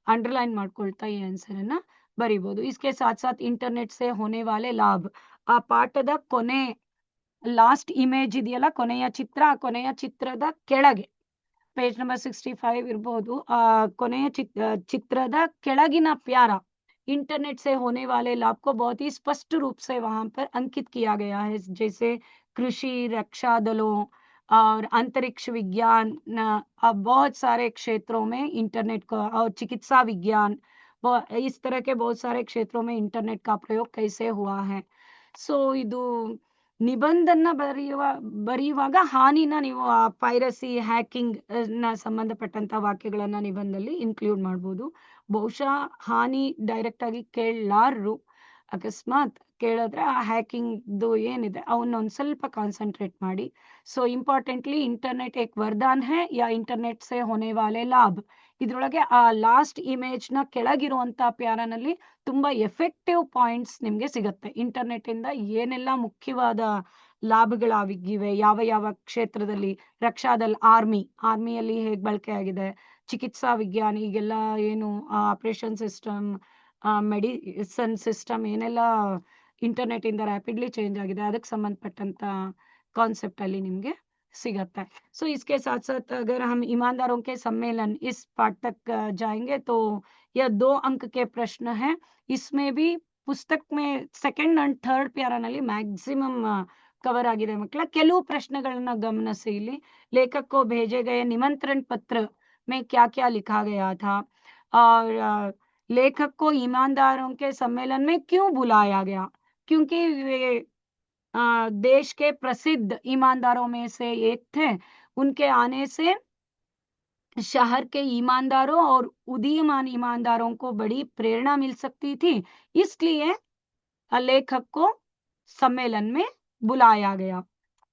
अंडरलाइन ಮಾಡ್ಕೊಳ್ತಾ ಈ ಆನ್ಸರ್ ಅನ್ನ ಬರೀಬಹುದು. इसके साथ साथ इंटरनेट से होने वाले लाभ, ಆ ಪಾಠದ ಕೊನೆ ಲಾಸ್ಟ್ ಇಮೇಜ್ ಇದೆಯಲ್ಲ, ಕೊನೆಯ ಚಿತ್ರ, ಆ ಕೊನೆಯ ಚಿತ್ರದ ಕೆಳಗೆ पेज नंबर 65 ಇರಬಹುದು. ಕೊನೆಯ ಚಿತ್ರದ ಕೆಳಗಿನ प्यारा इंटरनेट से होने वाले लाभ को बहुत ही स्पष्ट रूप से वहां पर अंकित किया गया है. जैसे कृषि, रक्षा दलों और अंतरिक्ष विज्ञान, बहुत सारे क्षेत्रों में इंटरनेट का, और चिकित्सा विज्ञान, इस तरह के बहुत सारे क्षेत्रों में इंटरनेट का प्रयोग कैसे हुआ है. ಸೊ ಇದು ನಿಬಂಧನ ಬರೆಯುವಾಗ ಹಾನಿನ ನೀವು ಪೈರಸಿ, ಹ್ಯಾಕಿಂಗ್ ನ ಸಂಬಂಧಪಟ್ಟಂತ ವಾಕ್ಯಗಳನ್ನ ನಿಬಂಧದಲ್ಲಿ ಇನ್ಕ್ಲೂಡ್ ಮಾಡ್ಬೋದು. ಬಹುಶಃ ಹಾನಿ ಡೈರೆಕ್ಟ್ ಆಗಿ ಕೇಳಲಾರರು, ಅಕಸ್ಮಾತ್ ಕೇಳಿದ್ರೆ ಆ ಹ್ಯಾಕಿಂಗ್ದು ಏನಿದೆ ಅವನ್ನ ಒಂದು ಸ್ವಲ್ಪ ಕಾನ್ಸಂಟ್ರೇಟ್ ಮಾಡಿ. ಸೊ ಇಂಪಾರ್ಟೆಂಟ್ಲಿ ಇಂಟರ್ನೆಟ್ ಏಕ್ ವರದಾನ್ ಹೈ ಯಾ ಇಂಟರ್ನೆಟ್ ಸೆ ಹೋನೆ ವಾಲೆ ಲಾಭ್, ಇದ್ರೊಳಗೆ ಆ ಲಾಸ್ಟ್ ಇಮೇಜ್ನ ಕೆಳಗಿರುವಂತ ಪ್ಯಾರಾನಲ್ಲಿ ತುಂಬಾ ಎಫೆಕ್ಟಿವ್ ಪಾಯಿಂಟ್ಸ್ ನಿಮ್ಗೆ ಸಿಗತ್ತೆ. ಇಂಟರ್ನೆಟ್ ಇಂದ ಏನೆಲ್ಲ ಮುಖ್ಯವಾದ ಲಾಭಗಳಾಗಿವೆ, ಯಾವ ಯಾವ ಕ್ಷೇತ್ರದಲ್ಲಿ, ರಕ್ಷಾದಲ್ಲಿ ಆರ್ಮಿಯಲ್ಲಿ ಹೇಗೆ ಬಳಕೆ ಆಗಿದೆ, ಚಿಕಿತ್ಸಾ ವಿಜ್ಞಾನ ಈಗೆಲ್ಲ ಏನು ಆಪರೇಷನ್ ಸಿಸ್ಟಮ್, ಮೆಡಿಸನ್ ಸಿಸ್ಟಮ್ ಏನೆಲ್ಲ ಇಂಟरनेट ಇಂದ रैपिडली चेंज आಗಿದೆ ಅದಕ್ಕೆ ಸಂಬಂಧಪಟ್ಟಂತ ಕಾನ್ಸೆಪ್ಟ್ ಅಲ್ಲಿ ನಿಮಗೆ सिगता है। सो इसके साथ-साथ अगर हम ईमानदारों के सम्मेलन इस पाठ तक जाएँगे तो यह 2 अंक के प्रश्न हैं। इसमें भी पुस्तक में सेकंड एंड थर्ड ಪ್ಯಾರಾನಲ್ಲಿ ಮ್ಯಾಕ್ಸಿಮಮ್ ಕವರ್ ಆಗಿದೆ ಮಕ್ಕಳ। ಕೆಲವು ಪ್ರಶ್ನೆಗಳನ್ನ ಗಮನಿಸಿ ಇಲ್ಲಿ। लेखक को भेजे गए निमंत्रण पत्र में क्या-क्या लिखा गया था और लेखक को ईमानदारों के सम्मेलन में क्यों बुलाया गया? क्योंकि वे देश के प्रसिद्ध ईमानदारों में से एक थे। उनके आने से शहर के ईमानदारों और उदीयमान ईमानदारों को बड़ी प्रेरणा मिल सकती थी। इसलिए लेखक को सम्मेलन में बुलाया गया।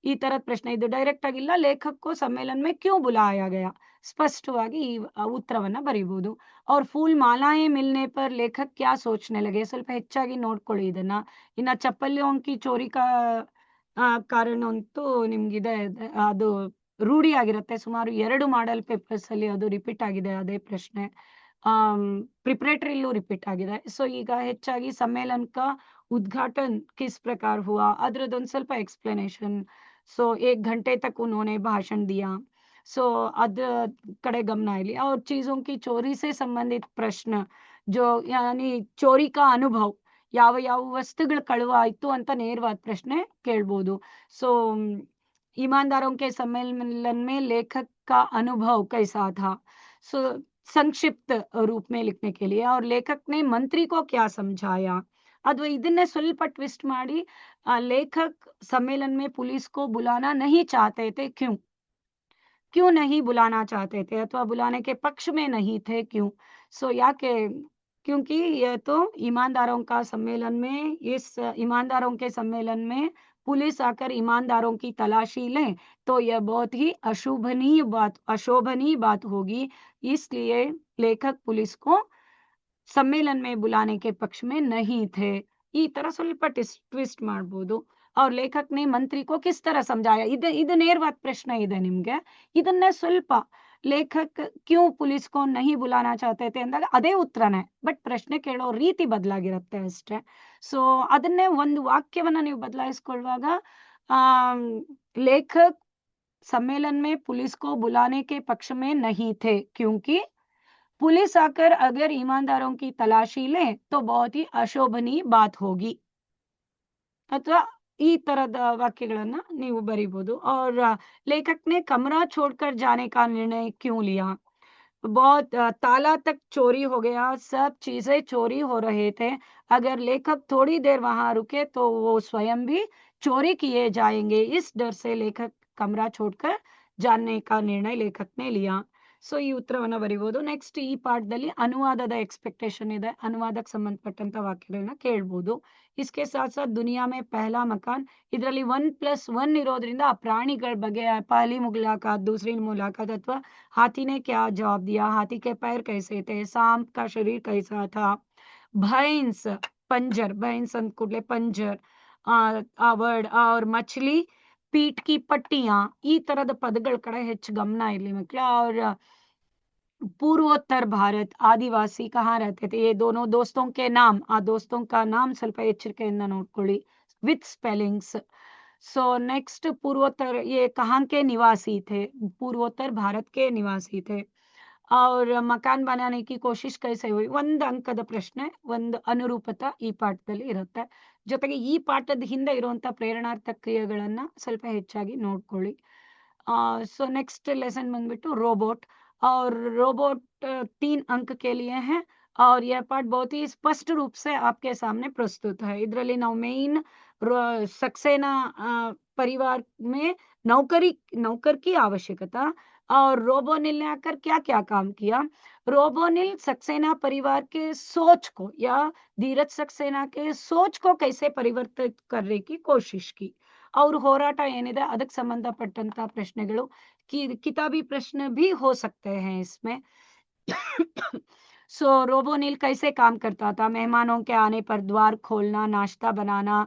ಈ ತರದ ಪ್ರಶ್ನೆ ಇದು ಡೈರೆಕ್ಟ್ ಆಗಿಲ್ಲ, ಲೇಖಕಕ್ಕೂ ಸಮ್ಮೇಳನ में क्यों बुलाया गया ಸ್ಪಷ್ಟವಾಗಿ ಈ ಉತ್ತರವನ್ನ ಬರೀಬಹುದು। और फूल मालाएं मिलने पर लेखक क्या सोचने लगे, ಸ್ವಲ್ಪ ಹೆಚ್ಚಾಗಿ ನೋಡ್ಕೊಳ್ಳಿ ಇದನ್ನ। ಇನ್ನ ಚಪ್ಪಲಿयों की चोरी का ಕಾರಣ ಅಂತೂ ನಿಮ್ಗಿದೆ, ಅದು ರೂಢಿ ಆಗಿರುತ್ತೆ। ಸುಮಾರು 2 ಮಾಡೆಲ್ ಪೇಪರ್ಸ್ ಅಲ್ಲಿ ಅದು ರಿಪೀಟ್ ಆಗಿದೆ ಅದೇ ಪ್ರಶ್ನೆ। प्रिपरेटरीಲೂ ರಿಪೀಟ್ ಆಗಿದೆ। ಸೊ ಈಗ ಹೆಚ್ಚಾಗಿ सम्मेलन का उद्घाटन किस प्रकार हुआ ಅದರದೊಂದು ಸ್ವಲ್ಪ ಎಕ್ಸ್ಪ್ಲನೇಷನ್। सो 1 घंटे तक उन्होंने भाषण दिया। सो अद कड़े गमन इरली। और चीज़ों की चोरी से संबंधित प्रश्न जो यानी चोरी का अनुभव ಯಾವ ಯಾವ ವಸ್ತುಗಳು ಕಳುವಾಯಿತು ಅಂತ ನೇರವಾದ ಪ್ರಶ್ನೆ ಕೇಳಬಹುದು। सो ईमानदारों के सम्मेलन में लेखक का अनुभव कैसा था? सो संक्षिप्त रूप में लिखने के लिए। और लेखक ने मंत्री को क्या समझाया? ಅಥವಾ ಇದನ್ನೇ ಸ್ವಲ್ಪ ಟ್ವಿಸ್ಟ್ ಮಾಡಿ लेखक सम्मेलन में पुलिस को बुलाना नहीं चाहते थे, क्यों? क्यों नहीं बुलाना चाहते थे अथवा बुलाने के पक्ष में नहीं थे, क्यों? सो याके क्योंकि यह तो ईमानदारों का सम्मेलन में, इस ईमानदारों के सम्मेलन में पुलिस आकर ईमानदारों की तलाशी ले तो यह बहुत ही अशोभनीय बात होगी। इसलिए लेखक पुलिस को सम्मेलन में बुलाने के पक्ष में नहीं थे। ಈ ತರ ಸ್ವಲ್ಪ ಟ್ವಿಸ್ಟ್ ಮಾಡಬಹುದು। और लेखक ने मंत्री को किस तरह समझाया? ಇದು ನೇರವಾದ ಪ್ರಶ್ನೆ ಇದೆ ನಿಮಗೆ। ಇದನ್ನೇ ಸ್ವಲ್ಪ लेखक क्यों पुलिस को नहीं बुलाना चाहते थे ಅಂದಾಗ ಅದೇ ಉತ್ತರನೇ, ಬಟ್ ಪ್ರಶ್ನೆ ಕೇಳೋ ರೀತಿ ಬದಲಾಗಿರುತ್ತೆ ಅಷ್ಟೇ। ಸೊ ಅದನ್ನೇ ಒಂದು ವಾಕ್ಯವನ್ನ ನೀವು ಬದಲಾಯಿಸಿಕೊಳ್ಳುವಾಗ लेखक सम्मेलन में पुलिस को बुलाने के पक्ष में नहीं थे क्योंकि पुलिस आकर अगर ईमानदारों की तलाशी ले तो बहुत ही अशोभनीय बात होगी ಅಥವಾ ಈ ತರದ ವಾಕ್ಯಗಳನ್ನ ನೀವು ಬರೀಬಹುದು। और लेखक ने कमरा छोड़कर जाने का निर्णय क्यों लिया? बहुत ताला तक चोरी हो गया, सब चीजें चोरी हो रहे थे। अगर लेखक थोड़ी देर वहां रुके तो वो स्वयं भी चोरी किए जाएंगे। इस डर से लेखक कमरा छोड़कर जाने का निर्णय लेखक ने लिया। ಸೊ ಈ ಉತ್ತರವನ್ನ ಬರೀಬಹುದು। ನೆಕ್ಸ್ಟ್ ಈ ಪಾಠದಲ್ಲಿ ಅನುವಾದದ ಎಕ್ಸ್ಪೆಕ್ಟೇಷನ್ ಇದೆ, ಅನುವಾದಕ್ಕೆ ಸಂಬಂಧಪಟ್ಟಂತ ವಾಕ್ಯಗಳನ್ನ ಕೇಳಬಹುದು। इसके साथ साथ दुनिया में पहला मकान, ಇದರಲ್ಲಿ 1+1 ಇರೋದ್ರಿಂದ ಆ ಪ್ರಾಣಿಗಳ ಬಗ್ಗೆ पहली मुलाकात, दूसरी मुलाकात अथवा हाथी ने क्या जवाब दिया, हाथी के पैर कैसे थे, सांप का शरीर कैसा था, भैंस पंजर, भैंस अंत ಕೂಡಲೇ पंजर ಆ ವರ್ಡ್, और मछली पीठ की पट्टियां, ಈ ತರದ ಪದಗಳ ಕಡೆ ಹೆಚ್ಚು ಗಮನ ಇರಲಿ ಮಕ್ಕಳ। और पूर्वोत्तर भारत, आदिवासी कहाँ रहते थे, ये दोनों दोस्तों के नाम, आ दोस्तों का नाम ಸ್ವಲ್ಪ ಎಚ್ಚರಿಕೆಯಿಂದ ನೋಡ್ಕೊಳ್ಳಿ विथ स्पेलिंग्स। सो नेक्स्ट पूर्वोत्तर, ये कहाँ के निवासी थे, पूर्वोत्तर भारत के निवासी थे। और मकान बनाने की कोशिश कैसे हुई, ಒಂದು ಅಂಕದ ಪ್ರಶ್ನೆ, ಒಂದು ಅನುರೂಪತ ಈ ಪಾಠದಲ್ಲಿ ಇರುತ್ತೆ। ಜೊತೆಗೆ ಈ ಪಾಠದ ಹಿಂದೆ ಇರುವಂತ ಪ್ರೇರಣಾರ್ಥಕ ಕ್ರಿಯೆಗಳನ್ನ ಸ್ವಲ್ಪ ಹೆಚ್ಚಾಗಿ ನೋಡ್ಕೊಳ್ಳಿ। सो नेक्स्ट लेसन ಬಂದ್ಬಿಟ್ಟು रोबोट। और रोबोट 3 अंक के लिए है और यह पाठ बहुत ही स्पष्ट रूप से आपके सामने प्रस्तुत है। ಇದರಲ್ಲಿ ನಾವು ಮೇನ್ सक्सेना परिवार में नौकर की आवश्यकता और रोबोनिल ने आकर क्या-क्या काम किया। रोबोनिल सक्सेना परिवार के सोच को या धीरज सक्सेना के सोच को कैसे परिवर्तित करने की कोशिश की। ಅವ್ರ ಹೋರಾಟ ಏನಿದೆ ಅದಕ್ಕೆ ಸಂಬಂಧಪಟ್ಟಂತ ಪ್ರಶ್ನೆಗಳು किताबी प्रश्न भी हो सकते हैं इसमें। सो रोबोनिल कैसे काम करता था? मेहमानों के आने पर द्वार खोलना, नाश्ता बनाना,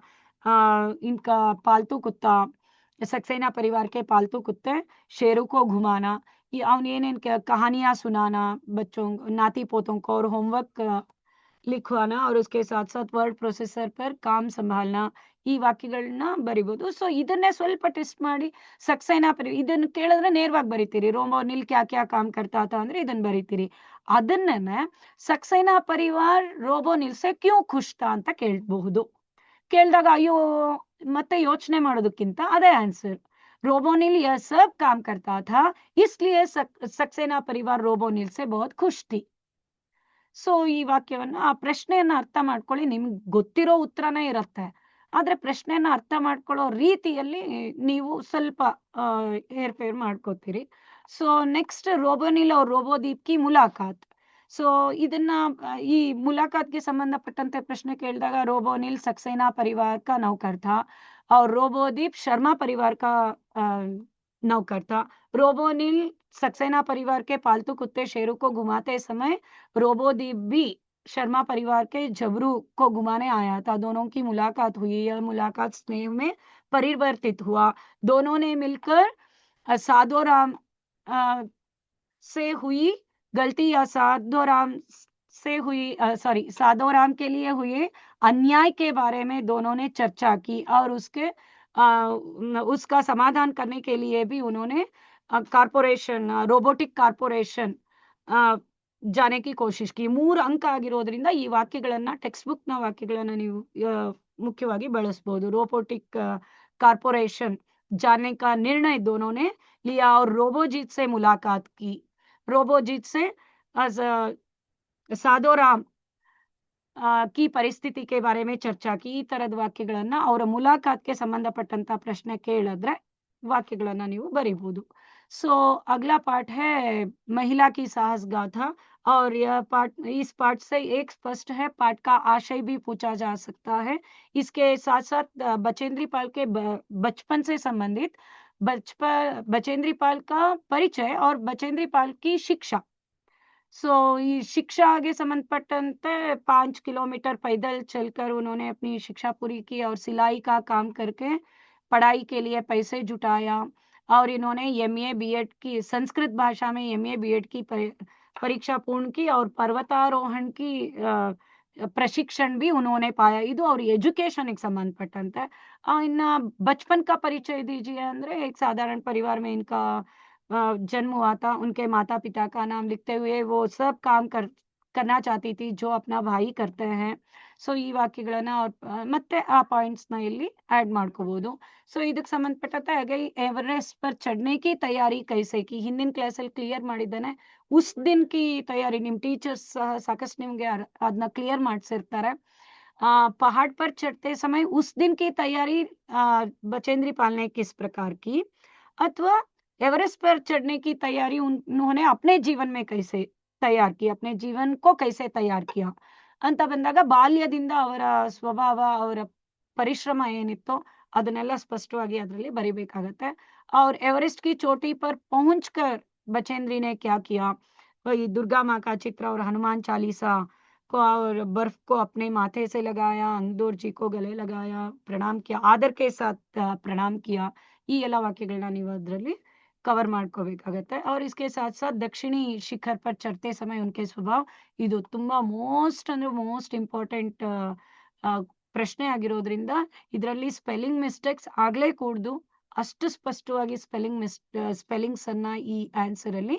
इनका पालतू कुत्ता, सक्सेना परिवार के पालतू कुत्ते शेरू को घुमाना, ये ಅವನೇನೇನ್ कहानियां सुनाना बच्चों नाती पोतों को और होमवर्क लिखवाना और उसके साथ-साथ ವರ್ಡ್ ಪ್ರೊಸೆಸರ್ पर काम ಸಂಭಾಲನಾ ಈ ವಾಕ್ಯಗಳನ್ನ ಬರಿಬಹುದು. ಸೊ ಇದನ್ನೇ ಸ್ವಲ್ಪ ಟೆಸ್ಟ್ ಮಾಡಿ ಸಕ್ಸೇನಾ ಇದನ್ನ ಕೇಳಿದ್ರೆ ನೇರವಾಗಿ ಬರಿತೀರಿ. रोबोनिल क्या-क्या काम करता था ಅಂದ್ರೆ ಇದನ್ನ ಬರಿತೀರಿ. ಅದನ್ನೇ सक्सेना परिवार रोबोनिल से क्यों खुश था ಅಂತ ಕೇಳಬಹುದು. ಕೇಳಿದಾಗ ಅಯ್ಯೋ ಮತ್ತೆ ಯೋಚನೆ ಮಾಡೋದಕ್ಕಿಂತ ಅದೇ ಆನ್ಸರ್. रोबोनिल यह सब काम करता था इसलिए सक्सेना परिवार रोबोनिल से बहुत खुश थी. ಸೊ ಈ ವಾಕ್ಯವನ್ನ ಆ ಪ್ರಶ್ನೆಯನ್ನ ಅರ್ಥ ಮಾಡ್ಕೊಳ್ಳಿ. ನಿಮ್ಗೆ ಗೊತ್ತಿರೋ ಉತ್ತರನೇ ಇರುತ್ತೆ. ಆದ್ರೆ ಪ್ರಶ್ನೆಯನ್ನ ಅರ್ಥ ಮಾಡ್ಕೊಳ್ಳೋ ರೀತಿಯಲ್ಲಿ ನೀವು ಸ್ವಲ್ಪ ಹೇರ್ಫೇರ್ ಮಾಡ್ಕೋತೀರಿ. ಸೊ ನೆಕ್ಸ್ಟ್ रोबोनिल और रोबोदीप की मुलाकात. ಸೊ ಇದನ್ನ ಈ ಮುಲಾಕಾತ್ಗೆ ಸಂಬಂಧಪಟ್ಟಂತೆ ಪ್ರಶ್ನೆ ಕೇಳಿದಾಗ रोबोनिल सक्सेना परिवार का नौकर था और रोबोदीप शर्मा परिवार का नौकर था. रोबोनिल सक्सेना परिवार के पालतू कुत्ते शेरू को घुमाते समय रोबोदीप भी शर्मा परिवार के जबरू को घुमाने आया था. दोनों की मुलाकात हुई. यह मुलाकात स्नेह में परिवर्तित हुआ. दोनों ने मिलकर साधोराम से हुई गलती या साधोराम के लिए हुए अन्याय के बारे में दोनों ने चर्चा की और उसका समाधान करने के लिए भी उन्होंने रोबोटिक ಕಾರ್ಪೊರೇಷನ್ जाने की कोशिश की. 3 ಅಂಕ ಆಗಿರೋದ್ರಿಂದ ಈ ವಾಕ್ಯಗಳನ್ನ ಟೆಕ್ಸ್ಟ್ ಬುಕ್ ನ ವಾಕ್ಯಗಳನ್ನ ನೀವು ಮುಖ್ಯವಾಗಿ ಬಳಸಬಹುದು. रोबोटिक ಕಾರ್ಪೊರೇಷನ್ जाने का निर्णय दोनों ने लिया और रोबोजीत से मुलाकात की. रोबोजीत से साधोराम की ಪರಿಸ್ಥಿತಿ के बारे में ಚರ್ಚಾ की. ಈ ತರದ ವಾಕ್ಯಗಳನ್ನ ಅವರ ಮುಲಾಕಾತ್ಗೆ ಸಂಬಂಧಪಟ್ಟಂತ ಪ್ರಶ್ನೆ ಕೇಳಿದ್ರೆ वाक्यಗಳನ್ನ ನೀವು ಬರೀಬಹುದು. सो अगला पार्ट है महिला की साहस गाथा और यह पार्ट इस पार्ट से एक स्पष्ट है. पार्ट का आशय भी पूछा जा सकता है. इसके साथ-साथ बचेंद्री पाल के बचपन से संबंधित बचेंद्री पाल का परिचय और बचेंद्री पाल की शिक्षा. सो ये शिक्षा आगे संबंधपಟ್ಟಂತೆ 5 किलोमीटर पैदल चलकर उन्होंने अपनी शिक्षा पूरी की और सिलाई का काम करके पढ़ाई के लिए पैसे जुटाया और इन्होंने एमए बीएड की संस्कृत भाषा में एमए बीएड की परीक्षा पूर्ण की और पर्वतारोहण की प्रशिक्षण भी उन्होंने पाया. ಇದು और एजुकेशन ಗೆ ಸಂಬಂಧಪಟ್ಟಂತೆ. ಇನ್ನ बचपन का परिचय दीजिए ಅಂದ್ರೆ एक साधारण परिवार में इनका जन्म हुआ था. उनके माता पिता का नाम लिखते हुए वो सब काम करना चाहती थी जो अपना भाई करते हैं. ಸೊ ಈ ವಾಕ್ಯಗಳನ್ನ ಮತ್ತೆ ಆ ಪಾಯಿಂಟ್ಸ್ ನ ಇಲ್ಲಿ ಆಡ್ ಮಾಡ್ಕೋಬಹುದು. ಸೊ ಇದಕ್ಕೆ ಸಂಬಂಧಪಟ್ಟಂತೆ ಹಾಗೆ एवरेस्ट पर चढ़ने की तैयारी कैसे की ಹಿಂದಿನ ಕ್ಲಾಸ್ ಅಲ್ಲಿ ಕ್ಲಿಯರ್ ಮಾಡಿದ್ದೇನೆ. ಉಸ್ ದಿನ್ ಕಿ ತಯಾರಿ ನಿಮ್ ಟೀಚರ್ಸ್ ಸಾಕಷ್ಟು ನಿಮ್ಗೆ ಅದನ್ನ ಕ್ಲಿಯರ್ ಮಾಡಿಸಿರ್ತಾರೆ. पहाड़ पर चढ़ते समय उस दिन की तैयारी बचेंद्री पाल ने किस प्रकार की अथवा एवरेस्ट पर चढ़ने की तैयारी उन्होंने अपने जीवन में कैसे तैयार की, अपने जीवन को कैसे तैयार किया ಅಂತ ಬಂದಾಗ ಬಾಲ್ಯದಿಂದ ಅವರ ಸ್ವಭಾವ ಅವರ ಪರಿಶ್ರಮ ಏನಿತ್ತು ಅದನ್ನೆಲ್ಲ ಸ್ಪಷ್ಟವಾಗಿ ಅದರಲ್ಲಿ ಬರಿಬೇಕಾಗತ್ತೆ. और एवरेस्ट की चोटी पर पहुंचकर बचेंद्री ने क्या किया, वही दुर्गा माँ का चित्र और हनुमान चालीसा को और बर्फ को अपने माथे से लगाया, अंगदोर जी को गले लगाया, प्रणाम किया, आदर के साथ प्रणाम किया. ಈ ಎಲ್ಲ ವಾಕ್ಯಗಳನ್ನ ನೀವು ಅದರಲ್ಲಿ कवर ಮಾಡ್ಕೋಬೇಕಾಗತ್ತೆ. और इसके साथ साथ दक्षिणी शिखर पर चढ़ते समय उनके स्वभाव ಇದು ತುಂಬಾ ಮೋಸ್ಟ್ ಇಂಪಾರ್ಟೆಂಟ್ ಪ್ರಶ್ನೆ ಆಗಿರೋದ್ರಿಂದ ಇದರಲ್ಲಿ ಸ್ಪೆಲ್ಲಿಂಗ್ ಮಿಸ್ಟೇಕ್ಸ್ ಆಗ್ಲೇ ಕೂಡ್ದು ಅಷ್ಟು ಸ್ಪಷ್ಟವಾಗಿ ಸ್ಪೆಲ್ಲಿಂಗ್ಸ್ ಅನ್ನ ಈ ಆನ್ಸರ್ ಅಲ್ಲಿ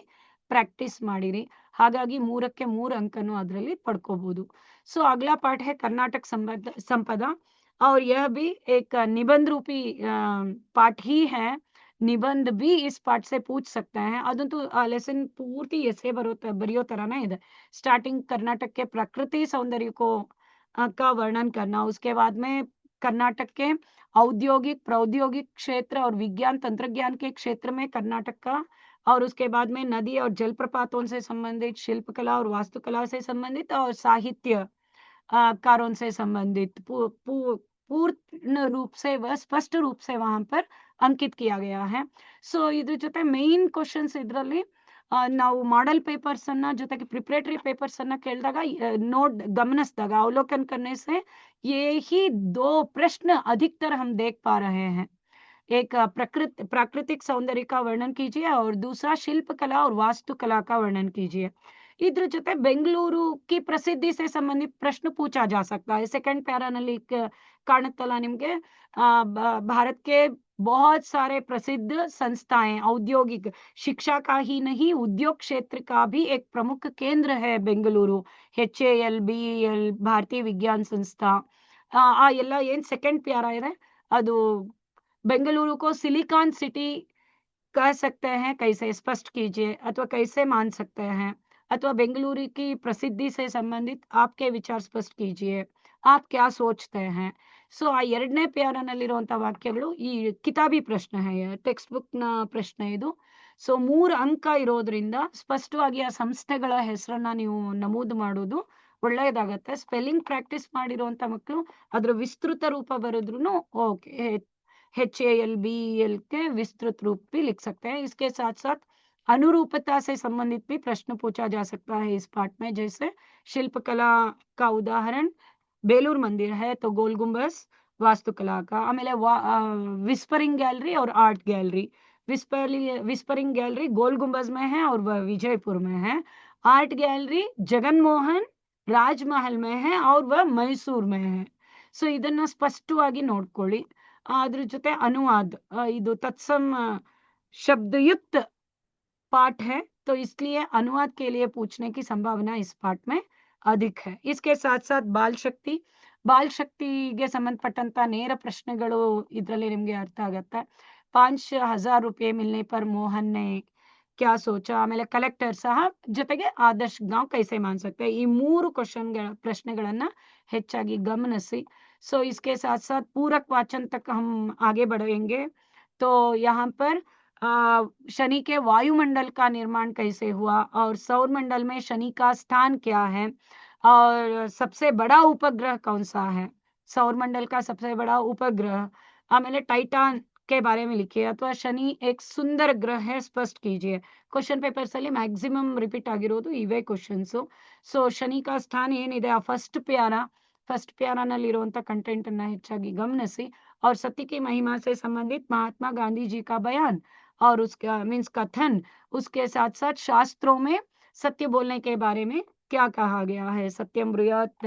ಪ್ರಾಕ್ಟೀಸ್ ಮಾಡಿರಿ. ಹಾಗಾಗಿ 3ಕ್ಕೆ 3 ಅಂಕನು ಅದರಲ್ಲಿ ಪಡ್ಕೋಬಹುದು. सो अगला पार्ट है कर्नाटक संपदा और यह भी एक निबंध रूपी पार्ट ही है. निबंध भी इस पार्ट से पूछ सकते हैं. अದಂತೂ ಲೆಸನ್ ಪೂರ್ತಿ ಎಸೆ ಬರೆಯೋ ತರಾನೇ ಇದೆ. स्टार्टिंग कर्नाटक के प्रकृति सौंदर्य को का वर्णन करना, उसके बाद में कर्नाटक के औद्योगिक, प्रौद्योगिक क्षेत्र और विज्ञान तंत्रज्ञान के क्षेत्र में कर्नाटक का, और उसके बाद में नदी और जलप्रपातों से संबंधित, शिल्पकला और वास्तुकला से संबंधित और साहित्य कारों से संबंधित पूर्ण रूप से व स्पष्ट रूप से वहाँ पर अंकित किया गया है. ಸೊ ಇದ್ರ ಜೊತೆ ಮೇನ್ ಕ್ವಶನ್ಸ್ ಇದರಲ್ಲಿ ನಾವು ಮಾಡಲ್ ಪೇपर्स ಅನ್ನ ಜೊತೆಗೆ ಪ್ರಿಪರೇಟರಿ ಪೇपर्स ಅನ್ನ ಕೇಳಿದಾಗ गमनिಸಿದಾಗ अवलोकन करने से ये ही 2 प्रश्न अधिकतर हम देख पा रहे हैं. एक प्राकृतिक सौंदर्य का वर्णन कीजिए और दूसरा शिल्पकला और वास्तुकला का वर्णन कीजिए. इधर ಜೊತೆ ಬೆಂಗಳೂರು की प्रसिद्धि से संबंधित प्रश्न पूछा जा सकता है. सेकंड ಪ್ಯಾರಾನಲ್ಲಿ ಕಾಣುತ್ತಲ್ಲ ನಿಮ್ಗೆ भारत के बहुत सारे प्रसिद्ध संस्थाएं, औद्योगिक शिक्षा का ही नहीं उद्योग क्षेत्र का भी एक प्रमुख केंद्र है बेंगलुरु. HAL, BEL, भारतीय विज्ञान संस्था ಆ ಎಲ್ಲ ಏನ್ ಸೆಕೆಂಡ್ ಪ್ಯಾರಾ ಇದೆ ಅದು बेंगलुरु को सिलिकॉन सिटी कह सकते हैं, कैसे स्पष्ट कीजिए अथवा कैसे मान सकते हैं, अथवा बेंगलुरु की प्रसिद्धि से संबंधित आपके विचार स्पष्ट कीजिए, आप क्या सोचते हैं. ಸೊ ಆ ಎರಡನೇ ಪ್ಯಾರಾನಲ್ಲಿರುವಂತಹ ವಾಕ್ಯಗಳು ಈ ಕಿತಾಬಿ ಪ್ರಶ್ನೆ ಟೆಕ್ಸ್ಟ್ ಬುಕ್ ನ ಪ್ರಶ್ನೆ ಇದು. ಸೊ 3 ಅಂಕ ಇರೋದ್ರಿಂದ ಸ್ಪಷ್ಟವಾಗಿ ಆ ಸಂಸ್ಥೆಗಳ ಹೆಸರನ್ನ ನೀವು ನಮೂದು ಮಾಡೋದು ಒಳ್ಳೆಯದಾಗತ್ತೆ. ಸ್ಪೆಲ್ಲಿಂಗ್ ಪ್ರಾಕ್ಟೀಸ್ ಮಾಡಿರುವಂತ ಮಕ್ಕಳು ಅದ್ರ ವಿಸ್ತೃತ ರೂಪ ಬರೆದ್ರೂ ಓಕೆ, HAL, BEL के विस्तृत रूप भी लिख सकते हैं. इसके साथ साथ अनुरूपता से संबंधित भी प्रश्न पूछा जा सकता है इस पाठ में. जैसे शिल्पकला का उदाहरण बेलूर मंदिर है तो गोल गुंबज वास्तुकला का. आमेले विस्परिंग गैलरी और आर्ट गैलरी. विस्परिंग गैलरी गोल गुंबज में है और वह विजयपुर में है. आर्ट गैलरी जगनमोहन राजमहल में है और वह मैसूर में है. ಸೊ ಇದನ್ನ ಸ್ಪಷ್ಟವಾಗಿ ನೋಡ್ಕೊಳ್ಳಿ. ಅದ್ರ ಜೊತೆ अनुवाद ಇದು तत्सम शब्दयुक्त पाठ है तो इसलिए अनुवाद के लिए पूछने की संभावना इस पाठ में अधिक है. इसके साथ साथ ಬಾಲ್ ಶಕ್ತಿಗೆ ಸಂಬಂಧಪಟ್ಟಂತ ನೇರ ಪ್ರಶ್ನೆಗಳು ಇದರಲ್ಲಿ ನಿಮ್ಗೆ ಅರ್ಥ ಆಗತ್ತೆ. 5000 रुपये मिलने पर मोहन ने क्या सोचा, ಆಮೇಲೆ ಕಲೆಕ್ಟರ್ ಸಹ, ಜೊತೆಗೆ ಆದರ್ಶ್ गांव कैसे मान सकते हैं. ಈ 3 ಪ್ರಶ್ನೆಗಳನ್ನ ಹೆಚ್ಚಾಗಿ ಗಮನಿಸಿ. सो इसके साथ साथ पूरक वाचन तक हम आगे बढ़ेंगे. तो यहाँ पर शनि के वायुमंडल का निर्माण कैसे हुआ और सौर मंडल में शनि का स्थान क्या है और सबसे बड़ा उपग्रह कौन सा है. सौर मंडल का सबसे बड़ा उपग्रह आमेले टाइटान के बारे में लिखिए अथवा शनि एक सुंदर ग्रह है स्पष्ट कीजिए. क्वेश्चन पेपर्स ಅಲ್ಲಿ ಮ್ಯಾಕ್ಸಿಮಮ್ ರಿಪೀಟ್ ಆಗಿರೋದು ಇವೇ ಕ್ವೆಶ್ಚನ್ಸ್. ಸೊ ಶನಿ का स्थान ಏನಿದೆ ಆ फर्स्ट प्यारानಲ್ಲಿರುವಂತ कंटेंट ಅನ್ನ ಹೆಚ್ಚಾಗಿ ಗಮನಿಸಿ. और सत्य की महिमा से संबंधित महात्मा गांधी जी का बयान और उसका मीन्स कथन, उसके साथ साथ शास्त्रों में सत्य बोलने के बारे में क्या कहा गया है. सत्यम ब्रूयात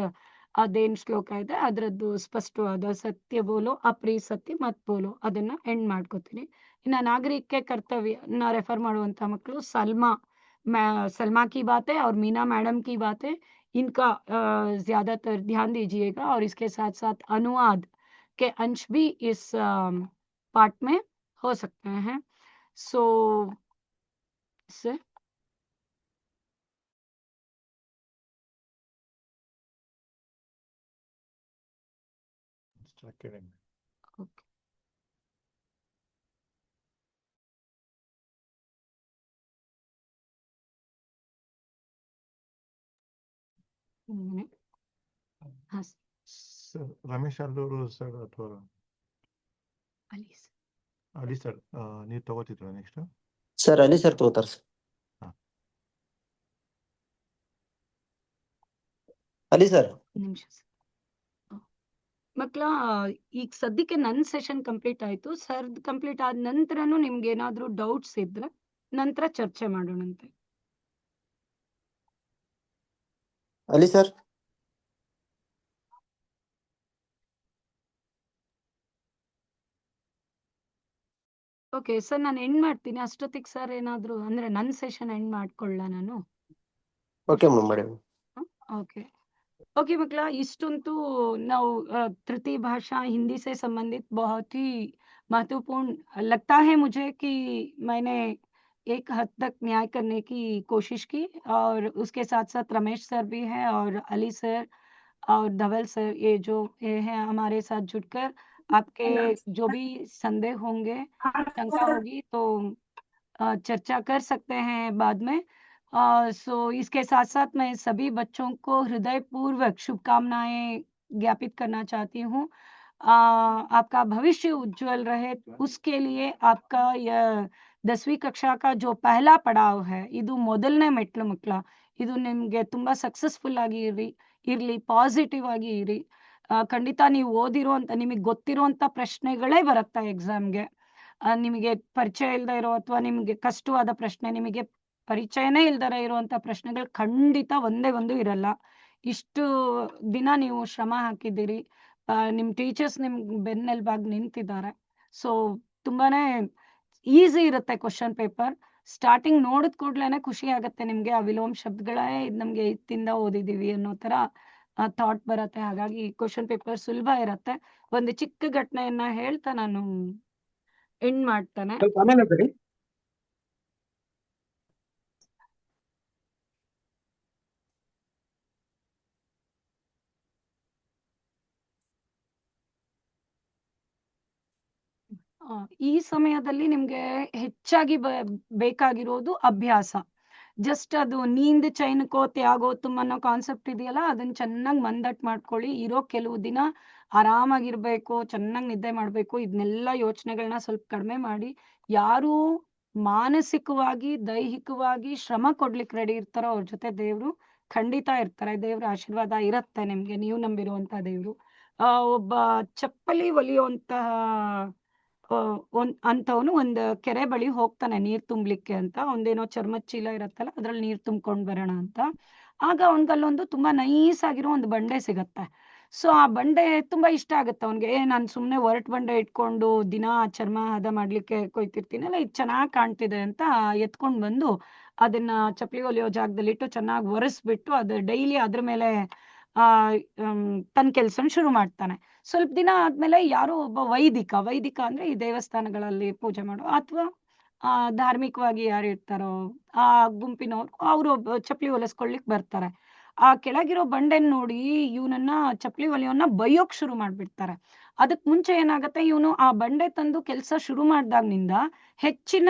ಅದೇನ್ ಶ್ಲೋಕ ಇದೆ ಅದರದ್ದು ಸ್ಪಷ್ಟವಾದ ಸತ್ಯ ಬೋಲೋ ಅಪ್ರಿ ಸತ್ಯ ಮತ್ ಬೋಲೋ ಅದನ್ನ ಎಂಡ್ ಮಾಡ್ಕೋತೀನಿ. ಇನ್ನ ನಾಗರಿಕ ಕರ್ತವ್ಯನ ರೆಫರ್ ಮಾಡುವಂತ ಮಕ್ಕಳು सलमा की बातें और मीना मैडम की बातें इनका ज्यादातर ध्यान दीजिएगा. और इसके साथ साथ अनुवाद के अंश भी इस पार्ट में हो सकते हैं. सो से Okay. हाँ ಸರ್ ರಮೇಶ್ ಅಲ್ಲೂರು ಸರ್ ಅಥವಾ ಅಲಿ ಸರ್. ಅಲಿ ಸರ್ ನೀವು ತಗೋತಿದ್ರ ನೆಕ್ಸ್ಟ್? ಸರ್ ಅಲಿ ಸರ್ ತಗೋತಾರ ಸರ್. ಅಲಿ ಸರ್ ನಿಮಿಷ ಸರ್. ಮಕ್ಕಳ ಈಗ ಸದ್ಯಕ್ಕೆ ನನ್ನ ಸೆಷನ್ ಕಂಪ್ಲೀಟ್ ಆಯ್ತು. ಸರ್ ಕಂಪ್ಲೀಟ್ ಆದ ನಂತರನೂ ನಿಮ್ಗೆ ಏನಾದ್ರೂ ಡೌಟ್ಸ್ ಇದ್ರೆ ನಂತರ ಚರ್ಚೆ ಮಾಡೋಣಂತೆ. ಅಲಿ ಸರ್ ಓಕೆ ಸರ್, ನಾನು ಎಂಡ್ ಮಾಡ್ತೀನಿ. ಅಷ್ಟೊತ್ತಿಗೆ ಸರ್ ಏನಾದ್ರು ಅಂದ್ರೆ ನನ್ನ ಸೆಷನ್ ಎಂಡ್ ಮಾಡ್ಕೊಳ್ಳ ನಾನು. ಓಕೆ ಮ್ಯಾಮ್ ಮಾಡಿ. ओके ओके मकला इष्टंतु ನಾವು तृतीय भाषा हिंदी से संबंधित बहुत ही महत्वपूर्ण लगता है मुझे कि मैंने एक हद तक न्याय करने की कोशिश की. और उसके साथ साथ रमेश सर भी है और अली सर और धवल सर, ये जो ये हैं हमारे साथ जुड़कर आपके जो भी संदेह होंगे, शंका होगी तो चर्चा कर सकते हैं बाद में। सो इसके साथ-साथ मैं सभी बच्चों को हृदयपूर्वक शुभकामनाएँ ज्ञापित करना चाहती हूँ। आपका भविष्य उज्ज्वल रहे, उसके लिए आपका यह 10वीं कक्षा का जो पहला पड़ाव है, ಇದು ಮೊದಲನೇ ಮೆಟ್ಲು ಮಕ್ಕಳ. ಇದು ನಿಮ್ಗೆ ತುಂಬಾ ಸಕ್ಸಸ್‌ಫುಲ್ ಆಗಿ ಇರ್ಲಿ, ಪಾಸಿಟಿವ್ ಆಗಿ ಇರಿ. ಖಂಡಿತ ನೀವು ಓದಿರುವಂತ ನಿಮಗೆ ಗೊತ್ತಿರುವಂತ ಪ್ರಶ್ನೆಗಳೇ ಬರುತ್ತೆ ಎಕ್ಸಾಮ್‌ಗೆ. ನಿಮಗೆ ಪರಿಚಯ ಇಲ್ಲದೆ ಇರೋ ಅಥವಾ ನಿಮಗೆ ಕಷ್ಟವಾದ ಪ್ರಶ್ನೆ, ನಿಮಗೆ ಪರಿಚಯನೇ ಇಲ್ದರ ಇರುವಂತ ಪ್ರಶ್ನೆಗಳು ಖಂಡಿತ ಒಂದೇ ಒಂದು ಇರಲ್ಲ. ಇಷ್ಟು ದಿನ ನೀವು ಶ್ರಮ ಹಾಕಿದ್ದೀರಿ. ನಿಮ್ ಟೀಚರ್ಸ್ ನಿಮ್ಗೆ ಬೆನ್ನೆಲುಬಾಗಿ ನಿಂತಿದ್ದಾರೆ. ಸೊ ತುಂಬಾನೇ ಈಸಿ ಇರುತ್ತೆ ಕ್ವೆಶ್ಚನ್ ಪೇಪರ್. ಸ್ಟಾರ್ಟಿಂಗ್ ನೋಡಿದ ಕೂಡ್ಲೇನೆ ಖುಷಿ ಆಗತ್ತೆ ನಿಮ್ಗೆ. ಆ ವಿಲೋಮ ಶಬ್ದಗಳೇ ಇದ್ ನಮ್ಗೆ 8th ಓದಿದೀವಿ ಅನ್ನೋ ತರ ಥಾಟ್ ಬರತ್ತೆ. ಹಾಗಾಗಿ ಕ್ವೆಶ್ಚನ್ ಪೇಪರ್ ಸುಲಭ ಇರತ್ತೆ. ಒಂದು ಚಿಕ್ಕ ಘಟನೆಯನ್ನ ಹೇಳ್ತಾ ನಾನು ಎಂಡ್ ಮಾಡ್ತೇನೆ. ಸ್ವಲ್ಪ ಆಮೇಲೆ ಬಿಡಿ. ಈ ಸಮಯದಲ್ಲಿ ನಿಮ್ಗೆ ಹೆಚ್ಚಾಗಿ ಬೇಕಾಗಿರೋದು ಅಭ್ಯಾಸ. ಜಸ್ಟ್ ಅದು ನೀಂದ್ ಚೈನಕೋ ತ್ಯಾಗೋ ತುಮ್ ಅನ್ನೋ ಕಾನ್ಸೆಪ್ಟ್ ಇದೆಯಲ್ಲ, ಅದನ್ನ ಚೆನ್ನಾಗಿ ಮಂದಟ್ ಮಾಡ್ಕೊಳ್ಳಿ. ಇರೋ ಕೆಲವು ದಿನ ಆರಾಮಾಗಿರ್ಬೇಕು, ಚೆನ್ನಾಗಿ ನಿದ್ದೆ ಮಾಡ್ಬೇಕು. ಇದನ್ನೆಲ್ಲ ಯೋಚನೆಗಳನ್ನ ಸ್ವಲ್ಪ ಕಡಿಮೆ ಮಾಡಿ, ಯಾರು ಮಾನಸಿಕವಾಗಿ, ದೈಹಿಕವಾಗಿ ಶ್ರಮ ಕೊಡ್ಲಿಕ್ಕೆ ರೆಡಿ ಇರ್ತಾರೋ ಅವ್ರ ಜೊತೆ ದೇವ್ರು ಖಂಡಿತ ಇರ್ತಾರೆ. ದೇವ್ರ ಆಶೀರ್ವಾದ ಇರತ್ತೆ ನಿಮ್ಗೆ, ನೀವು ನಂಬಿರುವಂತ ದೇವ್ರು. ಒಬ್ಬ ಚಪ್ಪಲಿ ಹೊಲಿಯುವಂತಹ ಅಂಥವನು ಒಂದು ಕೆರೆ ಬಳಿ ಹೋಗ್ತಾನೆ ನೀರ್ ತುಂಬ್ಲಿಕ್ಕೆ ಅಂತ. ಅವ್ನ್ದೇನೋ ಚರ್ಮದ್ ಚೀಲ ಇರತ್ತಲ್ಲ, ಅದ್ರಲ್ಲಿ ನೀರ್ ತುಂಬ್ಕೊಂಡ್ ಬರೋಣ ಅಂತ. ಆಗ ಅವ್ನ್ಗಲ್ಲೊಂದು ತುಂಬಾ ನೈಸ್ ಆಗಿರೋ ಒಂದು ಬಂಡೆ ಸಿಗತ್ತೆ. ಸೊ ಆ ಬಂಡೆ ತುಂಬಾ ಇಷ್ಟ ಆಗತ್ತೆ ಅವ್ನ್ಗೆ. ನಾನ್ ಸುಮ್ನೆ ಒರಟ್ ಬಂಡೆ ಇಟ್ಕೊಂಡು ದಿನಾ ಚರ್ಮ ಹದ ಮಾಡ್ಲಿಕ್ಕೆ ಕೊಯ್ತಿರ್ತೀನಲ್ಲ, ಇದು ಚೆನ್ನಾಗ್ ಕಾಣ್ತಿದೆ ಅಂತ ಎತ್ಕೊಂಡ್ ಬಂದು ಅದನ್ನ ಚಪ್ಪಲಿ ಹೊಲಿಯೋ ಜಾಗದಲ್ಲಿಟ್ಟು ಚೆನ್ನಾಗಿ ಒರೆಸ್ಬಿಟ್ಟು ಅದು ಡೈಲಿ ಅದ್ರ ಮೇಲೆ ತನ್ನ ಕೆಲ್ಸನ ಶುರು ಮಾಡ್ತಾನೆ. ಸ್ವಲ್ಪ ದಿನ ಆದ್ಮೇಲೆ ಯಾರೋ ಒಬ್ಬ ವೈದಿಕ ಅಂದ್ರೆ ಈ ದೇವಸ್ಥಾನಗಳಲ್ಲಿ ಪೂಜೆ ಮಾಡೋ ಅಥವಾ ಧಾರ್ಮಿಕವಾಗಿ ಯಾರು ಇರ್ತಾರೋ ಆ ಗುಂಪಿನವ್ರು, ಅವರು ಚಪ್ಪಲಿ ಹೊಲಿಸ್ಕೊಳ್ಳಿಕ್ ಬರ್ತಾರೆ. ಆ ಕೆಳಗಿರೋ ಬಂಡೆನ್ ನೋಡಿ ಇವನನ್ನ ಚಪ್ಪಲಿ ಹೊಲಿಯೋನ್ನ ಬೈಯೋಕ್ ಶುರು ಮಾಡ್ಬಿಡ್ತಾರೆ. ಅದಕ್ ಮುಂಚೆ ಏನಾಗತ್ತೆ, ಇವನು ಆ ಬಂಡೆ ತಂದು ಕೆಲ್ಸ ಶುರು ಮಾಡ್ದಾಗ್ನಿಂದ ಹೆಚ್ಚಿನ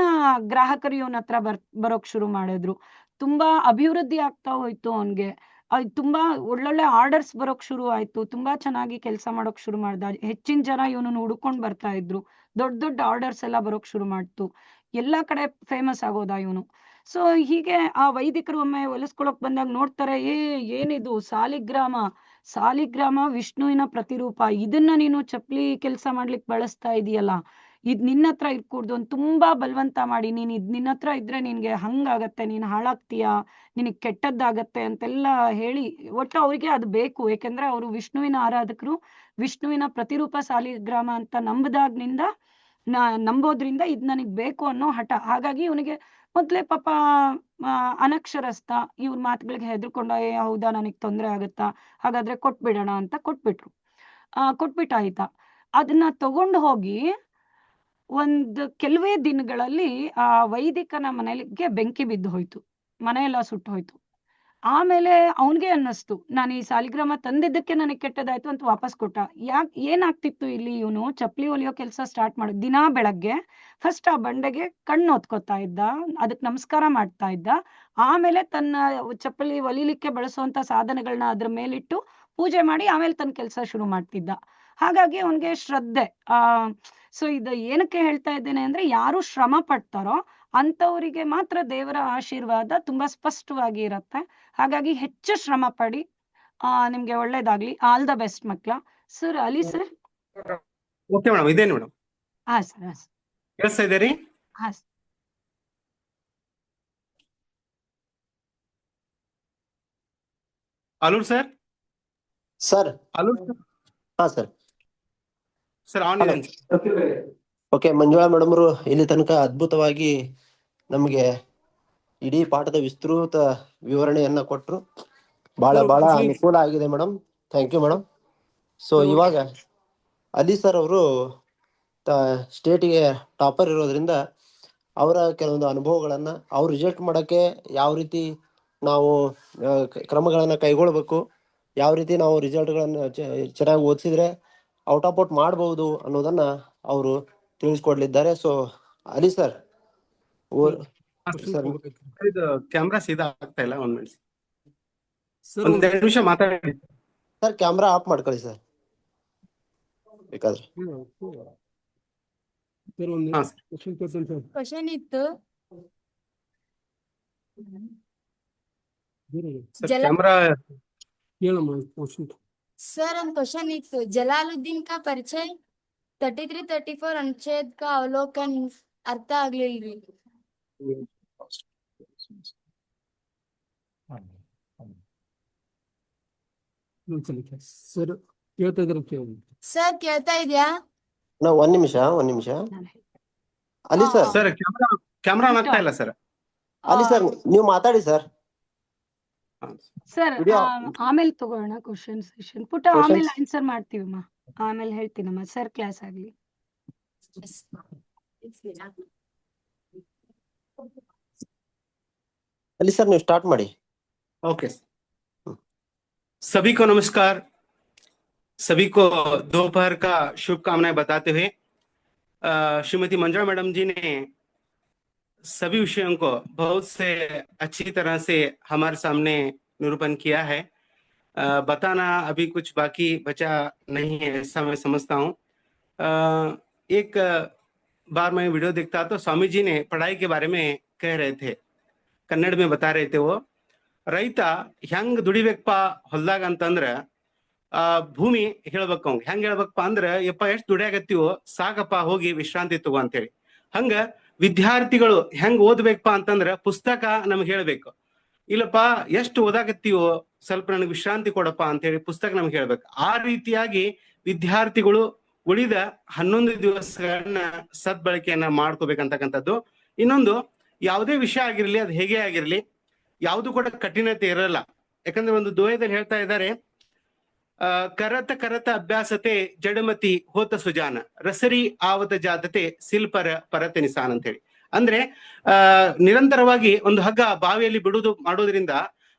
ಗ್ರಾಹಕರು ಇವನ ಹತ್ರ ಬರೋಕ್ ಶುರು ಮಾಡಿದ್ರು. ತುಂಬಾ ಅಭಿವೃದ್ಧಿ ಆಗ್ತಾ ಹೋಯ್ತು ಅವ್ನ್ಗೆ. ತುಂಬಾ ಒಳ್ಳೊಳ್ಳೆ ಆರ್ಡರ್ಸ್ ಬರೋಕ್ ಶುರು ಆಯ್ತು. ತುಂಬಾ ಚೆನ್ನಾಗಿ ಕೆಲಸ ಮಾಡೋಕ್ ಶುರು ಮಾಡ್ದ. ಹೆಚ್ಚಿನ ಜನ ಇವನನ್ನ ಹುಡುಕೊಂಡ್ ಬರ್ತಾ ಇದ್ರು. ದೊಡ್ಡ ಆರ್ಡರ್ಸ್ ಎಲ್ಲ ಬರೋಕ್ ಶುರು ಮಾಡ್ತು. ಎಲ್ಲಾ ಕಡೆ ಫೇಮಸ್ ಆಗೋದ ಇವನು. ಸೊ ಹೀಗೆ ಆ ವೈದಿಕರು ಒಮ್ಮೆ ಹೊಲಿಸ್ಕೊಳಕ್ ಬಂದಾಗ ನೋಡ್ತಾರೆ, ಏನಿದು ಸಾಲಿಗ್ರಾಮ ವಿಷ್ಣುವಿನ ಪ್ರತಿರೂಪ. ಇದನ್ನ ನೀನು ಚಪ್ಪಲಿ ಕೆಲಸ ಮಾಡ್ಲಿಕ್ಕೆ ಬಳಸ್ತಾ ಇದೀಯಲ್ಲ, ಇದ್ ನಿನ್ನ ಹತ್ರ ಇರ್ಕೂಡ್ದು ಅಂತ ತುಂಬಾ ಬಲವಂತ ಮಾಡಿ, ನೀನ್ ನಿನ್ನ ಹತ್ರ ಇದ್ರೆ ನಿನ್ಗೆ ಹಂಗಾಗತ್ತೆ, ನೀನ್ ಹಾಳಾಗ್ತೀಯಾ, ನಿನಗ್ ಕೆಟ್ಟದ್ದಾಗತ್ತೆ ಅಂತೆಲ್ಲ ಹೇಳಿ, ಒಟ್ಟು ಅವ್ರಿಗೆ ಅದು ಬೇಕು. ಯಾಕೆಂದ್ರೆ ಅವರು ವಿಷ್ಣುವಿನ ಆರಾಧಕರು. ವಿಷ್ಣುವಿನ ಪ್ರತಿರೂಪ ಸಾಲಿಗ್ರಾಮ ಅಂತ ನಂಬೋದ್ರಿಂದ ಇದ್ ನನಗ್ ಬೇಕು ಅನ್ನೋ ಹಠ. ಹಾಗಾಗಿ ಇವನಿಗೆ ಮೊದ್ಲೇ ಪಾಪ ಅನಕ್ಷರಸ್ಥ, ಇವ್ರ ಮಾತುಗಳಿಗೆ ಹೆದರ್ಕೊಂಡ, ಹೌದಾ ನನಗ್ ತೊಂದ್ರೆ ಆಗತ್ತಾ, ಹಾಗಾದ್ರೆ ಕೊಟ್ಬಿಡೋಣ ಅಂತ ಕೊಟ್ಬಿಟ್ಟಾಯ್ತಾ. ಅದನ್ನ ತಗೊಂಡು ಹೋಗಿ ಕೆಲವೇ ದಿನಗಳಲ್ಲಿ ಆ ವೈದಿಕನ ಮನೆಗೆ ಬೆಂಕಿ ಬಿದ್ದು ಹೋಯ್ತು. ಮನೆಯೆಲ್ಲ ಸುಟ್ಟು ಹೋಯ್ತು. ಆಮೇಲೆ ಅವನ್ಗೆ ಅನ್ನಿಸ್ತು, ನಾನು ಈ ಸಾಲಿಗ್ರಾಮ ತಂದಿದ್ದಕ್ಕೆ ನನಗೆ ಕೆಟ್ಟದಾಯ್ತು ಅಂತ ವಾಪಸ್ ಕೊಟ್ಟ. ಏನಾಗ್ತಿತ್ತು ಇಲ್ಲಿ, ಇವನು ಚಪ್ಪಲಿ ಹೊಲಿಯೋ ಕೆಲಸ ಸ್ಟಾರ್ಟ್ ಮಾಡಿದ ದಿನಾ ಬೆಳಗ್ಗೆ ಫಸ್ಟ್ ಆ ಬಂಡೆಗೆ ಕಣ್ಣು ಹೊತ್ಕೋತಾ ಇದ್ದ, ಅದಕ್ಕೆ ನಮಸ್ಕಾರ ಮಾಡ್ತಾ ಇದ್ದ. ಆಮೇಲೆ ತನ್ನ ಚಪ್ಪಲಿ ಹೊಲಿಲಿಕ್ಕೆ ಬಳಸುವಂತ ಸಾಧನಗಳನ್ನ ಅದ್ರ ಮೇಲಿಟ್ಟು ಪೂಜೆ ಮಾಡಿ ಆಮೇಲೆ ತನ್ನ ಕೆಲಸ ಶುರು ಮಾಡ್ತಿದ್ದ. ಹಾಗಾಗಿ ಅವನ್ಗೆ ಶ್ರದ್ಧೆ. ಸೊ ಇದು ಏನಕ್ಕೆ ಹೇಳ್ತಾ ಇದ್ದೇನೆ ಅಂದ್ರೆ, ಯಾರು ಶ್ರಮ ಪಡ್ತಾರೋ ಅಂತವರಿಗೆ ಮಾತ್ರ ದೇವರ ಆಶೀರ್ವಾದ ತುಂಬಾ ಸ್ಪಷ್ಟವಾಗಿ ಇರತ್ತೆ. ಹಾಗಾಗಿ ಹೆಚ್ಚು ಶ್ರಮ ಪಡಿ. ನಿಮ್ಗೆ ಒಳ್ಳೇದಾಗ್ಲಿ. ಆಲ್ ದ ಬೆಸ್ಟ್ ಮಕ್ಳ. Sir Ali sir. Okay madam, ಇದೇನು ಮೇಡಮ್? ಹಾ ಸರ್. ಕೇಳಿಸ್ತಾ ಇದೆ ರೀ? ಹಾ ಅಲೂರ್ ಸರ್. ಸರ್. ಅಲೂರ್ ಹಾ ಸರ್. ಸರ್ ಆನ್ ಇದೆ. ಓಕೆ, ಮಂಜುಳಾ ಮೇಡಮ್ ಅವರು ಇಲ್ಲಿ ತನಕ ಅದ್ಭುತವಾಗಿ ನಮಗೆ ಇಡೀ ಪಾಠದ ವಿಸ್ತೃತ ವಿವರಣೆಯನ್ನ ಕೊಟ್ರು. ಬಹಳ ಅನುಕೂಲ ಆಗಿದೆ madam. Thank you madam. So ಇವಾಗ ಅಲಿ ಸರ್ ಅವರು ಸ್ಟೇಟಿಗೆ ಟಾಪರ್ ಇರೋದ್ರಿಂದ ಅವರ ಕೆಲವೊಂದು ಅನುಭವಗಳನ್ನ ಅವ್ರು ರಿಜೆಕ್ಟ್ ಮಾಡಕ್ಕೆ ಯಾವ ರೀತಿ ನಾವು ಕ್ರಮಗಳನ್ನ ಕೈಗೊಳ್ಬೇಕು, ಯಾವ ರೀತಿ ನಾವು ರಿಸಲ್ಟ್ಗಳನ್ನು ಚೆನ್ನಾಗಿ ಓದಿಸಿದ್ರೆ ಔಟ್ ಆಫ್ ಔಟ್ ಮಾಡಬಹುದು ಅನ್ನೋದನ್ನ ಅವರು ತಿಳಿಸ್ಕೊಡ್ಲಿದ್ದಾರೆ. ಸೊ ಅಲಿ ಸರ್ ಸರ್ ಇದು ಕ್ಯಾಮ್ರಾ ಸೀದಾ ಆಗ್ತಾ ಇಲ್ಲ, ಒಂದ್ ಮಿನಿಟ್ ಸರ್ ಒಂದ್ 2 ನಿಮಿಷ ಮಾತಾಡಿ. ಸರ್ ಕ್ಯಾಮ್ರಾ ಆಫ್ ಮಾಡ್ಕೊಳ್ಳಿ ಸರ್ ಬೇಕಾದ್ರೆ. ಹಾ, ಸರ್. ಕ್ವಶನ್ ಇತ್ತು. ಸರ್ ಜಲ ಕ್ಯಾಮ್ರಾ सर ಒಂದು क्वेश्चन इತ್ತು. जलालुद्दीन का परिचय 33-34 अनुच्छेद का अवलोकन अर्थ ಆಗ್ಲಿಲ್ರಿ. ಸರ್ ಕೇಳ್ತಾ ಇದ್ರೆ ಕೇಳಿ. ಸರ್ ಕೇಳ್ತಾ ಇದೆಯಾ? ಒಂದ್ ನಿಮಿಷ Ali sir. Sir camera on ಆಗ್ತಾ ಇಲ್ಲ ಸರ್. ಅಲಿ ಸರ್ ನೀವು ಮಾತಾಡಿ ಸರ್. ಸರ್ ವಿಡಿಯೋ ಆಮೇಲೆ ತಗೋಣ ಕ್ವಶನ್ ಸೆಷನ್. ಪುಟ್ಟ ಆಮೇಲೆ ಆನ್ಸರ್ ಮಾಡ್ತೀವಮ್ಮ, ಆಮೇಲೆ ಹೇಳ್ತೀನಮ್ಮ. ಸರ್ ಕ್ಲಾಸ್ ಆಗ್ಲಿ. ಅಲಿ ಸರ್ ನೀವು ಸ್ಟಾರ್ಟ್ ಮಾಡಿ. ओके, सभी को नमस्कार। सभी को दोपहर का शुभकामनाएं बताते हुए श्रीमती मंजुला मैडम जी ने सभी विषयों को बहुत से अच्छी तरह से हमारे सामने निरूपण किया है। बताना अभी कुछ बाकी बचा नहीं है, ऐसा मैं समझता हूँ। एक बार मैं वीडियो देखता तो स्वामी जी ने पढ़ाई के बारे में कह रहे थे, कन्नड़ में बता रहे थे। वो ರೈತ ಹೆಂಗ್ ದುಡಿಬೇಕಪ್ಪ ಹೊಲ್ದಾಗ ಅಂತಂದ್ರ ಭೂಮಿ ಹೇಳ್ಬೇಕು ಅವಂಗ ಹೆಂಗ್ ಹೇಳ್ಬೇಕಪ್ಪ ಅಂದ್ರ, ಯಪ್ಪ ಎಷ್ಟ್ ದುಡಿಯಾಗತ್ತೀವೋ ಸಾಕಪ್ಪ, ಹೋಗಿ ವಿಶ್ರಾಂತಿ ತಗೋ ಅಂತೇಳಿ. ಹಂಗ ವಿದ್ಯಾರ್ಥಿಗಳು ಹೆಂಗ್ ಓದ್ಬೇಕಪ್ಪ ಅಂತಂದ್ರ ಪುಸ್ತಕ ನಮ್ಗೆ ಹೇಳ್ಬೇಕು. ಇಲ್ಲಪ್ಪ ಎಷ್ಟು ಓದಾಕತ್ತೀವೋ ಸ್ವಲ್ಪ ನನಗೆ ವಿಶ್ರಾಂತಿ ಕೊಡಪ್ಪ ಅಂತೇಳಿ ಪುಸ್ತಕ ನಮ್ಗೆ ಹೇಳ್ಬೇಕು. ಆ ರೀತಿಯಾಗಿ ವಿದ್ಯಾರ್ಥಿಗಳು ಉಳಿದ 11 ದಿವಸಗಳನ್ನ ಸದ್ಬಳಕೆಯನ್ನ ಮಾಡ್ಕೋಬೇಕಂತಕ್ಕಂಥದ್ದು. ಇನ್ನೊಂದು, ಯಾವುದೇ ವಿಷಯ ಆಗಿರ್ಲಿ, ಅದು ಹೇಗೆ ಆಗಿರ್ಲಿ, ಯಾವುದು ಕೂಡ ಕಠಿಣತೆ ಇರಲ್ಲ. ಯಾಕಂದ್ರೆ ಒಂದು ದೋಯದಲ್ಲಿ ಹೇಳ್ತಾ ಇದ್ದಾರೆ, ಕರತ ಕರತ ಅಭ್ಯಾಸತೆ ಜಡಮತಿ ಹೋತ ಸುಜಾನ ರಸರಿ ಆವತ ಜಾತತೆ ಸಿಲ್ಪರ ಪರತೆ ನಿಸಾನ್ ಅಂತ ಹೇಳಿ. ಅಂದ್ರೆ ನಿರಂತರವಾಗಿ ಒಂದು ಹಗ್ಗ ಬಾವಿಯಲ್ಲಿ ಬಿಡುವುದು ಮಾಡೋದ್ರಿಂದ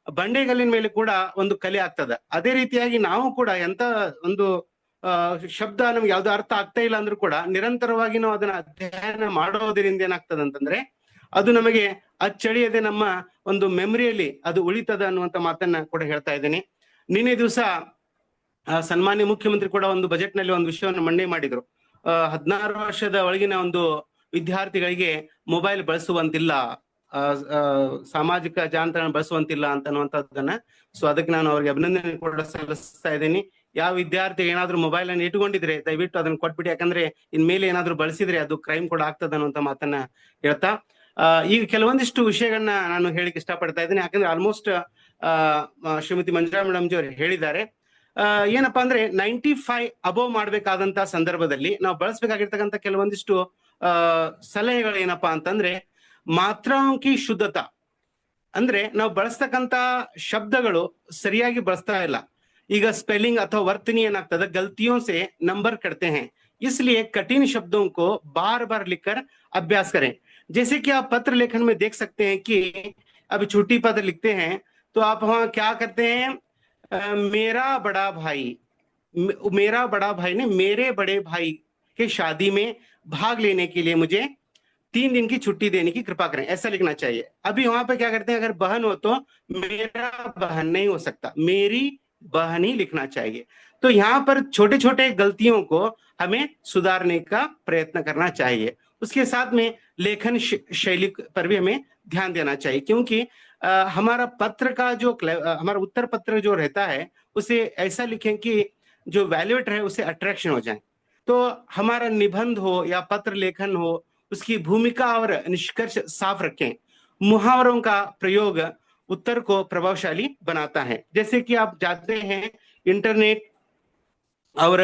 ಬಂಡೆಗಲ್ಲಿನ ಮೇಲೆ ಕೂಡ ಒಂದು ಕಲೆ ಆಗ್ತದ. ಅದೇ ರೀತಿಯಾಗಿ ನಾವು ಕೂಡ ಎಂತ ಒಂದು ಶಬ್ದ ನಮ್ಗೆ ಯಾವ್ದು ಅರ್ಥ ಆಗ್ತಾ ಇಲ್ಲ ಅಂದ್ರೂ ಕೂಡ ನಿರಂತರವಾಗಿ ನಾವು ಅದನ್ನ ಅಧ್ಯಯನ ಮಾಡೋದ್ರಿಂದ ಏನಾಗ್ತದ ಅಂತಂದ್ರೆ ಅದು ನಮಗೆ ಅಚ್ಚಳಿಯದೆ ನಮ್ಮ ಒಂದು ಮೆಮರಿಯಲ್ಲಿ ಅದು ಉಳಿತದ ಅನ್ನುವಂತ ಮಾತನ್ನ ಕೂಡ ಹೇಳ್ತಾ ಇದ್ದೀನಿ. ನಿನ್ನೆ ದಿವಸ ಸನ್ಮಾನ್ಯ ಮುಖ್ಯಮಂತ್ರಿ ಕೂಡ ಒಂದು ಬಜೆಟ್ ನಲ್ಲಿ ಒಂದು ವಿಷಯವನ್ನು ಮಂಡನೆ ಮಾಡಿದ್ರು. 16 ವರ್ಷದ ಒಳಗಿನ ಒಂದು ವಿದ್ಯಾರ್ಥಿಗಳಿಗೆ ಮೊಬೈಲ್ ಬಳಸುವಂತಿಲ್ಲ, ಸಾಮಾಜಿಕ ಜಾಲತಾಣ ಬಳಸುವಂತಿಲ್ಲ ಅಂತನ್ನುವಂಥದ್ದನ್ನ. ಸೊ ಅದಕ್ಕೆ ನಾನು ಅವ್ರಿಗೆ ಅಭಿನಂದನೆ ಕೂಡ ಸಲ್ಲಿಸ್ತಾ ಇದ್ದೀನಿ. ಯಾವ ವಿದ್ಯಾರ್ಥಿ ಏನಾದ್ರೂ ಮೊಬೈಲ್ ಅನ್ನು ಇಟ್ಕೊಂಡಿದ್ರೆ ದಯವಿಟ್ಟು ಅದನ್ನ ಕೊಟ್ಬಿಡಿ, ಯಾಕಂದ್ರೆ ಇನ್ಮೇಲೆ ಏನಾದ್ರೂ ಬಳಸಿದ್ರೆ ಅದು ಕ್ರೈಮ್ ಕೂಡ ಆಗ್ತದ ಅನ್ನುವಂತ ಮಾತನ್ನ ಹೇಳ್ತಾ ಈಗ ಕೆಲವೊಂದಿಷ್ಟು ವಿಷಯಗಳನ್ನ ನಾನು ಹೇಳಿಕ್ಕೆ ಇಷ್ಟಪಡ್ತಾ ಇದ್ದೀನಿ. ಯಾಕಂದ್ರೆ almost Shrimati Manjula madam G ಅವರು ಹೇಳಿದ್ದಾರೆ. ಏನಪ್ಪಾ ಅಂದ್ರೆ 95 ಅಬೋವ್ ಮಾಡ್ಬೇಕಾದಂತ ಸಂದರ್ಭದಲ್ಲಿ ನಾವು ಬಳಸಬೇಕಾಗಿರ್ತಕ್ಕಂಥ ಕೆಲವೊಂದಿಷ್ಟು ಸಲಹೆಗಳು ಏನಪ್ಪಾ ಅಂತಂದ್ರೆ, ಮಾತ್ರಾಂಕಿ ಶುದ್ಧತಾ. ಅಂದ್ರೆ ನಾವು ಬಳಸ್ತಕ್ಕಂತ ಶಬ್ದಗಳು ಸರಿಯಾಗಿ ಬಳಸ್ತಾ ಇಲ್ಲ. ಈಗ ಸ್ಪೆಲ್ಲಿಂಗ್ ಅಥವಾ ವರ್ತನಿ ಏನಾಗ್ತದೆ, गलतियों से नंबर कटते हैं, इसलिए कठिन शब्दों को बार बार लिखकर अभ्यास करें। जैसे कि आप पत्र लेखन में देख सकते हैं कि अभी छोटी पत्र लिखते हैं तो आप वहां क्या करते हैं, मेरा बड़ा भाई ने मेरे बड़े भाई के शादी में भाग लेने के लिए मुझे 3 दिन की छुट्टी देने की कृपा करें, ऐसा लिखना चाहिए। अभी वहां पे क्या करते हैं, अगर बहन हो तो मेरा बहन नहीं हो सकता, मेरी बहन ही लिखना चाहिए। तो यहाँ पर छोटे छोटे गलतियों को हमें सुधारने का प्रयत्न करना चाहिए। उसके साथ में लेखन शैली पर भी हमें ध्यान देना चाहिए, क्योंकि हमारा पत्र का जो हमारा उत्तर पत्र जो रहता है उसे ऐसा लिखें कि जो वैल्यूएट है उसे अट्रैक्शन हो जाए। तो हमारा निबंध हो या पत्र लेखन हो, उसकी भूमिका और निष्कर्ष साफ रखें। मुहावरों का प्रयोग उत्तर को प्रभावशाली बनाता है। जैसे कि आप जानते हैं, इंटरनेट और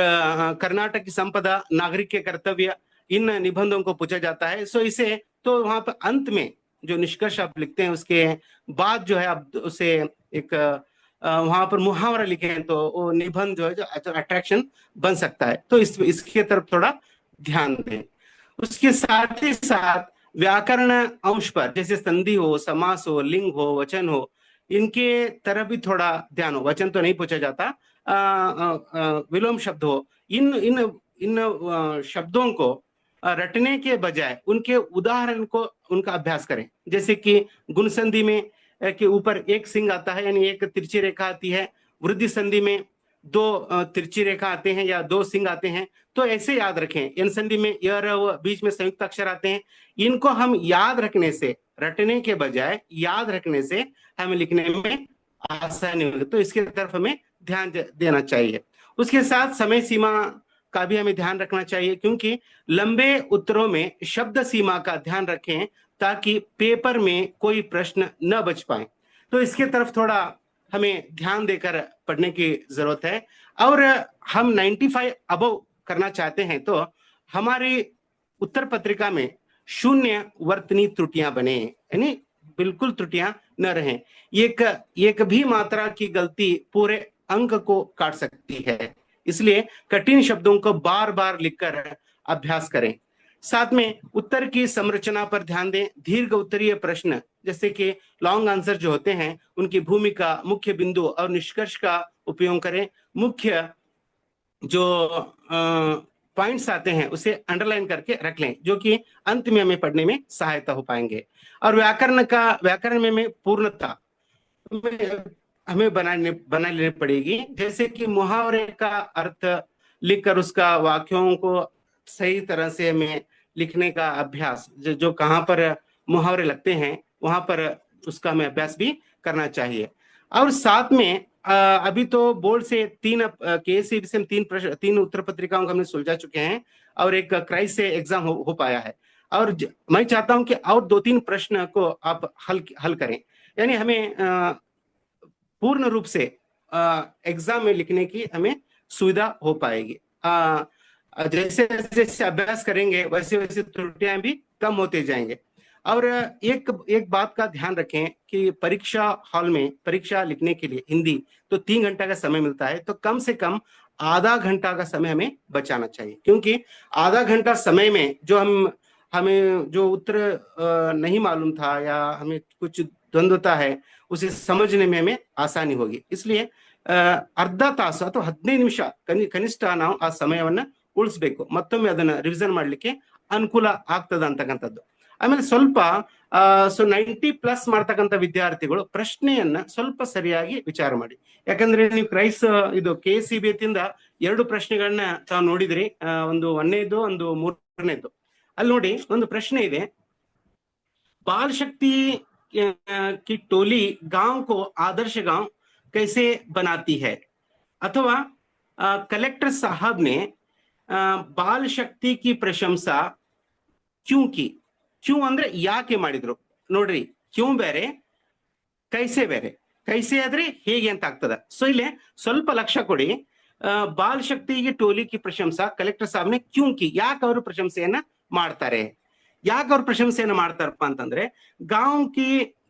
कर्नाटक की संपदा, नागरिक के कर्तव्य, इन निबंधों को पूछा जाता है। सो इसे तो वहां पर अंत में जो निष्कर्ष आप लिखते हैं उसके बाद जो है आप उसे एक वहां पर मुहावरा लिखें तो वो निबंध जो है जो अट्रैक्शन बन सकता है। तो इसके तरफ थोड़ा ध्यान दें। उसके साथ ही साथ व्याकरण अंश पर, जैसे संधि हो, समास हो, लिंग हो, वचन हो, इनके तरफ भी थोड़ा ध्यान हो। वचन तो नहीं पूछा जाता, विलोम शब्द हो। इन इन इन शब्दों को रटने के बजाय उनके उदाहरण को उनका अभ्यास करें। जैसे कि गुण संधि में के ऊपर एक सिंह आता है, यानी एक तिरछी रेखा आती है। वृद्धि संधि में दो तिरछी रेखा आते हैं या दो सिंह आते हैं, तो ऐसे याद रखें। एन संधि में य र व बीच में संयुक्त अक्षर आते हैं। इनको हम याद रखने से, रटने के बजाय याद रखने से हमें लिखने में आसानी होगी। तो इसके तरफ हमें ध्यान देना चाहिए। उसके साथ समय सीमा का भी हमें ध्यान रखना चाहिए, क्योंकि लंबे उत्तरों में शब्द सीमा का ध्यान रखें ताकि पेपर में कोई प्रश्न न बच पाए। तो इसके तरफ थोड़ा हमें ध्यान देकर पढ़ने की जरूरत है। और हम 95 अबव करना चाहते हैं तो हमारी उत्तर पत्रिका में शून्य वर्तनी त्रुटियां बने, यानी बिल्कुल त्रुटियां न रहें। एक भी मात्रा की गलती पूरे अंक को काट सकती है, इसलिए कठिन शब्दों को बार बार लिखकर अभ्यास करें। साथ में उत्तर की संरचना पर ध्यान दें। दीर्घ उत्तरीय प्रश्न जैसे कि लॉन्ग आंसर जो होते हैं, उनकी भूमिका, मुख्य बिंदु और निष्कर्ष का उपयोग करें। मुख्य जो पॉइंट्स आते हैं उसे अंडरलाइन करके रख लें, जो कि अंत में हमें पढ़ने में सहायता हो पाएंगे। और व्याकरण में पूर्णता हमें बना लेनी पड़ेगी। जैसे कि मुहावरे का अर्थ लिखकर उसका वाक्यों को सही तरह से हमें लिखने का अभ्यास, जो कहाँ पर मुहावरे लगते हैं वहां पर उसका हमें अभ्यास भी करना चाहिए। और साथ में अभी तो बोर्ड से 3 केएससीबी से 3 उत्तर पत्रिकाओं को हमने सुलझा चुके हैं और एक क्राइस से एग्जाम हो पाया है। और मैं चाहता हूं कि और 2-3 प्रश्न को आप हल करें, यानी हमें पूर्ण रूप से एग्जाम में लिखने की हमें सुविधा हो पाएगी। जैसे जैसे अभ्यास करेंगे वैसे वैसे त्रुटियां भी कम होते जाएंगे। और एक बात का ध्यान रखें कि परीक्षा हॉल में परीक्षा लिखने के लिए हिंदी तो 3 घंटा का समय मिलता है, तो कम से कम आधा घंटा का समय हमें बचाना चाहिए, क्योंकि आधा घंटा समय में जो हमें जो उत्तर नहीं मालूम था या हमें कुछ द्वंद्वता है उसे समझने में हमें आसानी होगी। इसलिए ಅರ್ಧ ತಾಸು ಅಥವಾ 15 ನಿಮಿಷ ಕನಿಷ್ಠ ನಾವು ಆ ಸಮಯವನ್ನ ಉಳಿಸಬೇಕು, ಮತ್ತೊಮ್ಮೆ ಅದನ್ನ ರಿವಿಷನ್ ಮಾಡ್ಲಿಕ್ಕೆ ಅನುಕೂಲ ಆಗ್ತದ ಅಂತಕ್ಕಂಥದ್ದು. ಆಮೇಲೆ ಸ್ವಲ್ಪ 90+ ಮಾಡ್ತಕ್ಕಂಥ ವಿದ್ಯಾರ್ಥಿಗಳು ಪ್ರಶ್ನೆಯನ್ನ ಸ್ವಲ್ಪ ಸರಿಯಾಗಿ ವಿಚಾರ ಮಾಡಿ. ಯಾಕಂದ್ರೆ ನೀವು ಕ್ರೈಸ್ ಇದು KCB ದಿಂದ 2 ಪ್ರಶ್ನೆಗಳನ್ನ ತಾವು ನೋಡಿದ್ರಿ, ಒಂದು 1ನೇದು ಒಂದು 3ನೇದು. ಅಲ್ಲಿ ನೋಡಿ ಒಂದು ಪ್ರಶ್ನೆ ಇದೆ, बाल शक्ति की टोली गांव को आदर्श गांव कैसे बनाती है, अथवा कलेक्टर साहब ने बाल शक्ति की प्रशंसा क्यों की. क्यों ಅಂದ್ರೆ ಯಾಕೆ ಮಾಡಿದ್ರು ನೋಡ್ರಿ, ಕ್ಯೂ ಬೇರೆ ಕೈಸೆ ಬೇರೆ. ಕೈಸೆ ಆದ್ರೆ ಹೇಗೆ ಅಂತ ಆಗ್ತದ. ಸೊ ಇಲ್ಲಿ ಸ್ವಲ್ಪ ಲಕ್ಷ್ಯ ಕೊಡಿ. ಬಾಲ್ ಶಕ್ತಿಗೆ ಟೋಲಿ की प्रशंसा कलेक्टर साहब ने क्यों की, ಯಾಕೆ ಅವರು ಪ್ರಶಂಸೆಯನ್ನ ಮಾಡ್ತಾರೆ. ಯಾಕೆ ಅವ್ರ ಪ್ರಶಂಸೆಯನ್ನು ಮಾಡ್ತಾರಪ್ಪ ಅಂತಂದ್ರೆ, गांव की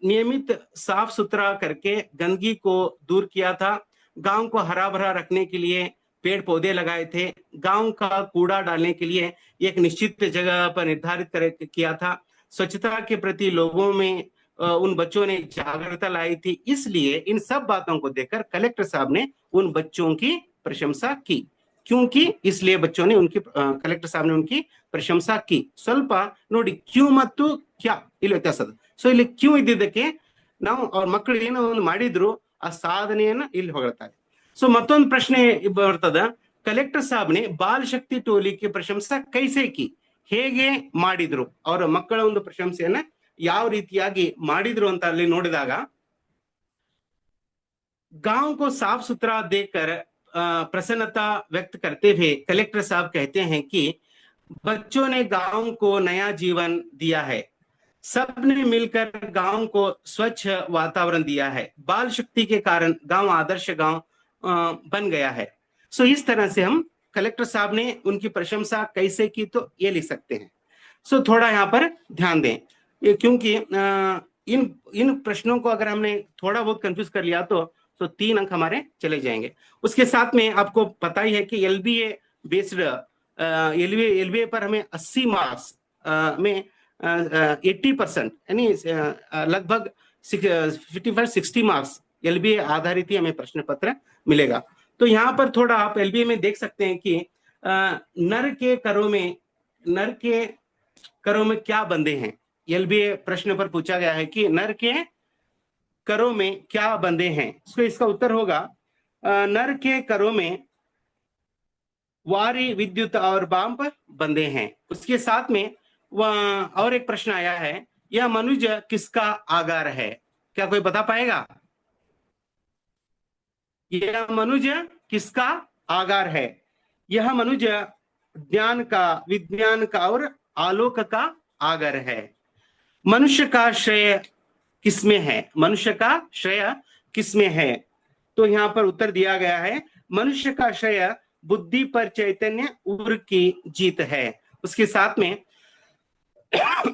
नियमित साफ सुथरा करके गंदगी को दूर किया था, गांव को हरा भरा रखने के लिए पेड़ पौधे लगाए थे, गांव का कूड़ा डालने के लिए एक निश्चित जगह पर निर्धारित किया था, स्वच्छता के प्रति लोगों में उन बच्चों ने जागरूकता लाई थी. इसलिए इन सब बातों को देखकर कलेक्टर साहब ने उन बच्चों की प्रशंसा की. क्योंकि इसलिए बच्चों ने उनकी कलेक्टर साहब ने उनकी प्रशंसा की. ಸ್ವಲ್ಪ ನೋಡಿ, ಕ್ಯೂ ಮತ್ತು ಕ್ಯಾ ಇಲ್ಲಿ ವ್ಯತ್ಯಾಸ ಅದ. ಸೊ ಇಲ್ಲಿ ಕ್ಯೂ ಇದ್ದಿದ್ದಕ್ಕೆ ನಾವು ಅವ್ರ ಮಕ್ಕಳು ಏನೋ ಒಂದು ಮಾಡಿದ್ರು, ಆ ಸಾಧನೆಯನ್ನ ಇಲ್ಲಿ ಹೊಗಳ್ತಾರೆ. ಸೊ ಮತ್ತೊಂದು ಪ್ರಶ್ನೆ ಬರ್ತದ, ಕಲೆಕ್ಟರ್ ಸಾಬ್ನೆ ಬಾಲ್ ಶಕ್ತಿ ಟೋಲಿ की प्रशंसा कैसे की, ಹೇಗೆ ಮಾಡಿದ್ರು, ಅವರ ಮಕ್ಕಳ ಒಂದು ಪ್ರಶಂಸೆಯನ್ನ ಯಾವ ರೀತಿಯಾಗಿ ಮಾಡಿದ್ರು ಅಂತ ಅಲ್ಲಿ ನೋಡಿದಾಗ, गांव को साफ सुथरा देखकर प्रसन्नता व्यक्त करते हुए कलेक्टर साहब कहते हैं कि बच्चों ने गांव को नया जीवन दिया है, सबने मिलकर गांव को स्वच्छ वातावरण दिया है, बाल शक्ति के कारण गांव आदर्श गांव बन गया है. सो इस तरह से हम कलेक्टर साहब ने उनकी प्रशंसा कैसे की तो ये लिख सकते हैं. सो थोड़ा यहाँ पर ध्यान दें, क्योंकि इन प्रश्नों को अगर हमने थोड़ा बहुत कंफ्यूज कर लिया तो 3 अंक हमारे चले जाएंगे. उसके साथ में आपको पता ही है कि LBA बेस्ड LBA पर हमें 80 मार्क्स में 80% यानी लगभग 55-60 मार्क्स LBA आधारित ही हमें प्रश्न पत्र मिलेगा। तो यहाँ पर थोड़ा आप LBA में देख सकते हैं कि नर के करों में क्या बंधे हैं। LBA प्रश्न पर पूछा गया है कि नर के करों में क्या बंधे हैं। तो इसका उत्तर होगा नर के करों में वारी, विद्युत और बांब बंधे हैं। उसके साथ में और एक प्रश्न आया है, यह मनुष्य किसका आगार है? क्या कोई बता पाएगा? यह मनुष्य किसका आगार है? यह मनुष्य ज्ञान का, विज्ञान का और आलोक का आगर है। मनुष्य का श्रेय किसमें है? मनुष्य का श्रेय किसमें है? तो यहाँ पर उत्तर दिया गया है, मनुष्य का श्रेय बुद्धि पर चैतन्य उर की जीत है। उसके साथ में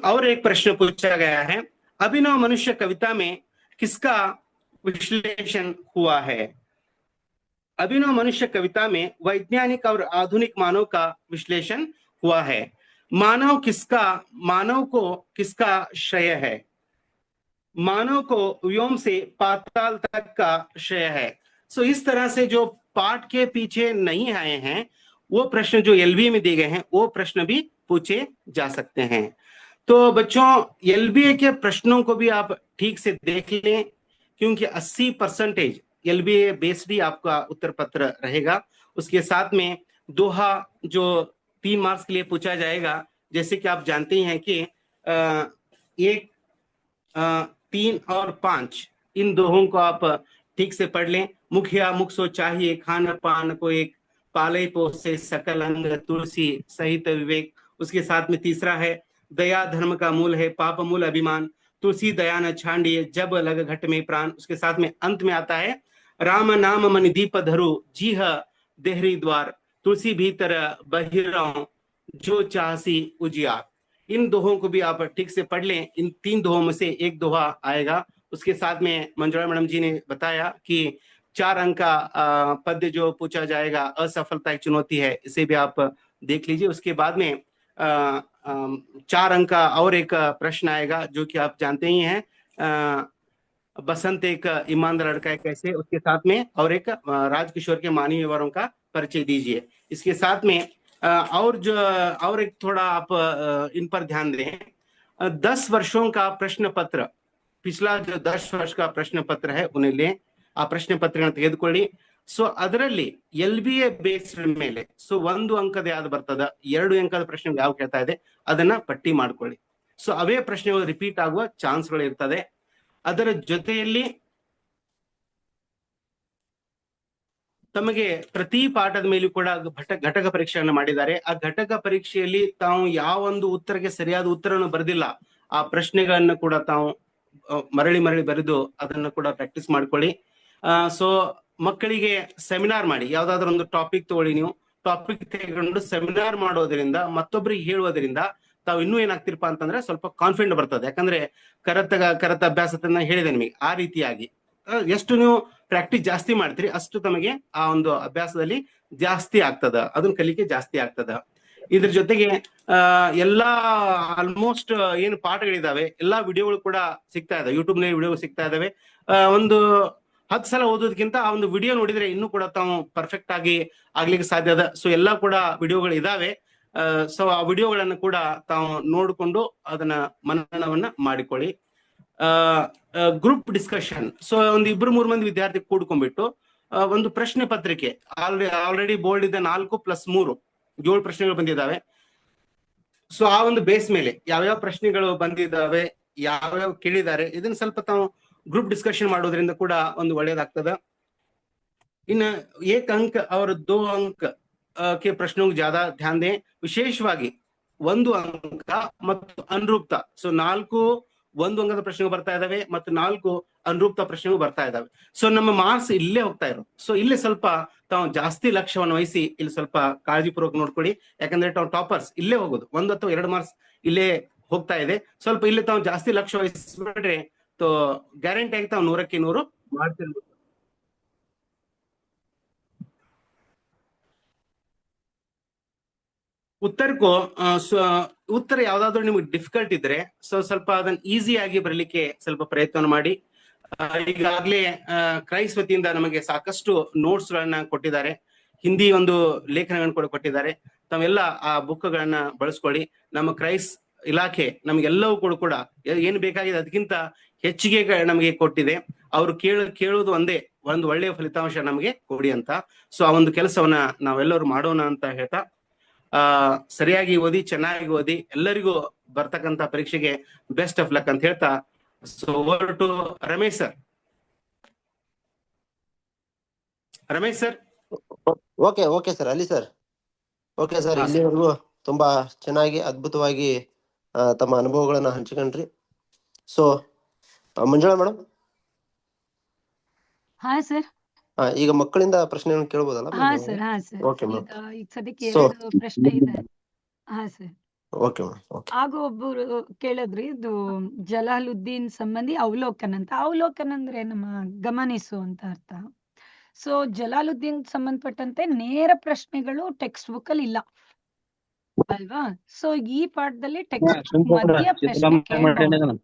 और एक प्रश्न पूछा गया है, अभिनव मनुष्य कविता में किसका विश्लेषण हुआ है? अभिनव मनुष्य कविता में वैज्ञानिक और आधुनिक मानव का विश्लेषण हुआ है। मानव को किसका श्रेय है? मानव को व्योम से पाताल तक का श्रेय है। सो इस तरह से जो पाठ के पीछे नहीं आए हैं वो प्रश्न जो LBA में दिए गए हैं वो प्रश्न भी पूछे जा सकते हैं। तो बच्चों LBA के प्रश्नों को भी आप ठीक से देख लें, क्योंकि 80% LBA बेस्ड ही आपका उत्तर पत्र रहेगा। उसके साथ में दोहा जो 3 मार्क्स के लिए पूछा जाएगा, जैसे कि आप जानते ही हैं कि 1, 3 और 5 इन दोहों को आप ठीक से पढ़ लें। मुखिया मुख सो चाहिए, खान पान को एक, पाले पोसे सकल अंग, तुलसी सहित विवेक। उसके साथ में तीसरा है, दया धर्म का मूल है, पाप मूल अभिमान, तुलसी दया न छांडिए, जब लग घट में प्राण। उसके साथ में अंत में आता है, राम नाम मन दीप धरु, जीह देहरी द्वार, तुलसी भीतर बहिरौ, जो चाहसी उजियार। इन दोहों को भी आप ठीक से पढ़ लें। इन 3 दोहों में से एक दोहा आएगा। उसके साथ में मंजुला मैडम जी ने बताया कि 4 अंक का पद्य जो पूछा जाएगा, असफलता एक चुनौती है, इसे भी आप देख लीजिए। उसके बाद में 4 अंक का और एक प्रश्न आएगा जो कि आप जानते ही हैं, बसंत एक ईमानदार लड़का है कैसे। उसके साथ में और एक राजकिशोर के मानवीय व्यवहारों का परिचय दीजिए। इसके साथ में और एक थोड़ा आप इन पर ध्यान दें, 10 वर्षों का प्रश्न पत्र, पिछला जो 10 वर्ष का प्रश्न पत्र है उन्हें लें, आ प्रश्न ಪತ್ರಗಳನ್ನು ತೆಗೆದುಕೊಳ್ಳಿ। ಸೊ ಅದರಲ್ಲಿ LBA ಬೇಸ್ಡ್ ಮೇಲೆ ಸೊ 1 ಅಂಕದ ಯಾವ್ದು ಬರ್ತದ, 2 ಅಂಕದ ಪ್ರಶ್ನೆ ಯಾವ ಕೇಳ್ತಾ ಇದೆ ಅದನ್ನ ಪಟ್ಟಿ ಮಾಡ್ಕೊಳ್ಳಿ। ಸೊ ಅವೇ ಪ್ರಶ್ನೆಗಳು ರಿಪೀಟ್ ಆಗುವ ಚಾನ್ಸ್ಗಳು ಇರ್ತದೆ। ಅದರ ಜೊತೆಯಲ್ಲಿ ತಮಗೆ ಪ್ರತಿ ಪಾಠದ ಮೇಲೂ ಕೂಡ ಘಟಕ ಪರೀಕ್ಷೆಯನ್ನು ಮಾಡಿದ್ದಾರೆ। ಆ ಘಟಕ ಪರೀಕ್ಷೆಯಲ್ಲಿ ತಾವು ಯಾವ ಒಂದು ಉತ್ತರಕ್ಕೆ ಸರಿಯಾದ ಉತ್ತರವನ್ನು ಬರೆದಿಲ್ಲ, ಆ ಪ್ರಶ್ನೆಗಳನ್ನು ಕೂಡ ತಾವು ಮರಳಿ ಬರೆದು ಅದನ್ನು ಕೂಡ ಪ್ರಾಕ್ಟೀಸ್ ಮಾಡ್ಕೊಳ್ಳಿ। ಸೊ ಮಕ್ಕಳಿಗೆ ಸೆಮಿನಾರ್ ಮಾಡಿ, ಯಾವ್ದಾದ್ರು ಒಂದು ಟಾಪಿಕ್ ತಗೊಳ್ಳಿ, ನೀವು ಟಾಪಿಕ್ ತೆಗೆದುಕೊಂಡು ಸೆಮಿನಾರ್ ಮಾಡೋದ್ರಿಂದ, ಮತ್ತೊಬ್ಬರಿಗೆ ಹೇಳುವುದರಿಂದ ತಾವು ಇನ್ನೂ ಏನಾಗ್ತಿರಪ್ಪ ಅಂತಂದ್ರೆ ಸ್ವಲ್ಪ ಕಾನ್ಫಿಡೆಂಟ್ ಬರ್ತದೆ। ಯಾಕಂದ್ರೆ ಕರತ ಅಭ್ಯಾಸತನ್ನ ಹೇಳಿದೆ ನಿಮಗೆ, ಆ ರೀತಿಯಾಗಿ ಎಷ್ಟು ನೀವು ಪ್ರಾಕ್ಟೀಸ್ ಜಾಸ್ತಿ ಮಾಡ್ತೀರಿ ಅಷ್ಟು ತಮಗೆ ಆ ಒಂದು ಅಭ್ಯಾಸದಲ್ಲಿ ಜಾಸ್ತಿ ಆಗ್ತದ, ಅದನ್ನ ಕಲಿಕೆ ಜಾಸ್ತಿ ಆಗ್ತದ। ಇದ್ರ ಜೊತೆಗೆ ಎಲ್ಲಾ ಆಲ್ಮೋಸ್ಟ್ ಏನು ಪಾಠಗಳಿದಾವೆ ಎಲ್ಲಾ ವಿಡಿಯೋಗಳು ಕೂಡ ಸಿಗ್ತಾ ಇದಾವೆ, ಯೂಟ್ಯೂಬ್ ನಲ್ಲಿ ವಿಡಿಯೋ ಸಿಗ್ತಾ ಇದಾವೆ। ಒಂದು 10 ಸಲ ಓದೋದಕ್ಕಿಂತ ಆ ಒಂದು ವಿಡಿಯೋ ನೋಡಿದ್ರೆ ಇನ್ನೂ ಕೂಡ ತಾವು ಪರ್ಫೆಕ್ಟ್ ಆಗಿ ಆಗ್ಲಿಕ್ಕೆ ಸಾಧ್ಯ ಅದ। ಸೊ ಎಲ್ಲಾ ಕೂಡ ವಿಡಿಯೋಗಳು ಇದಾವೆ। ಸೊ ಆ ವಿಡಿಯೋಗಳನ್ನು ಕೂಡ ತಾವು ನೋಡಿಕೊಂಡು ಅದನ್ನ ಮನನವನ್ನ ಮಾಡಿಕೊಳ್ಳಿ। ಗ್ರೂಪ್ ಡಿಸ್ಕಷನ್, ಸೊ ಒಂದು 2-3 ಮಂದಿ ವಿದ್ಯಾರ್ಥಿ ಕೂಡ್ಕೊಂಡ್ಬಿಟ್ಟು ಒಂದು ಪ್ರಶ್ನೆ ಪತ್ರಿಕೆ, ಆಲ್ರೆಡಿ ಬೋರ್ಡ್ ಇದೆ 4+3 7 ಪ್ರಶ್ನೆಗಳು ಬಂದಿದ್ದಾವೆ। ಸೊ ಆ ಒಂದು ಬೇಸ್ ಮೇಲೆ ಯಾವ್ಯಾವ ಪ್ರಶ್ನೆಗಳು ಬಂದಿದ್ದಾವೆ, ಯಾವ್ಯಾವ ಕೇಳಿದ್ದಾರೆ, ಇದನ್ನ ಸ್ವಲ್ಪ ತಾವು ಗ್ರೂಪ್ ಡಿಸ್ಕಷನ್ ಮಾಡೋದ್ರಿಂದ ಕೂಡ ಒಂದು ಒಳ್ಳೇದಾಗ್ತದ। ಇನ್ನ 1 अंक और 2 अंक के प्रश्नों को ज्यादा ध्यान दें, ವಿಶೇಷವಾಗಿ 1 अंक ಮತ್ತು ಅನುರೂಪ್ತ। ಸೊ 4 1 ಅಂಕದ ಪ್ರಶ್ನೆಗಳು ಬರ್ತಾ ಇದಾವೆ ಮತ್ತು 4 ಅನುರೂಪ್ತ ಪ್ರಶ್ನೆಗಳು ಬರ್ತಾ ಇದಾವೆ। ಸೊ ನಮ್ಮ ಮಾರ್ಕ್ಸ್ ಇಲ್ಲೇ ಹೋಗ್ತಾ ಇರೋ, ಸೊ ಇಲ್ಲೇ ಸ್ವಲ್ಪ ತಾವು ಜಾಸ್ತಿ ಲಕ್ಷ್ಯವನ್ನು ವಹಿಸಿ ಇಲ್ಲಿ ಸ್ವಲ್ಪ ಕಾಳಜಿಪೂರ್ವಕ ನೋಡ್ಕೊಳ್ಳಿ। ಯಾಕಂದ್ರೆ ತಾವು ಟಾಪರ್ಸ್ ಇಲ್ಲೇ ಹೋಗೋದು, 1 ಅಥವಾ 2 ಮಾರ್ಕ್ಸ್ ಇಲ್ಲೇ ಹೋಗ್ತಾ ಇದೆ। ಸ್ವಲ್ಪ ಇಲ್ಲೇ ತಾವು ಜಾಸ್ತಿ ಲಕ್ಷ್ಯ ವಹಿಸ್ಬಿಟ್ರೆ तो ಗ್ಯಾರಂಟಿ ಆಗಿ ತಾವು 100ಕ್ಕೆ 100 ಮಾಡ್ತಿರ್ಬೋದು। ಉತ್ತರಕ್ಕೂ ಉತ್ತರ ಯಾವ್ದಾದ್ರು ನಿಮ್ಗೆ ಡಿಫಿಕಲ್ಟ್ ಇದ್ರೆ ಸ್ವಲ್ಪ ಅದನ್ನ ಈಸಿ ಆಗಿ ಬರಲಿಕ್ಕೆ ಸ್ವಲ್ಪ ಪ್ರಯತ್ನ ಮಾಡಿ. ಈಗಾಗಲೇ ಕ್ರೈಸ್ ವತಿಯಿಂದ ನಮಗೆ ಸಾಕಷ್ಟು ನೋಟ್ಸ್ ಗಳನ್ನ ಕೊಟ್ಟಿದ್ದಾರೆ, ಹಿಂದಿ ಒಂದು ಲೇಖನಗಳನ್ನು ಕೂಡ ಕೊಟ್ಟಿದ್ದಾರೆ. ತಾವೆಲ್ಲ ಆ ಬುಕ್ ಗಳನ್ನ ಬಳಸ್ಕೊಳ್ಳಿ. ನಮ್ಮ ಕ್ರೈಸ್ ಇಲಾಖೆ ನಮಗೆಲ್ಲವೂ ಕೂಡ ಏನು ಬೇಕಾಗಿದೆ ಅದಕ್ಕಿಂತ ಹೆಚ್ಚಿಗೆ ನಮಗೆ ಕೊಟ್ಟಿದೆ. ಅವರು ಕೇಳೋದು ಒಂದು ಒಳ್ಳೆಯ ಫಲಿತಾಂಶ ನಮಗೆ ಕೊಡಿ ಅಂತ. ಸೊ ಆ ಒಂದು ಕೆಲಸವನ್ನ ನಾವೆಲ್ಲರೂ ಮಾಡೋಣ ಅಂತ ಹೇಳ್ತಾ, ಸರಿಯಾಗಿ ಓದಿ, ಚೆನ್ನಾಗಿ ಓದಿ, ಎಲ್ಲರಿಗೂ ಬರ್ತಕ್ಕಂತ ಪರೀಕ್ಷೆಗೆ ಬೆಸ್ಟ್ ಆಫ್ ಲಕ್ ಅಂತ ಹೇಳ್ತಾ, so over to Ramesh sir. Ramesh sir. Okay sir, ಅಲ್ಲಿ ಸರ್. ಓಕೆ ಸರ್, ಇಲ್ಲಿವರೆಗೂ ತುಂಬಾ ಚೆನ್ನಾಗಿ ಅದ್ಭುತವಾಗಿ ತಮ್ಮ ಅನುಭವಗಳನ್ನ ಹಂಚಿಕೊಂಡ್ರಿ. So Manjula madam. ಹಾ ಸರ್. ಈಗ ಮಕ್ಕಳಿಂದ ಪ್ರಶ್ನೆಗಳನ್ನು ಕೇಳ್ಬೋದಲ್ಲ? ಹಾ ಸರ್. ಓಕೆ ಈಗ ಮೇಡಮ್. ಸದ್ಯಕ್ಕೆ So- 2 ಪ್ರಶ್ನೆ ಇದೆ. ಹಾ ಸರ್. Okay madam. ಓಕೆ. ಆಗ ಒಬ್ಬರು ಕೇಳಿದ್ರಿ, ಇದು ಜಲಾಲುದ್ದೀನ್ ಸಂಬಂಧಿ ಅವಲೋಕನ್ ಅಂತ. ಅವಲೋಕನ್ ಅಂದ್ರೆ ನಮ್ಮ ಗಮನಿಸು ಅಂತ ಅರ್ಥ. ಸೊ ಜಲಾಲುದ್ದೀನ್ ಸಂಬಂಧಪಟ್ಟಂತೆ ನೇರ ಪ್ರಶ್ನೆಗಳು ಟೆಕ್ಸ್ಟ್ ಬುಕ್ ಅಲ್ಲಿ ಇಲ್ಲ ಅಲ್ವಾ? ಸೊ ಈ ಪಾಠದಲ್ಲಿ ಟೆಕ್ಸ್ಟ್ ಬುಕ್ ಮಧ್ಯ ಪ್ರಶ್ನೆ ಕೇಳಬಹುದು.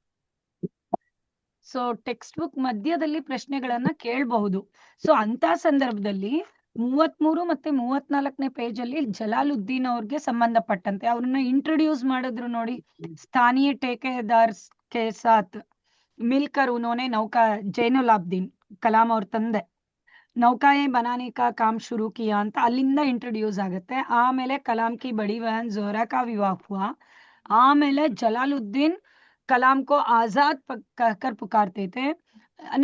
ಸೊ ಟೆಕ್ಸ್ಟ್ ಬುಕ್ ಮಧ್ಯದಲ್ಲಿ ಪ್ರಶ್ನೆಗಳನ್ನ ಕೇಳಬಹುದು. ಸೊ ಅಂತ ಸಂದರ್ಭದಲ್ಲಿ 33 ಮತ್ತೆ 34ನೇ ಪೇಜ್ ಅಲ್ಲಿ ಜಲಾಲುದ್ದೀನ್ ಅವ್ರಿಗೆ ಸಂಬಂಧಪಟ್ಟಂತೆ ಅವ್ರನ್ನ ಇಂಟ್ರೊಡ್ಯೂಸ್ ಮಾಡಿದ್ರು ನೋಡಿ. ಸ್ಥಾನೀಯ ठेकेदार के साथ मिलकर उन्होंने नौका ಜೈನುಲಾಬ್ದೀನ್ ಕಲಾಂ ಅವ್ರ ತಂದೆ ನೌಕಾಯೇ बनाने का काम शुरू किया ಅಂತ ಅಲ್ಲಿಂದ ಇಂಟ್ರೊಡ್ಯೂಸ್ ಆಗುತ್ತೆ. ಆಮೇಲೆ ಕಲಾಂ ಕಿ ಬಡಿ ಬಹನ್ ज़ोहरा का विवाह हुआ. ಆಮೇಲೆ ಜಲಾಲುದ್ದೀನ್ कलाम को आजाद कहकर पुकारते थे.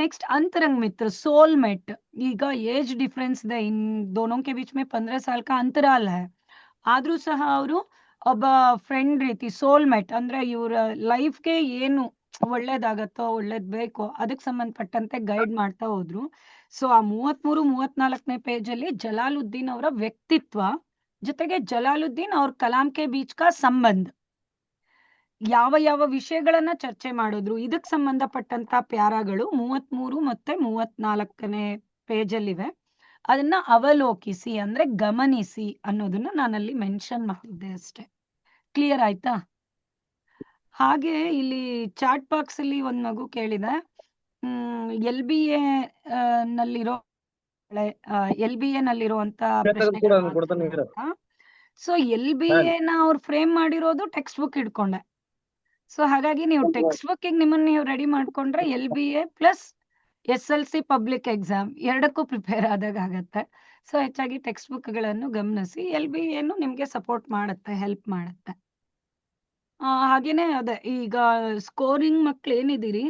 नेक्स्ट अंतरंग मित्र, सोलमेट. ಈಗ ಏಜ್ ಡಿಫರೆನ್ಸ್ ಇದೆ, ಇನ್ दोनों के बीच में 15 साल का अंतराल है. ಆದ್ರೂ ಸಹ ಅವರು ಒಬ್ಬ ಫ್ರೆಂಡ್ ರೀತಿ, ಸೋಲ್ಮೇಟ್ ಅಂದ್ರೆ ಇವ್ರ ಲೈಫ್ಗೆ ಏನು ಒಳ್ಳೇದಾಗತ್ತೋ, ಒಳ್ಳೇದ್ ಬೇಕೋ ಅದಕ್ಕೆ ಸಂಬಂಧಪಟ್ಟಂತೆ ಗೈಡ್ ಮಾಡ್ತಾ ಹೋದ್ರು. ಸೊ ಆ 33-34ನೇ ಪೇಜ್ ಅಲ್ಲಿ ಜಲಾಲುದ್ದೀನ್ ಅವರ ವ್ಯಕ್ತಿತ್ವ ಜೊತೆಗೆ ಜಲಾಲುದ್ದೀನ್ ಅವ್ರ ಕಲಾಂ ಕೆ ಬೀಚ್ ಕಾ ಸಂಬಂಧ, ಯಾವ ವಿಷಯಗಳನ್ನ ಚರ್ಚೆ ಮಾಡಿದ್ರು, ಇದಕ್ಕೆ ಸಂಬಂಧಪಟ್ಟಂತ ಪ್ಯಾರಾಗಳು 33 ಮತ್ತೆ 34ನೇ ಪೇಜ್ ಅಲ್ಲಿವೆ. ಅದನ್ನ ಅವಲೋಕಿಸಿ ಅಂದ್ರೆ ಗಮನಿಸಿ ಅನ್ನೋದನ್ನ ನಾನಲ್ಲಿ ಮೆನ್ಷನ್ ಮಾಡಿದ್ದೆ ಅಷ್ಟೇ. ಕ್ಲಿಯರ್ ಆಯ್ತಾ? ಹಾಗೆ ಇಲ್ಲಿ ಚಾಟ್ ಬಾಕ್ಸ್ ಅಲ್ಲಿ ಒಂದ್ ಮಗು ಕೇಳಿದೆ, LBA ನಲ್ಲಿರುವಂತ ಸೊ LBA ನ ಅವ್ರು ಫ್ರೇಮ್ ಮಾಡಿರೋದು ಟೆಕ್ಸ್ಟ್ ಬುಕ್ ಇಟ್ಕೊಂಡೆ. ಸೊ ಹಾಗಾಗಿ ನೀವು ಟೆಕ್ಸ್ಟ್ ಬುಕ್ ನಿಮ್ಮನ್ನ ನೀವು ರೆಡಿ ಮಾಡ್ಕೊಂಡ್ರೆ LBA plus SLC public exam ಎರಡಕ್ಕೂ ಪ್ರಿಪೇರ್ ಆದಾಗ ಆಗತ್ತೆ. ಸೊ ಹೆಚ್ಚಾಗಿ ಟೆಕ್ಸ್ಟ್ ಬುಕ್ ಗಳನ್ನು ಗಮನಿಸಿ. LBA ನಿಮ್ಗೆ ಸಪೋರ್ಟ್ ಮಾಡುತ್ತೆ, ಹೆಲ್ಪ್ ಮಾಡುತ್ತೆ. ಹಾಗೇನೆ ಅದೇ ಈಗ ಸ್ಕೋರಿಂಗ್ ಮಕ್ಳು ಏನಿದ್ದೀರಿ,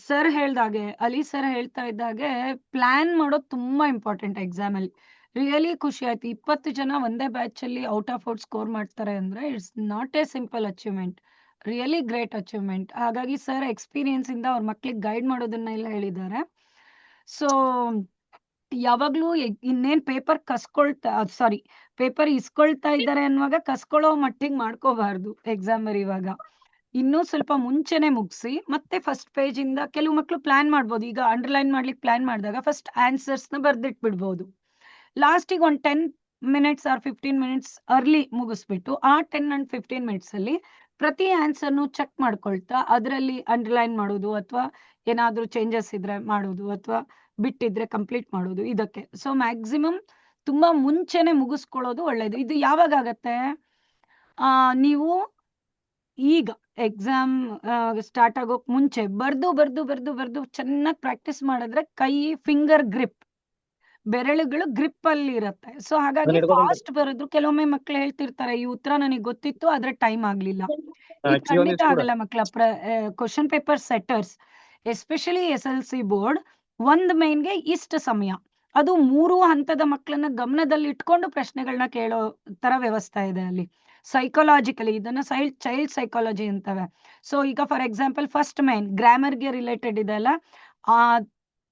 ಸರ್ ಹೇಳ್ದಾಗೆ, ಅಲಿ ಸರ್ ಹೇಳ್ತಾ ಇದ್ದಾಗೆ ಪ್ಲಾನ್ ಮಾಡೋದು ತುಂಬಾ ಇಂಪಾರ್ಟೆಂಟ್ ಎಕ್ಸಾಮ್ ಅಲ್ಲಿ. ರಿಯಲಿ ಖುಷಿ ಆಯ್ತು, 20 ಜನ ಒಂದೇ ಬ್ಯಾಚ್ ಅಲ್ಲಿ ಔಟ್ ಆಫ್ ಔಟ್ ಸ್ಕೋರ್ ಮಾಡ್ತಾರೆ ಅಂದ್ರೆ it's not A simple achievement, really great achievement. ಹಾಗಾಗಿ ಸರ್ ಎಕ್ಸ್ಪೀರಿಯನ್ಸ್ ಇಂದ ಅವ್ರ ಮಕ್ಳಿಗೆ ಗೈಡ್ ಮಾಡೋದನ್ನ ಎಲ್ಲ ಹೇಳಿದ್ದಾರೆ. ಸೊ ಯಾವಾಗ್ಲೂ ಇನ್ನೇನ್ ಪೇಪರ್ ಇಸ್ಕೊಳ್ತಾ ಇದ್ದಾರೆ ಅನ್ನುವಾಗ ಕಸ್ಕೊಳ್ಳೋ ಮಟ್ಟಿಗೆ ಮಾಡ್ಕೋಬಾರ್ದು. ಎಕ್ಸಾಮ್ ಬರೆಯುವಾಗ ಇನ್ನೂ ಸ್ವಲ್ಪ ಮುಂಚೆನೆ ಮುಗಿಸಿ ಮತ್ತೆ ಫಸ್ಟ್ ಪೇಜ್ ಇಂದ ಕೆಲವು ಮಕ್ಳು ಪ್ಲಾನ್ ಮಾಡ್ಬೋದು. ಈಗ ಅಂಡರ್ಲೈನ್ ಮಾಡ್ಲಿಕ್ಕೆ ಪ್ಲಾನ್ ಮಾಡಿದಾಗ ಫಸ್ಟ್ ಆನ್ಸರ್ಸ್ ನ ಬರ್ದಿಟ್ಬಿಡ್ಬೋದು. ಲಾಸ್ಟಿಗೆ ಒಂದು 10 minutes ಆರ್ 15 minutes ಅರ್ಲಿ ಮುಗಿಸ್ಬಿಟ್ಟು ಆ 10 and 15 minutes ಅಲ್ಲಿ ಪ್ರತಿ ಆನ್ಸರ್ನು ಚೆಕ್ ಮಾಡ್ಕೊಳ್ತಾ ಅದರಲ್ಲಿ ಅಂಡರ್ಲೈನ್ ಮಾಡೋದು ಅಥವಾ ಏನಾದ್ರೂ ಚೇಂಜಸ್ ಇದ್ರೆ ಮಾಡೋದು ಅಥವಾ ಬಿಟ್ಟಿದ್ರೆ ಕಂಪ್ಲೀಟ್ ಮಾಡೋದು ಇದಕ್ಕೆ. ಸೊ ಮ್ಯಾಕ್ಸಿಮಮ್ ತುಂಬಾ ಮುಂಚೆನೆ ಮುಗಿಸ್ಕೊಳ್ಳೋದು ಒಳ್ಳೇದು. ಇದು ಯಾವಾಗ ಆಗತ್ತೆ, ನೀವು ಈಗ ಎಕ್ಸಾಮ್ ಸ್ಟಾರ್ಟ್ ಆಗೋಕ್ ಮುಂಚೆ ಬರ್ದು ಚೆನ್ನಾಗಿ ಪ್ರಾಕ್ಟೀಸ್ ಮಾಡಿದ್ರೆ ಕೈ ಫಿಂಗರ್ ಗ್ರಿಪ್, ಬೆರಳುಗಳು ಗ್ರಿಪ್ ಅಲ್ಲಿ ಇರತ್ತೆ. ಸೊ ಹಾಗಾಗಿ ಫಾಸ್ಟ್ ಬರೋದು. ಕೆಲವೊಮ್ಮೆ ಮಕ್ಳು ಹೇಳ್ತಿರ್ತಾರೆ ಈ ಉತ್ತರ ನನಗೆ ಗೊತ್ತಿತ್ತು ಆದ್ರೆ ಟೈಮ್ ಆಗ್ಲಿಲ್ಲ. ಇದು ಖಂಡಿತ ಆಗಲ್ಲ ಮಕ್ಳ. Question paper setters especially SLC board ಒಂದ್ ಮೈನ್ಗೆ ಇಷ್ಟ ಸಮಯ, ಅದು 3 ಹಂತದ ಮಕ್ಕಳನ್ನ ಗಮನದಲ್ಲಿ ಇಟ್ಕೊಂಡು ಪ್ರಶ್ನೆಗಳನ್ನ ಕೇಳೋ ತರ ವ್ಯವಸ್ಥೆ ಇದೆ ಅಲ್ಲಿ. ಸೈಕಾಲಜಿಕಲಿ ಇದನ್ನ ಚೈಲ್ಡ್ ಸೈಕಾಲಜಿ ಅಂತವೆ. ಸೊ ಈಗ ಫಾರ್ ಎಕ್ಸಾಂಪಲ್ ಫಸ್ಟ್ ಮೈನ್ ಗ್ರಾಮರ್ಗೆ ರಿಲೇಟೆಡ್ ಇದೆ ಅಲ್ಲ,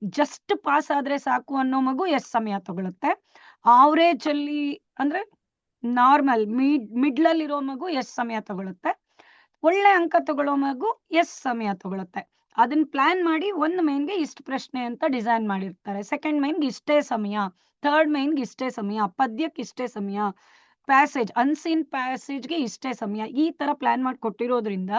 ಜಸ್ಟ್ ಪಾಸ್ ಆದ್ರೆ ಸಾಕು ಅನ್ನೋ ಮಗು ಎಷ್ಟು ಸಮಯ ತಗೊಳುತ್ತೆ, ಆವರೇಜ್ ಅಲ್ಲಿ ಅಂದ್ರೆ ನಾರ್ಮಲ್ ಮಿಡ್ಲ್ ಅಲ್ಲಿ ಇರೋ ಮಗು ಎಷ್ಟು ಸಮಯ ತಗೊಳುತ್ತೆ, ಒಳ್ಳೆ ಅಂಕ ತಗೊಳ್ಳೋ ಮಗು ಎಷ್ಟು ಸಮಯ ತಗೊಳುತ್ತೆ, ಅದನ್ನ ಪ್ಲಾನ್ ಮಾಡಿ ಒಂದು ಮೈನ್ಗೆ ಇಷ್ಟು ಪ್ರಶ್ನೆ ಅಂತ ಡಿಸೈನ್ ಮಾಡಿರ್ತಾರೆ. ಸೆಕೆಂಡ್ ಮೈನ್ಗೆ ಇಷ್ಟೇ ಸಮಯ, ಥರ್ಡ್ ಮೈನ್ಗೆ ಇಷ್ಟೇ ಸಮಯ, ಪದ್ಯಕ್ಕೆ ಇಷ್ಟೇ ಸಮಯ, ಪ್ಯಾಸೇಜ್ ಅನ್ಸೀನ್ ಪ್ಯಾಸೇಜ್ಗೆ ಇಷ್ಟೇ ಸಮಯ ಈ ತರ ಪ್ಲಾನ್ ಮಾಡಿ ಕೊಟ್ಟಿರೋದ್ರಿಂದ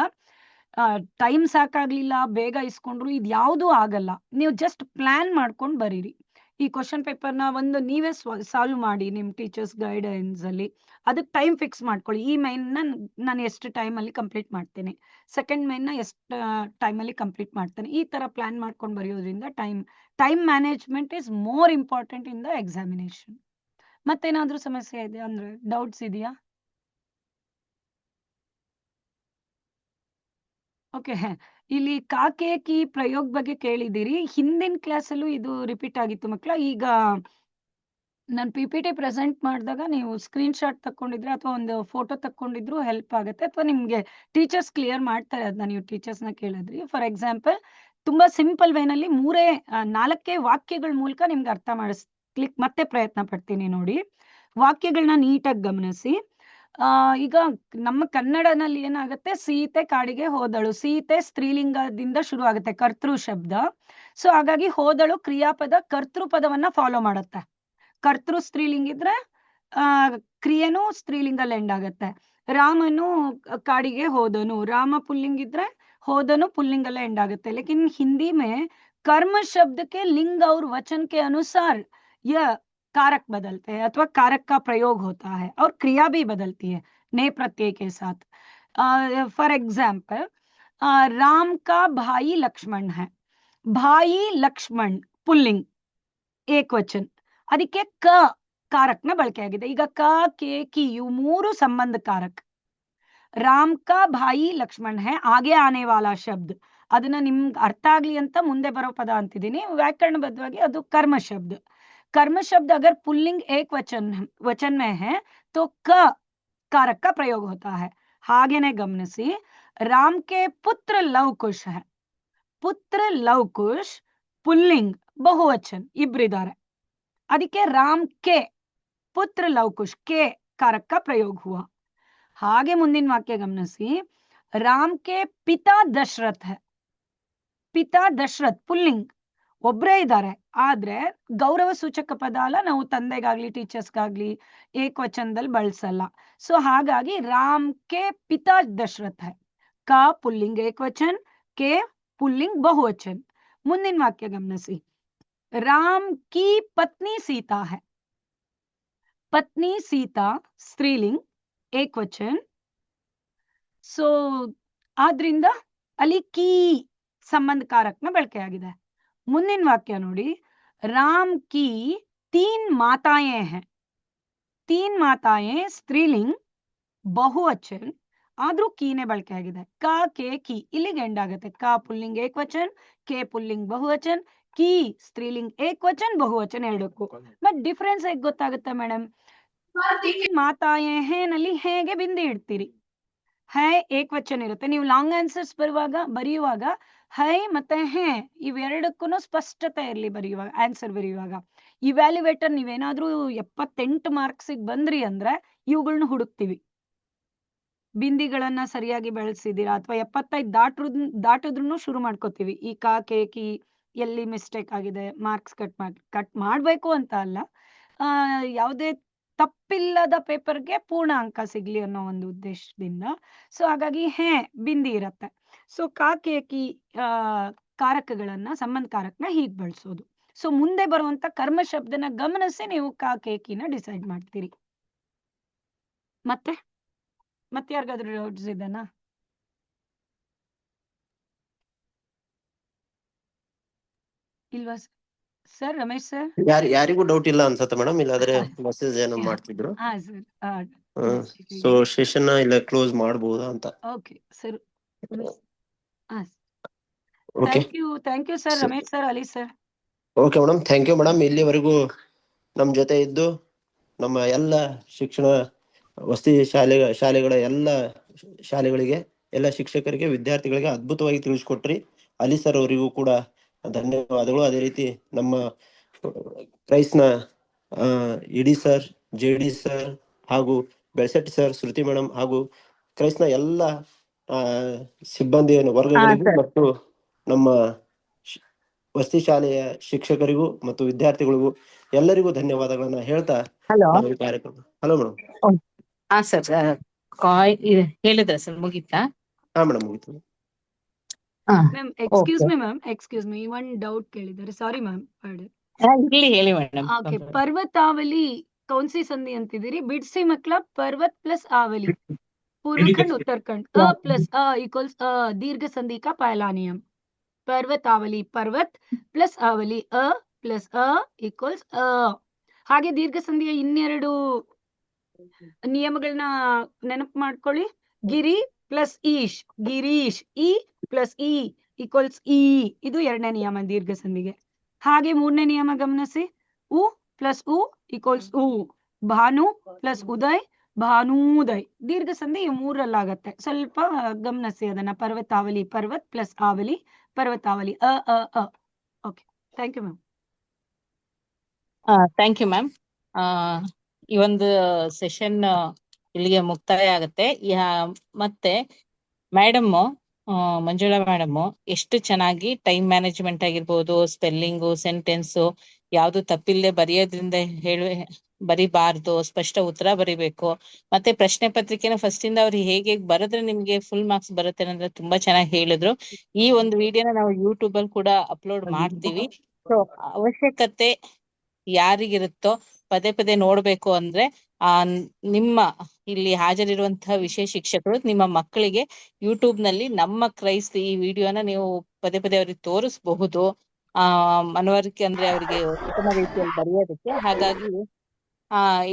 ಟೈಮ್ ಸಾಕಾಗ್ಲಿಲ್ಲ ಬೇಗ ಇಸ್ಕೊಂಡ್ರು ಇದು ಯಾವುದೂ ಆಗಲ್ಲ. ನೀವು ಜಸ್ಟ್ ಪ್ಲಾನ್ ಮಾಡ್ಕೊಂಡು ಬರೀರಿ. ಈ ಕ್ವಶನ್ ಪೇಪರ್ನ ಒಂದು ನೀವೇ ಸಾಲ್ವ್ ಮಾಡಿ ನಿಮ್ಮ ಟೀಚರ್ಸ್ ಗೈಡೆನ್ಸ್ ಅಲ್ಲಿ. ಅದಕ್ಕೆ ಟೈಮ್ ಫಿಕ್ಸ್ ಮಾಡ್ಕೊಳ್ಳಿ. ಈ ಮೈನ್ನ ನಾನು ಎಷ್ಟು ಟೈಮಲ್ಲಿ ಕಂಪ್ಲೀಟ್ ಮಾಡ್ತೇನೆ, ಸೆಕೆಂಡ್ ಮೈನ್ನ ಎಷ್ಟು ಟೈಮಲ್ಲಿ ಕಂಪ್ಲೀಟ್ ಮಾಡ್ತೇನೆ, ಈ ತರ ಪ್ಲಾನ್ ಮಾಡ್ಕೊಂಡು ಬರೆಯೋದ್ರಿಂದ time management is more important in the examination. ಮತ್ತೇನಾದ್ರೂ ಸಮಸ್ಯೆ ಇದೆ ಅಂದ್ರೆ ಡೌಟ್ಸ್ ಇದೆಯಾ? ಓಕೆ, ಇಲ್ಲಿ ಕಾಕೇಕಿ ಪ್ರಯೋಗ ಬಗ್ಗೆ ಕೇಳಿದ್ದೀರಿ. ಹಿಂದಿನ ಕ್ಲಾಸಲ್ಲೂ ಇದು ರಿಪೀಟ್ ಆಗಿತ್ತು ಮಕ್ಕಳ. ಈಗ ನಾನು PPT ಪ್ರೆಸೆಂಟ್ ಮಾಡಿದಾಗ ನೀವು ಸ್ಕ್ರೀನ್ ಶಾಟ್ ತಕ್ಕೊಂಡಿದ್ರೆ ಅಥವಾ ಒಂದು ಫೋಟೋ ತಕ್ಕೊಂಡಿದ್ರು ಹೆಲ್ಪ್ ಆಗುತ್ತೆ, ಅಥವಾ ನಿಮಗೆ ಟೀಚರ್ಸ್ ಕ್ಲಿಯರ್ ಮಾಡ್ತಾರೆ ಅದನ್ನ ನೀವು ಟೀಚರ್ಸ್ನ ಕೇಳಿದ್ರಿ. ಫಾರ್ ಎಕ್ಸಾಂಪಲ್ ತುಂಬಾ ಸಿಂಪಲ್ ವೇನಲ್ಲಿ 4 ವಾಕ್ಯಗಳ ಮೂಲಕ ನಿಮ್ಗೆ ಅರ್ಥ ಮಾಡಿಸ್ಲಿಕ್ಕೆ ಮತ್ತೆ ಪ್ರಯತ್ನ ಪಡ್ತೀನಿ. ನೋಡಿ, ವಾಕ್ಯಗಳನ್ನ ನೀಟಾಗಿ ಗಮನಿಸಿ. ಈಗ ನಮ್ಮ ಕನ್ನಡನಲ್ಲಿ ಏನಾಗುತ್ತೆ, ಸೀತೆ ಕಾಡಿಗೆ ಹೋದಳು. ಸೀತೆ ಸ್ತ್ರೀಲಿಂಗದಿಂದ ಶುರು ಆಗುತ್ತೆ, ಕರ್ತೃ ಶಬ್ದ. ಸೊ ಹಾಗಾಗಿ ಹೋದಳು ಕ್ರಿಯಾಪದ ಕರ್ತೃ ಪದವನ್ನ ಫಾಲೋ ಮಾಡುತ್ತೆ. ಕರ್ತೃ ಸ್ತ್ರೀಲಿಂಗ ಇದ್ರೆ ಕ್ರಿಯೆನೂ ಸ್ತ್ರೀಲಿಂಗಲ್ಲಿ ಎಂಡ್ ಆಗುತ್ತೆ. ರಾಮನು ಕಾಡಿಗೆ ಹೋದನು, ರಾಮ ಪುಲ್ಲಿಂಗ ಇದ್ರೆ ಹೋದನು पुल्लिंग एंड आगते। लेकिन हिंदी में कर्म शब्द के लिंग और वचन के अनुसार यह कारक बदलते हैं अथवा कारक का प्रयोग होता है और क्रिया भी बदलती है नए प्रत्यय के साथ। फॉर एग्जाम्पल राम का भाई लक्ष्मण है, भाई लक्ष्मण पुल्लिंग एक वचन, ಅದಕ್ಕೆ ಕ ಕಾರಕ್ನ ಬಳಕೆ ಆಗಿದೆ। ಈಗ ಕ ಕೆ ಕಿ ಇವು 3 ಸಂಬಂಧ ಕಾರಕ್। ರಾಮ್ ಕಾ ಭಾಯಿ ಲಕ್ಷ್ಮಣ್ ಹೈ ಆಗೆ ಆನೆ ವಾಲಾ ಶಬ್ದ, ಅದನ್ನ ನಿಮ್ಗೆ ಅರ್ಥ ಆಗ್ಲಿ ಅಂತ ಮುಂದೆ ಬರೋ ಪದ ಅಂತಿದ್ದೀನಿ। ವ್ಯಾಕರಣಬದ್ಧವಾಗಿ ಅದು ಕರ್ಮ ಶಬ್ದ। कर्म शब्द अगर पुल्लिंग एक वचन में है तो क कारक का प्रयोग होता है। हागेने गमनिसी, राम के पुत्र लवकुश है, पुत्र लवकुश पुल्लिंग बहुवचन इब्रिदारे, अधिके राम के पुत्र लवकुश के कारक का प्रयोग हुआ। हागे मुंदिन वाक्य गमनिसी, राम के पिता दशरथ है, पिता दशरथ पुल्लिंग ಒಬ್ಬರೇ ಇದ್ದಾರೆ, ಆದ್ರೆ ಗೌರವ ಸೂಚಕ ಪದ ಅಲ್ಲ, ನಾವು ತಂದೆಗಾಗ್ಲಿ ಟೀಚರ್ಸ್ಗಾಗ್ಲಿ ಏಕವಚನದಲ್ಲಿ ಬಳಸಲ್ಲ। ಸೊ ಹಾಗಾಗಿ ರಾಮ್ ಕೆ ಪಿತಾ ದಶರಥ है, का पुल्लिंग ಏಕವಚನ, के पुल्लिंग बहुवचन। ಮುಂದಿನ ವಾಕ್ಯ ಗಮನಿಸಿ, राम की पत्नी सीता है, पत्नी सीता ಸ್ತ್ರೀಲಿಂಗ್ ಏಕವಚನ। ಸೊ ಆದ್ರಿಂದ ಅಲ್ಲಿ ಕೀ ಸಂಬಂಧ ಕಾರಕನ ಬಳಕೆ ಆಗಿದೆ। ಮುಂದಿನ ವಾಕ್ಯ ನೋಡಿ, ರಾಮ್ ಕಿ 3 ಮಾತಾಯೇ हैं, 3 ಮಾತಾಯೇ ಸ್ತ್ರೀಲಿಂಗ್ ಬಹುವಚನ, ಆದ್ರೂ ಕೀನೆ ಬಳಕೆ ಆಗಿದೆ। ಕ ಕೆ ಕಿ ಇಲ್ಲಿಗೆ ಎಂಡ್ ಆಗುತ್ತೆ। ಕ ಪುಲ್ಲಿಂಗ್ ಏಕವಚನ, ಕೆ ಪುಲ್ಲಿಂಗ್ ಬಹುವಚನ, ಕಿ ಸ್ತ್ರೀಲಿಂಗ್ ಏಕವಚನ ಬಹುವಚನ ಎರಡಕ್ಕೂ। ಬಟ್ ಡಿಫ್ರೆನ್ಸ್ ಹೇಗೆ ಗೊತ್ತಾಗುತ್ತೆ ಮೇಡಮ್? ಮಾತಾಯೇ ಹೇ ನಲ್ಲಿ ಹೇಗೆ ಬಿಂದಿ ಇಡ್ತೀರಿ, ಹೈ ಏಕವಚನ ಇರುತ್ತೆ। ನೀವು ಲಾಂಗ್ ಆನ್ಸರ್ಸ್ ಬರೆಯುವಾಗ ಹೈ ಮತ್ತೆ ಹೇ ಇವೆರಡಕ್ಕೂ ಸ್ಪಷ್ಟತೆ ಇರಲಿ ಬರೆಯುವಾಗ, ಆನ್ಸರ್ ಬರೆಯುವಾಗ। ಇವ್ಯಾಲ್ಯುವೇಟರ್ ನೀವೇನಾದ್ರೂ 78 ಮಾರ್ಕ್ಸಿಗೆ ಬಂದ್ರಿ ಅಂದ್ರೆ ಇವುಗಳನ್ನ ಹುಡುಕ್ತಿವಿ, ಬಿಂದಿಗಳನ್ನ ಸರಿಯಾಗಿ ಬಳಸಿದೀರಾ ಅಥವಾ 75 ದಾಟಿದ್ರು ಶುರು ಮಾಡ್ಕೋತೀವಿ। ಈ ಕಾ ಕೆ ಕಿ ಎಲ್ಲಿ ಮಿಸ್ಟೇಕ್ ಆಗಿದೆ ಮಾರ್ಕ್ಸ್ ಕಟ್ ಮಾಡ್ಬೇಕು ಅಂತ ಅಲ್ಲ, ಯಾವುದೇ ತಪ್ಪಿಲ್ಲದ ಪೇಪರ್ಗೆ ಪೂರ್ಣ ಅಂಕ ಸಿಗ್ಲಿ ಅನ್ನೋ ಒಂದು ಉದ್ದೇಶದಿಂದ। ಸೊ ಹಾಗಾಗಿ ಹೇ ಬಿಂದಿ ಇರತ್ತೆ। ಸೊ ಕಾ ಕೆ ಕಿ ಕಾರಕಗಳನ್ನ ಸಂಬಂಧ ಕಾರಕನ ಹೀಗೆ ಬಳಸೋದು। ಸೊ ಮುಂದೆ ಬರುವಂತ ಕರ್ಮ ಶಬ್ದನ ಗಮನಿಸಿ ನೀವು ಕಾ ಕೆ ಕಿನ ಡಿಸೈಡ್ ಮಾಡ್ತೀರಿ। ಮತ್ತೆ ಯಾರಿಗಾದ್ರೂ ಡೌಟ್ಸ್ ಇದೆನಾ? ಇಲ್ವಾ ಸರ್? ರಮೇಶ್ ಸರ್ ಯಾರಿಗೂ ಡೌಟ್ ಇಲ್ಲ ಅನ್ಸತ್ತೆ ಮೇಡಮ್, ಇಲ್ಲಾದ್ರೆ ಮೆಸೇಜ್ ಏನೋ ಮಾಡ್ತಿದ್ರು। ಹಾ ಸರ್, ಸೊ ಸೆಷನ್ ಇಲ್ಲ ಕ್ಲೋಸ್ ಮಾಡಬಹುದಾ ಅಂತ? Okay sir, okay, thank you sir Ramesh sir, Ali sir. Okay madam, thank you madam. ಇಲ್ಲಿವರೆಗೂ ನಮ್ಮ ಜೊತೆ ಇದ್ದು ನಮ್ಮ ಎಲ್ಲ ಶಿಕ್ಷಣ ವಸತಿ ಶಾಲೆಗಳ ಎಲ್ಲ ಶಾಲೆಗಳಿಗೆ, ಎಲ್ಲ ಶಿಕ್ಷಕರಿಗೆ, ವಿದ್ಯಾರ್ಥಿಗಳಿಗೆ ಅದ್ಭುತವಾಗಿ ತಿಳಿಸ್ಕೊಟ್ರಿ। ಅಲಿ ಸರ್ ಅವರಿಗೂ ಕೂಡ ಧನ್ಯವಾದಗಳು। ಅದೇ ರೀತಿ ನಮ್ಮ ಕ್ರೈಸ್ನ ಇಡಿ ಸರ್, JD ಸರ್ ಹಾಗೂ ಬೆಳಸೆಟ್ಟಿ ಸರ್, ಶ್ರುತಿ ಮೇಡಮ್ ಹಾಗೂ ಕ್ರೈಸ್ನ ಎಲ್ಲ ಸಿಬ್ಬಂದಿ ವರ್ಗಗಳಿಗೂ ಮತ್ತು ನಮ್ಮ ವಸತಿ ಶಾಲೆಯ ಶಿಕ್ಷಕರಿಗೂ ಮತ್ತು ವಿದ್ಯಾರ್ಥಿಗಳಿಗೂ ಎಲ್ಲರಿಗೂ ಧನ್ಯವಾದಗಳನ್ನ ಹೇಳ್ತಾ ಕಾರ್ಯಕ್ರಮ. ಹಲೋ ಮೇಡಮ್, ಹಾ ಸರ್, ಹೇಳಿದ್ರ ಸರ್, ಮುಗೀತಾ? ಹಾ ಮೇಡಮ್ ಮುಗಿತು. ಹಾ ma'am okay, excuse me one doubt ಕೇಳಿದ್ದಾರೆ, ಸಾರಿ ಮ್ಯಾಮ್. ಇಲ್ಲಿ ಹೇಳಿ ಮೇಡಮ್. ಓಕೆ, पर्वतावली कौन सी संधि ಅಂತಿದ್ದೀರಿ? ಬಿಡ್ಸಿ मतलब पर्वत प्लस आवली, पूर्वखंड उत्तरखंड, अ प्लस अ इक्वल्स अ, दीर्घ संधि का पहला नियम। पर्वतावली पर्वत प्लस आवली, अ प्लस अ इक्वल्स अ। ಹಾಗೆ ದೀರ್ಘ ಸಂಧಿಯ ಇನ್ನೆರಡು ನಿಯಮಗಳನ್ನ ನೆನಪು ಮಾಡ್ಕೊಳ್ಳಿ. ಗಿರಿ ಪ್ಲಸ್ ಈಶ್, ಗಿರೀಶ್, ಇ ಪ್ಲಸ್ ಇ ಈಕ್ವಲ್ಸ್ ಇ, ಇದು ಎರಡನೇ ನಿಯಮ ದೀರ್ಘ ಸಂಧಿಗೆ. ಹಾಗೆ ಮೂರನೇ ನಿಯಮ ಗಮನಿಸಿ, ಉ ಪ್ಲಸ್ ಉ ಈಕ್ವಲ್ಸ್ ಉ, ಭಾನು ಪ್ಲಸ್ ಉದಯ್, ಭಾನೂದಯ್. ದೀರ್ಘ ಸಂಧಿ ಈ ಮೂರಲ್ಲಾಗತ್ತೆ, ಸ್ವಲ್ಪ ಗಮನಿಸಿ ಅದನ್ನ. पर्वतावली पर्वत प्लस आवली, पर्वतावली अ अ अ। Okay, thank you ma'am. Thank you ma'am. ಈ ಒಂದು ಸೆಷನ್ ಇಲ್ಲಿಗೆ ಮುಕ್ತಾಯ ಆಗುತ್ತೆ. ಮತ್ತೆ ಮೇಡಮ್, ಮಂಜುಳಾ ಮೇಡಮ್ ಎಷ್ಟು ಚೆನ್ನಾಗಿ ಟೈಮ್ ಮ್ಯಾನೇಜ್ಮೆಂಟ್ ಆಗಿರ್ಬೋದು, ಸ್ಪೆಲ್ಲಿಂಗು, ಸೆಂಟೆನ್ಸು ಯಾವ್ದು ತಪ್ಪಿಲ್ಲದೆ ಬರೆಯೋದ್ರಿಂದ ಬರಿಬಾರ್ದು, ಸ್ಪಷ್ಟ ಉತ್ತರ ಬರಿಬೇಕು. ಮತ್ತೆ ಪ್ರಶ್ನೆ ಪತ್ರಿಕೆನ ಫಸ್ಟ್ ಇಂದ ಅವ್ರು ಹೇಗೆ ಬರೆದ್ರೆ ನಿಮ್ಗೆ ಫುಲ್ ಮಾರ್ಕ್ಸ್ ಬರುತ್ತೆ ಅನ್ನೋದ್ರ ತುಂಬಾ ಚೆನ್ನಾಗಿ ಹೇಳಿದ್ರು. ಈ ಒಂದು ವಿಡಿಯೋನ ನಾವು ಯೂಟ್ಯೂಬ್ ಅಲ್ಲಿ ಕೂಡ ಅಪ್ಲೋಡ್ ಮಾಡ್ತೀವಿ. ಸೊ ಅವಶ್ಯಕತೆ ಯಾರಿಗಿರುತ್ತೋ ಪದೇ ಪದೇ ನೋಡ್ಬೇಕು ಅಂದ್ರೆ ನಿಮ್ಮ ಇಲ್ಲಿ ಹಾಜರಿರುವಂತಹ ವಿಷಯ ಶಿಕ್ಷಕರು ನಿಮ್ಮ ಮಕ್ಕಳಿಗೆ ಯೂಟ್ಯೂಬ್ ನಲ್ಲಿ ನಮ್ಮ ಕ್ರೈಸ್ತ್ ಈ ವಿಡಿಯೋನ ನೀವು ಪದೇ ಪದೇ ಅವ್ರಿಗೆ ತೋರಿಸಬಹುದು, ಮನವರಿಕೆ ಅಂದ್ರೆ ಅವರಿಗೆ ಉತ್ತಮ ರೀತಿಯಲ್ಲಿ ಬರೆಯೋದಕ್ಕೆ. ಹಾಗಾಗಿ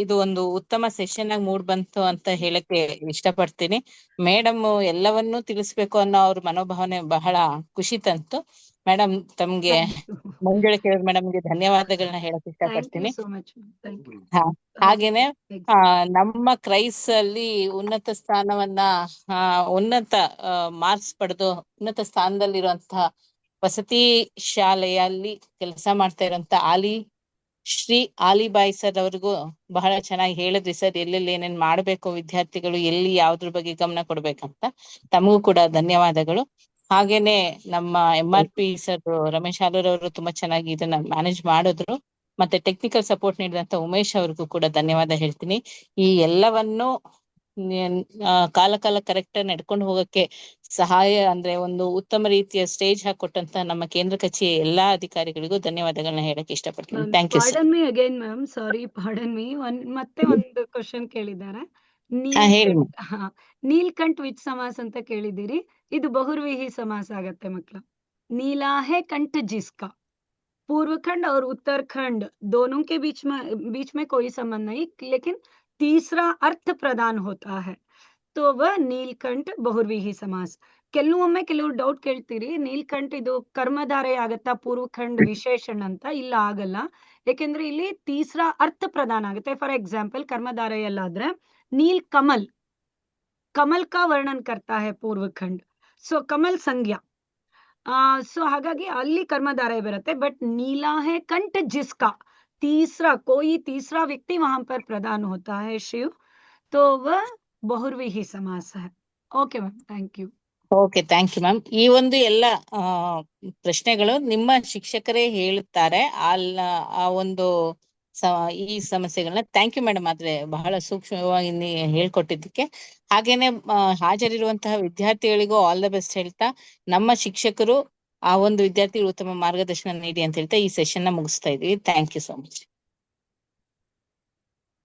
ಇದು ಒಂದು ಉತ್ತಮ ಸೆಷನ್ ಆಗಿ ಮೂಡ್ ಬಂತು ಅಂತ ಹೇಳಕ್ಕೆ ಇಷ್ಟಪಡ್ತೀನಿ. ಮೇಡಮ್ ಎಲ್ಲವನ್ನೂ ತಿಳಿಸ್ಬೇಕು ಅನ್ನೋ ಅವ್ರ ಮನೋಭಾವನೆ ಬಹಳ ಖುಷಿ ತಂತು. ಮೇಡಮ್ ತಮ್ಗೆ, ಮಂಜುಳಾ ಕೇಳಿದ ಮೇಡಮ್ಗೆ ಧನ್ಯವಾದಗಳನ್ನ ಹೇಳಕ್ ಥ್ಯಾಂಕ್ ಯು ಇಷ್ಟಪಡ್ತೀನಿ. So much. Thank you. ಹಾಗೇನೆ ನಮ್ಮ ಕ್ರೈಸ್ ಅಲ್ಲಿ ಉನ್ನತ ಸ್ಥಾನವನ್ನ, ಉನ್ನತ ಮಾರ್ಕ್ಸ್ ಪಡೆದು ಉನ್ನತ ಸ್ಥಾನದಲ್ಲಿರುವಂತಹ ವಸತಿ ಶಾಲೆಯಲ್ಲಿ ಕೆಲಸ ಮಾಡ್ತಾ ಇರುವಂತ ಶ್ರೀ ಆಲಿಬಾಯಿ ಸರ್ ಅವ್ರಿಗೂ ಬಹಳ ಚೆನ್ನಾಗಿ ಹೇಳಿದ್ರಿ ಸರ್, ಎಲ್ಲೆಲ್ಲಿ ಏನೇನ್ ಮಾಡ್ಬೇಕು ವಿದ್ಯಾರ್ಥಿಗಳು, ಎಲ್ಲಿ ಯಾವ್ದ್ರ ಬಗ್ಗೆ ಗಮನ ಕೊಡ್ಬೇಕಂತ. ತಮಗೂ ಕೂಡ ಧನ್ಯವಾದಗಳು. ಹಾಗೇನೆ ನಮ್ಮ MRP ಸರ್ ರಮೇಶ್ ಆಲೂರ್ ಅವರು ತುಂಬಾ ಚೆನ್ನಾಗಿ ಇದನ್ನ ಮ್ಯಾನೇಜ್ ಮಾಡಿದ್ರು. ಮತ್ತೆ ಟೆಕ್ನಿಕಲ್ ಸಪೋರ್ಟ್ ನೀಡಿದಂತ ಉಮೇಶ್ ಅವ್ರಿಗೂ ಕೂಡ ಧನ್ಯವಾದ ಹೇಳ್ತೀನಿ. ಈ ಎಲ್ಲವನ್ನು ಕಾಲ ಕರೆಕ್ಟ್ ನಡ್ಕೊಂಡು ಹೋಗಕ್ಕೆ ಸಹಾಯ ಅಂದ್ರೆ ಒಂದು ಉತ್ತಮ ರೀತಿಯ ಸ್ಟೇಜ್ ಹಾಕೊಟ್ಟಂತ ನಮ್ಮ ಕೇಂದ್ರ ಕಚೇರಿ ಎಲ್ಲಾ ಅಧಿಕಾರಿಗಳಿಗೂ ಧನ್ಯವಾದಗಳನ್ನ ಹೇಳಕ್ ಇಷ್ಟಪಡ್ತೀನಿ. Thank you sir. Pardon me again ma'am, sorry, pardon me. ಮತ್ತೆ ಒಂದು ಕ್ವಶನ್ ಕೇಳಿದ್ದಾರೆ. ಹೇಳಿ ನೀಲ್ಕಂಠ್ ವಿಚ್ ಸಮಾಸ್ ಅಂತ ಕೇಳಿದ್ದೀರಿ. ಇದು ಬಹುರ್ವಿಹಿ ಸಮಾಸ ಆಗತ್ತೆ ಮಕ್ಳ. नीला है कंठ जिसका, पूर्वखंड और उत्तरखंड दोनों के बीच में कोई संबंध नहीं, लेकिन तीसरा अर्थ प्रदान होता है, तो वह नीलकंठ ಬಹುರ್ವಿಹಿ ಸಮಾಸ್. ಕೆಲವೊಮ್ಮೆ ಕೆಲವರು ಡೌಟ್ ಕೇಳ್ತೀರಿ, ನೀಲ್ಕಂಠ ಇದು ಕರ್ಮಧಾರೆ ಆಗತ್ತಾ ಪೂರ್ವಖಂಡ್ ವಿಶೇಷಣ ಅಂತ? ಇಲ್ಲ, ಆಗಲ್ಲ. ಯಾಕೆಂದ್ರೆ ಇಲ್ಲಿ ತೀಸರಾ ಅರ್ಥ ಪ್ರದಾನ ಆಗುತ್ತೆ. ಫಾರ್ ಎಕ್ಸಾಂಪಲ್ ಕರ್ಮಧಾರೆಯಲ್ಲಾದ್ರೆ ನೀಲ್ ಕಮಲ್, ಕಮಲ್ ಕಾ ವರ್ಣನ್ ಕರ್ತಾ ಹೈ ಪೂರ್ವಖಂಡ್, ಸೊ ಕಮಲ್ ಸಂಜ್ಞಾ. ಸೊ ಹಾಗಾಗಿ ಅಲ್ಲಿ ಕರ್ಮಧಾರಯ ಬರುತ್ತೆ. ಬಟ್ नीला है कंठ जिसका, तीसरा कोई तीसरा व्यक्ति वहां पर प्रदान होता है शिव, तो वह बहुर्विही समास है. Okay ma'am, thank you. Okay, thank you ma'am. ಈ ಒಂದು ಎಲ್ಲ ಪ್ರಶ್ನೆಗಳು ನಿಮ್ಮ ಶಿಕ್ಷಕರೇ ಹೇಳುತ್ತಾರೆ. ಆ ಒಂದು ಈ ಸಮಸ್ಯೆಗಳನ್ನ. ಥ್ಯಾಂಕ್ ಯು ಮೇಡಮ್, ಆದ್ರೆ ಬಹಳ ಸೂಕ್ಷ್ಮವಾಗಿ ಹೇಳ್ಕೊಟ್ಟಿದ್ದಕ್ಕೆ. ಹಾಗೇನೆ ಹಾಜರಿರುವಂತಹ ವಿದ್ಯಾರ್ಥಿಗಳಿಗೂ ಆಲ್ ದ ಬೆಸ್ಟ್ ಹೇಳ್ತಾ, ನಮ್ಮ ಶಿಕ್ಷಕರು ಆ ಒಂದು ವಿದ್ಯಾರ್ಥಿಗಳು ಉತ್ತಮ ಮಾರ್ಗದರ್ಶನ ನೀಡಿ ಅಂತ ಹೇಳ್ತಾ ಈ ಸೆಷನ್ ನ ಮುಗಿಸ್ತಾ ಇದೀವಿ. Thank you so much.